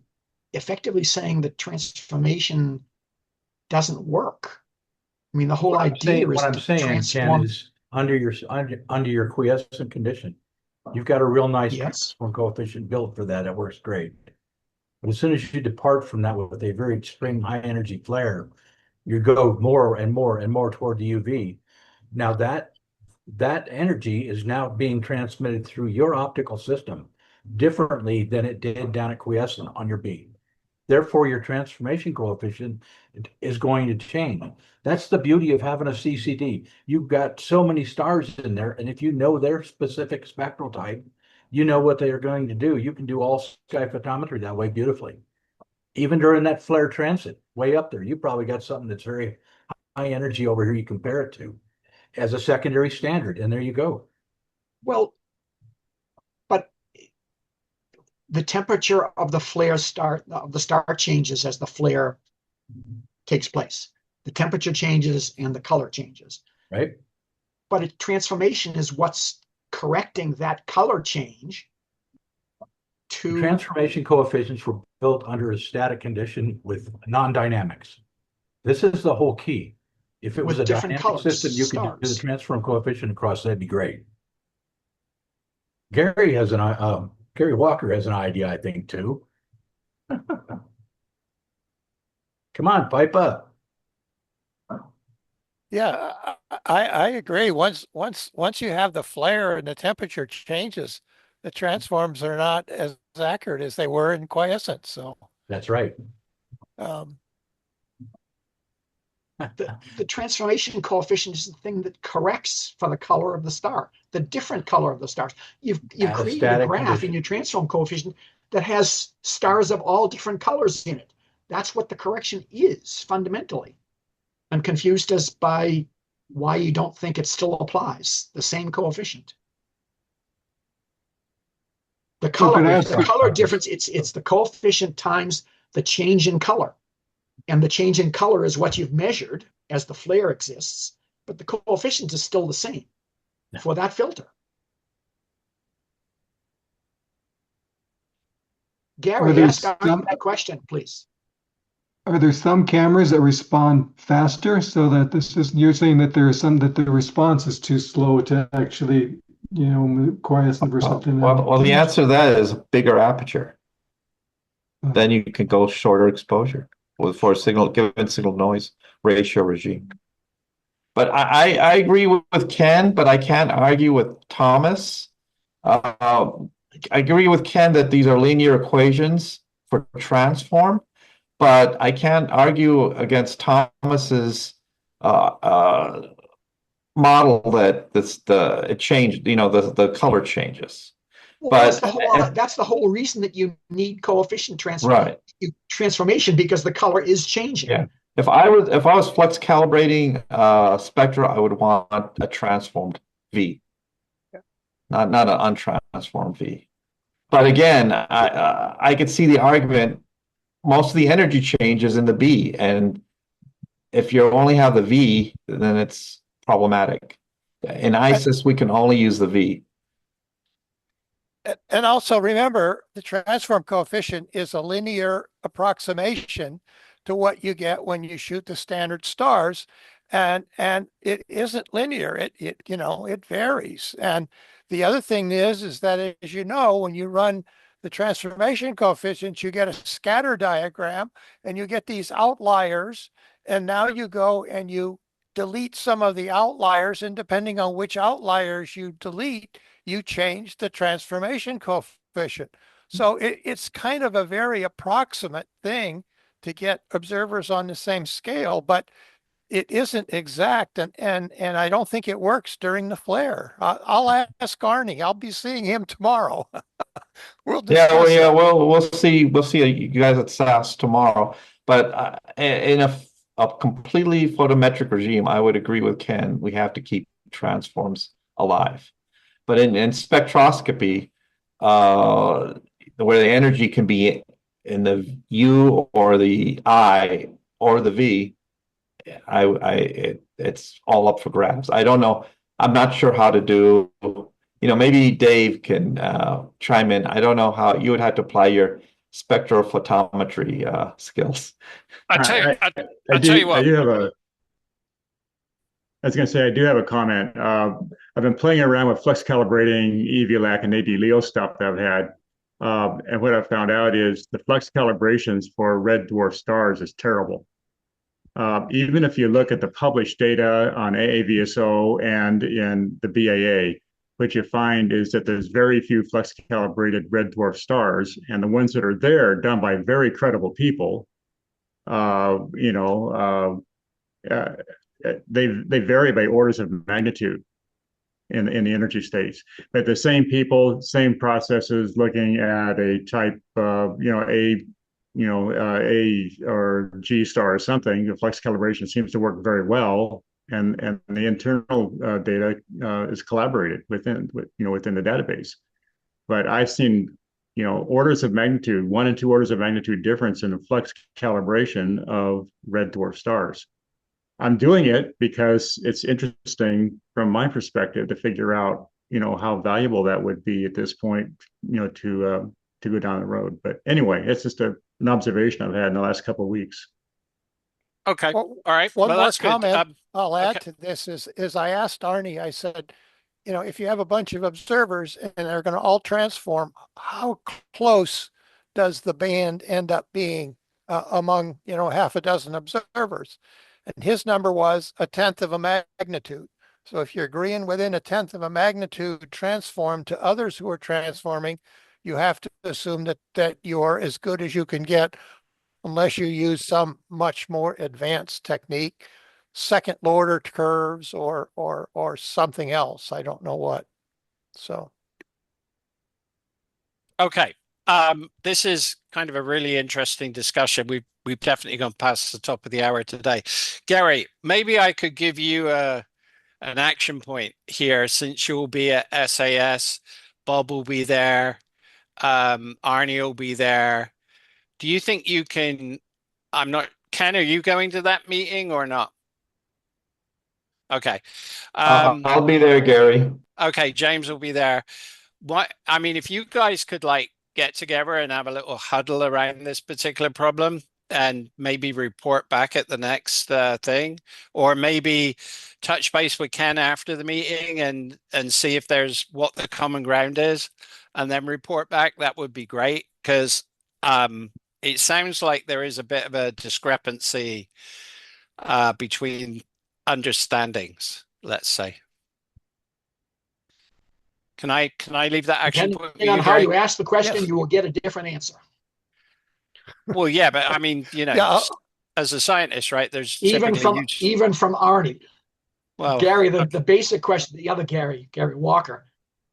[SPEAKER 6] effectively saying that transformation doesn't work. I mean, the whole idea is
[SPEAKER 5] What I'm
[SPEAKER 6] to
[SPEAKER 5] saying, Ken,
[SPEAKER 6] transform.
[SPEAKER 5] is under your quiescent condition, you've got a real nice
[SPEAKER 6] Yes.
[SPEAKER 5] transform coefficient built for that. It works great. But as soon as you depart from that with a very extreme high energy flare, you go more and more and more toward the UV. Now that energy is now being transmitted through your optical system differently than it did down at quiescent on your beam. Therefore, your transformation coefficient is going to change. That's the beauty of having a CCD. You've got so many stars in there, and if you know their specific spectral type, you know what they are going to do. You can do all sky photometry that way beautifully. Even during that flare transit, way up there, you probably got something that's very high energy over here you compare it to as a secondary standard, and there you go.
[SPEAKER 6] Well, but the temperature of the star changes as the flare takes place. The temperature changes and the color changes.
[SPEAKER 5] Right?
[SPEAKER 6] But a transformation is what's correcting that color change to
[SPEAKER 5] Transformation coefficients were built under a static condition with non-dynamics. This is the whole key. If it was
[SPEAKER 6] with
[SPEAKER 5] a
[SPEAKER 6] different
[SPEAKER 5] dynamic
[SPEAKER 6] colors,
[SPEAKER 5] system, you could do the
[SPEAKER 6] stars.
[SPEAKER 5] transform coefficient across, that'd be great. Gary Walker has an idea, I think, too. Come on, pipe up.
[SPEAKER 7] Yeah, I agree. Once you have the flare and the temperature changes, the transforms are not as accurate as they were in quiescent. So
[SPEAKER 5] That's right.
[SPEAKER 7] um,
[SPEAKER 6] The transformation coefficient is the thing that corrects for the color of the star, the different color of the stars. You've
[SPEAKER 5] At a
[SPEAKER 6] created a
[SPEAKER 5] static
[SPEAKER 6] graph in
[SPEAKER 5] condition.
[SPEAKER 6] your transform coefficient that has stars of all different colors in it. That's what the correction is fundamentally. I'm confused as by why you don't think it still applies, the same coefficient. The color, the color difference, it's the coefficient times the change in color. And the change in color is what you've measured as the flare exists, but the coefficient is still the same for that filter. Gary, ask that question, please.
[SPEAKER 9] Are there some cameras that respond faster so that you're saying that there are some that the response is too slow to actually, quiescent or something?
[SPEAKER 8] Well, the answer to that is a bigger aperture. Then you can go shorter exposure for given signal noise ratio regime. But I agree with Ken, but I can't argue with Thomas. I agree with Ken that these are linear equations for transform, but I can't argue against Thomas's model that it changed, the color changes.
[SPEAKER 6] Well,
[SPEAKER 8] But
[SPEAKER 6] that's the whole reason that you need coefficient
[SPEAKER 8] right.
[SPEAKER 6] transformation, because the color is changing.
[SPEAKER 8] Yeah. If I was flex calibrating spectra, I would want a transformed V, not an untransformed V. But again, I could see the argument. Most of the energy changes in the B, and if you only have the V, then it's problematic. In ISIS, we can only use the V.
[SPEAKER 7] and also remember, the transform coefficient is a linear approximation to what you get when you shoot the standard stars. and it isn't linear. It varies. And the other thing is that, as you know, when you run the transformation coefficients, you get a scatter diagram and you get these outliers. And now you go and you delete some of the outliers, and depending on which outliers you delete, you change the transformation coefficient. So it's kind of a very approximate thing to get observers on the same scale, but it isn't exact, and I don't think it works during the flare. I'll ask Arnie. I'll be seeing him tomorrow. We'll discuss that.
[SPEAKER 8] We'll see you guys at SAS tomorrow. But in a completely photometric regime, I would agree with Ken. We have to keep transforms alive. But in spectroscopy, where the energy can be in the U or the I or the V, it's all up for grabs. I don't know. I'm not sure how to do. Maybe Dave can chime in. I don't know how you would have to apply your spectrophotometry skills.
[SPEAKER 1] I'll tell you what.
[SPEAKER 10] I do have a. I was going to say I do have a comment. I've been playing around with flux calibrating EVLAC and AD-LEO stuff that I've had, and what I've found out is the flux calibrations for red dwarf stars is terrible. Even if you look at the published data on AAVSO and in the BAA, what you find is that there's very few flux calibrated red dwarf stars, and the ones that are there done by very credible people. They vary by orders of magnitude in the energy states. But the same people, same processes, looking at a type of A or G star or something, the flux calibration seems to work very well, and the internal data is collaborated within the database. But I've seen orders of magnitude, 1 and 2 orders of magnitude difference in the flux calibration of red dwarf stars. I'm doing it because it's interesting from my perspective to figure out how valuable that would be at this point, to go down the road. But anyway, it's just an observation I've had in the last couple of weeks.
[SPEAKER 1] Okay.
[SPEAKER 7] Well,
[SPEAKER 1] all right.
[SPEAKER 7] One
[SPEAKER 1] well,
[SPEAKER 7] more
[SPEAKER 1] that's
[SPEAKER 7] comment
[SPEAKER 1] good.
[SPEAKER 7] I'll add to this is I asked Arnie, I said, if you have a bunch of observers and they're going to all transform, how close does the band end up being among, half a dozen observers? And his number was 1/10 of a magnitude. So if you're agreeing within 1/10 of a magnitude transform to others who are transforming, you have to assume that you're as good as you can get, unless you use some much more advanced technique, second order curves or something else. I don't know what. So.
[SPEAKER 1] Okay. This is kind of a really interesting discussion. We've definitely gone past the top of the hour today. Gary, maybe I could give you an action point here, since you'll be at SAS, Bob will be there, Arnie will be there. Do you think you can? Ken, are you going to that meeting or not? Okay.
[SPEAKER 8] I'll be there, Gary.
[SPEAKER 1] Okay, James will be there. If you guys could get together and have a little huddle around this particular problem and maybe report back at the next thing, or maybe touch base with Ken after the meeting and see if there's what the common ground is, and then report back, that would be great, because it sounds like there is a bit of a discrepancy between understandings, let's say. Can I leave that action
[SPEAKER 6] Depending
[SPEAKER 1] point with
[SPEAKER 6] on
[SPEAKER 1] you,
[SPEAKER 6] how
[SPEAKER 1] Gary?
[SPEAKER 6] you ask the question,
[SPEAKER 7] Yes.
[SPEAKER 6] you will get a different answer.
[SPEAKER 1] Well, yeah, but
[SPEAKER 6] Yeah,
[SPEAKER 1] as a scientist, right? There's
[SPEAKER 6] even
[SPEAKER 1] typically
[SPEAKER 6] from Arnie.
[SPEAKER 1] Well,
[SPEAKER 6] Gary, the basic question, the other Gary Walker,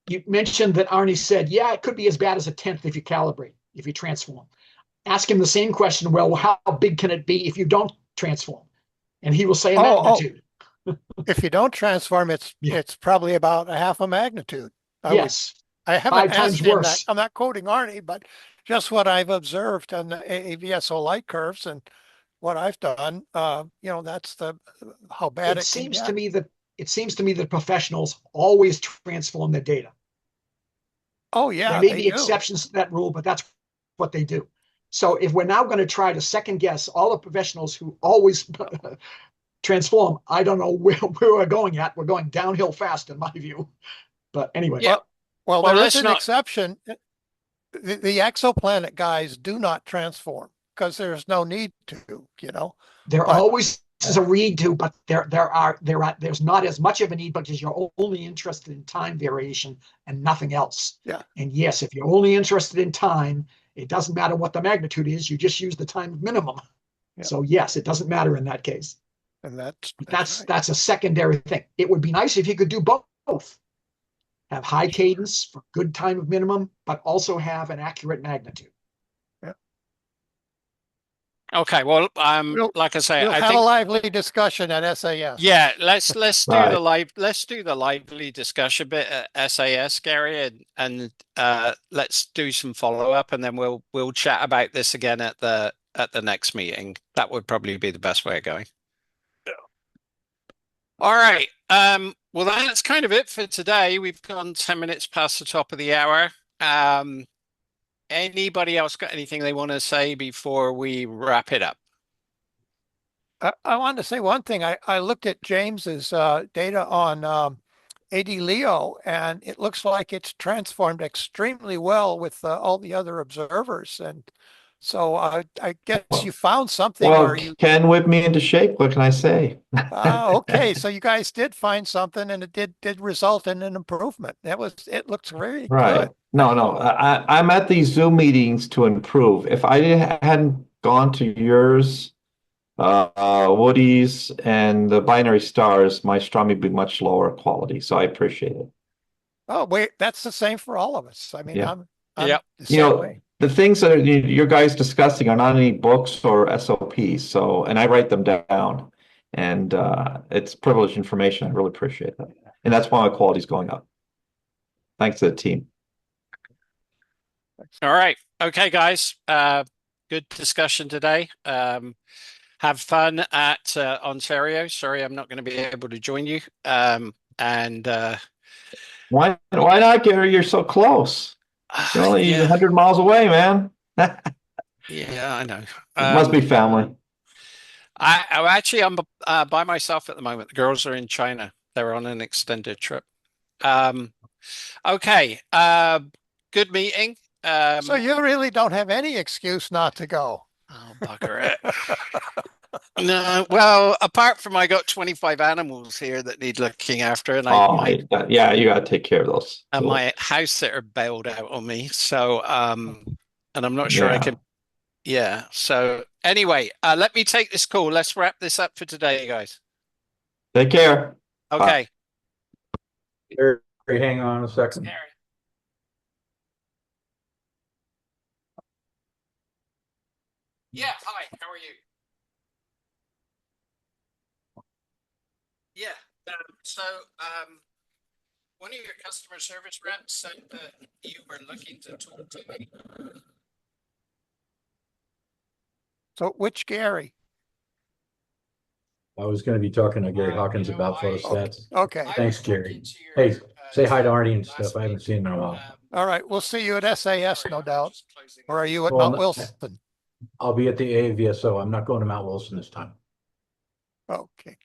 [SPEAKER 6] you mentioned that Arnie said, yeah, it could be as bad as 1/10 if you calibrate, if you transform. Ask him the same question. Well, how big can it be if you don't transform? And he will say a magnitude.
[SPEAKER 7] If you don't transform, it's probably about 1/2 a magnitude.
[SPEAKER 6] Yes.
[SPEAKER 7] I haven't
[SPEAKER 6] 5 times
[SPEAKER 7] asked him
[SPEAKER 6] worse.
[SPEAKER 7] that. I'm not quoting Arnie, but just what I've observed on the AVSO light curves and what I've done, that's how bad it can
[SPEAKER 6] seems
[SPEAKER 7] get.
[SPEAKER 6] to me that it seems to me that professionals always transform their data.
[SPEAKER 7] Oh yeah,
[SPEAKER 6] there may
[SPEAKER 7] they
[SPEAKER 6] be
[SPEAKER 7] do.
[SPEAKER 6] exceptions to that rule, but that's what they do. So if we're now going to try to second guess all the professionals who always transform, I don't know where we're going at. We're going downhill fast, in my view. But anyway.
[SPEAKER 1] Yeah.
[SPEAKER 7] Well,
[SPEAKER 1] Well,
[SPEAKER 7] there is
[SPEAKER 1] let's
[SPEAKER 7] an
[SPEAKER 1] not.
[SPEAKER 7] exception. The exoplanet guys do not transform because there's no need to,
[SPEAKER 6] There
[SPEAKER 7] But
[SPEAKER 6] always is a read to, but there's not as much of a need because you're only interested in time variation and nothing else.
[SPEAKER 7] yeah,
[SPEAKER 6] And yes, if you're only interested in time, it doesn't matter what the magnitude is, you just use the time minimum.
[SPEAKER 7] Yeah.
[SPEAKER 6] So yes, it doesn't matter in that case.
[SPEAKER 7] and that's
[SPEAKER 6] That's
[SPEAKER 7] right.
[SPEAKER 6] a secondary thing. It would be nice if you could do both. Have high cadence for good time of minimum, but also have an accurate magnitude.
[SPEAKER 1] Okay. Well,
[SPEAKER 7] We'll,
[SPEAKER 1] like I say,
[SPEAKER 7] we'll
[SPEAKER 1] I
[SPEAKER 7] have a
[SPEAKER 1] think.
[SPEAKER 7] lively discussion at SAS.
[SPEAKER 1] Yeah, let's do
[SPEAKER 8] Right.
[SPEAKER 1] the lively discussion bit at SAS, Gary, and let's do some follow up, and then we'll chat about this again at the next meeting. That would probably be the best way of going. All right. Well, that's kind of it for today. We've gone 10 minutes past the top of the hour. Anybody else got anything they want to say before we wrap it up?
[SPEAKER 7] I wanted to say one thing. I looked at James's data on AD Leo, and it looks like it's transformed extremely well with all the other observers. And so I guess you found something
[SPEAKER 8] Well,
[SPEAKER 7] where you.
[SPEAKER 8] Ken whipped me into shape. What can I say?
[SPEAKER 7] Okay, so you guys did find something, and it did result in an improvement. It looks very
[SPEAKER 8] Right.
[SPEAKER 7] good.
[SPEAKER 8] No. I'm at these Zoom meetings to improve. If I hadn't gone to yours, Woody's, and the binary stars, my astronomy would be much lower quality. So I appreciate it.
[SPEAKER 7] Oh, wait, that's the same for all of us. I mean,
[SPEAKER 8] Yeah.
[SPEAKER 7] I'm
[SPEAKER 1] Yep.
[SPEAKER 7] the
[SPEAKER 8] You
[SPEAKER 7] same
[SPEAKER 8] know,
[SPEAKER 7] way.
[SPEAKER 8] the things that your guys discussing are not any books or SOPs. So, and I write them down, and it's privileged information. I really appreciate that, and that's why my quality is going up. Thanks to the team.
[SPEAKER 1] All right. Okay, guys. Good discussion today. Have fun at Ontario. Sorry, I'm not going to be able to join you. And
[SPEAKER 8] Why not, Gary? You're so close. You're only
[SPEAKER 1] yeah,
[SPEAKER 8] 100 miles away, man.
[SPEAKER 1] yeah, I know.
[SPEAKER 8] It must be family.
[SPEAKER 1] I'm by myself at the moment. The girls are in China. They're on an extended trip. Okay. Good meeting.
[SPEAKER 7] So you really don't have any excuse not to go.
[SPEAKER 1] Oh, bugger it. No, well, apart from I got 25 animals here that need looking after, and
[SPEAKER 8] Yeah, you got to take care of those.
[SPEAKER 1] and
[SPEAKER 8] Cool.
[SPEAKER 1] my house sitter bailed out on me. So, and I'm not sure I can. Yeah. So anyway, let me take this call. Let's wrap this up for today, guys.
[SPEAKER 8] Take care.
[SPEAKER 1] Okay.
[SPEAKER 5] Gary, hang on a second.
[SPEAKER 1] Gary. Yeah. Hi. How are you? Yeah. So, one of your customer service reps said that you were looking to talk to me.
[SPEAKER 7] So which Gary?
[SPEAKER 5] I was going to be talking to Gary Hawkins about photostats.
[SPEAKER 7] Okay.
[SPEAKER 5] Thanks, Gary. Hey, say hi to Arnie and stuff. I haven't seen him in a while.
[SPEAKER 7] All right. We'll see you at SAS, no doubt. Or are you at
[SPEAKER 5] Well,
[SPEAKER 7] Mount Wilson?
[SPEAKER 5] I'll be at the AAVSO. I'm not going to Mount Wilson this time.
[SPEAKER 7] Okay.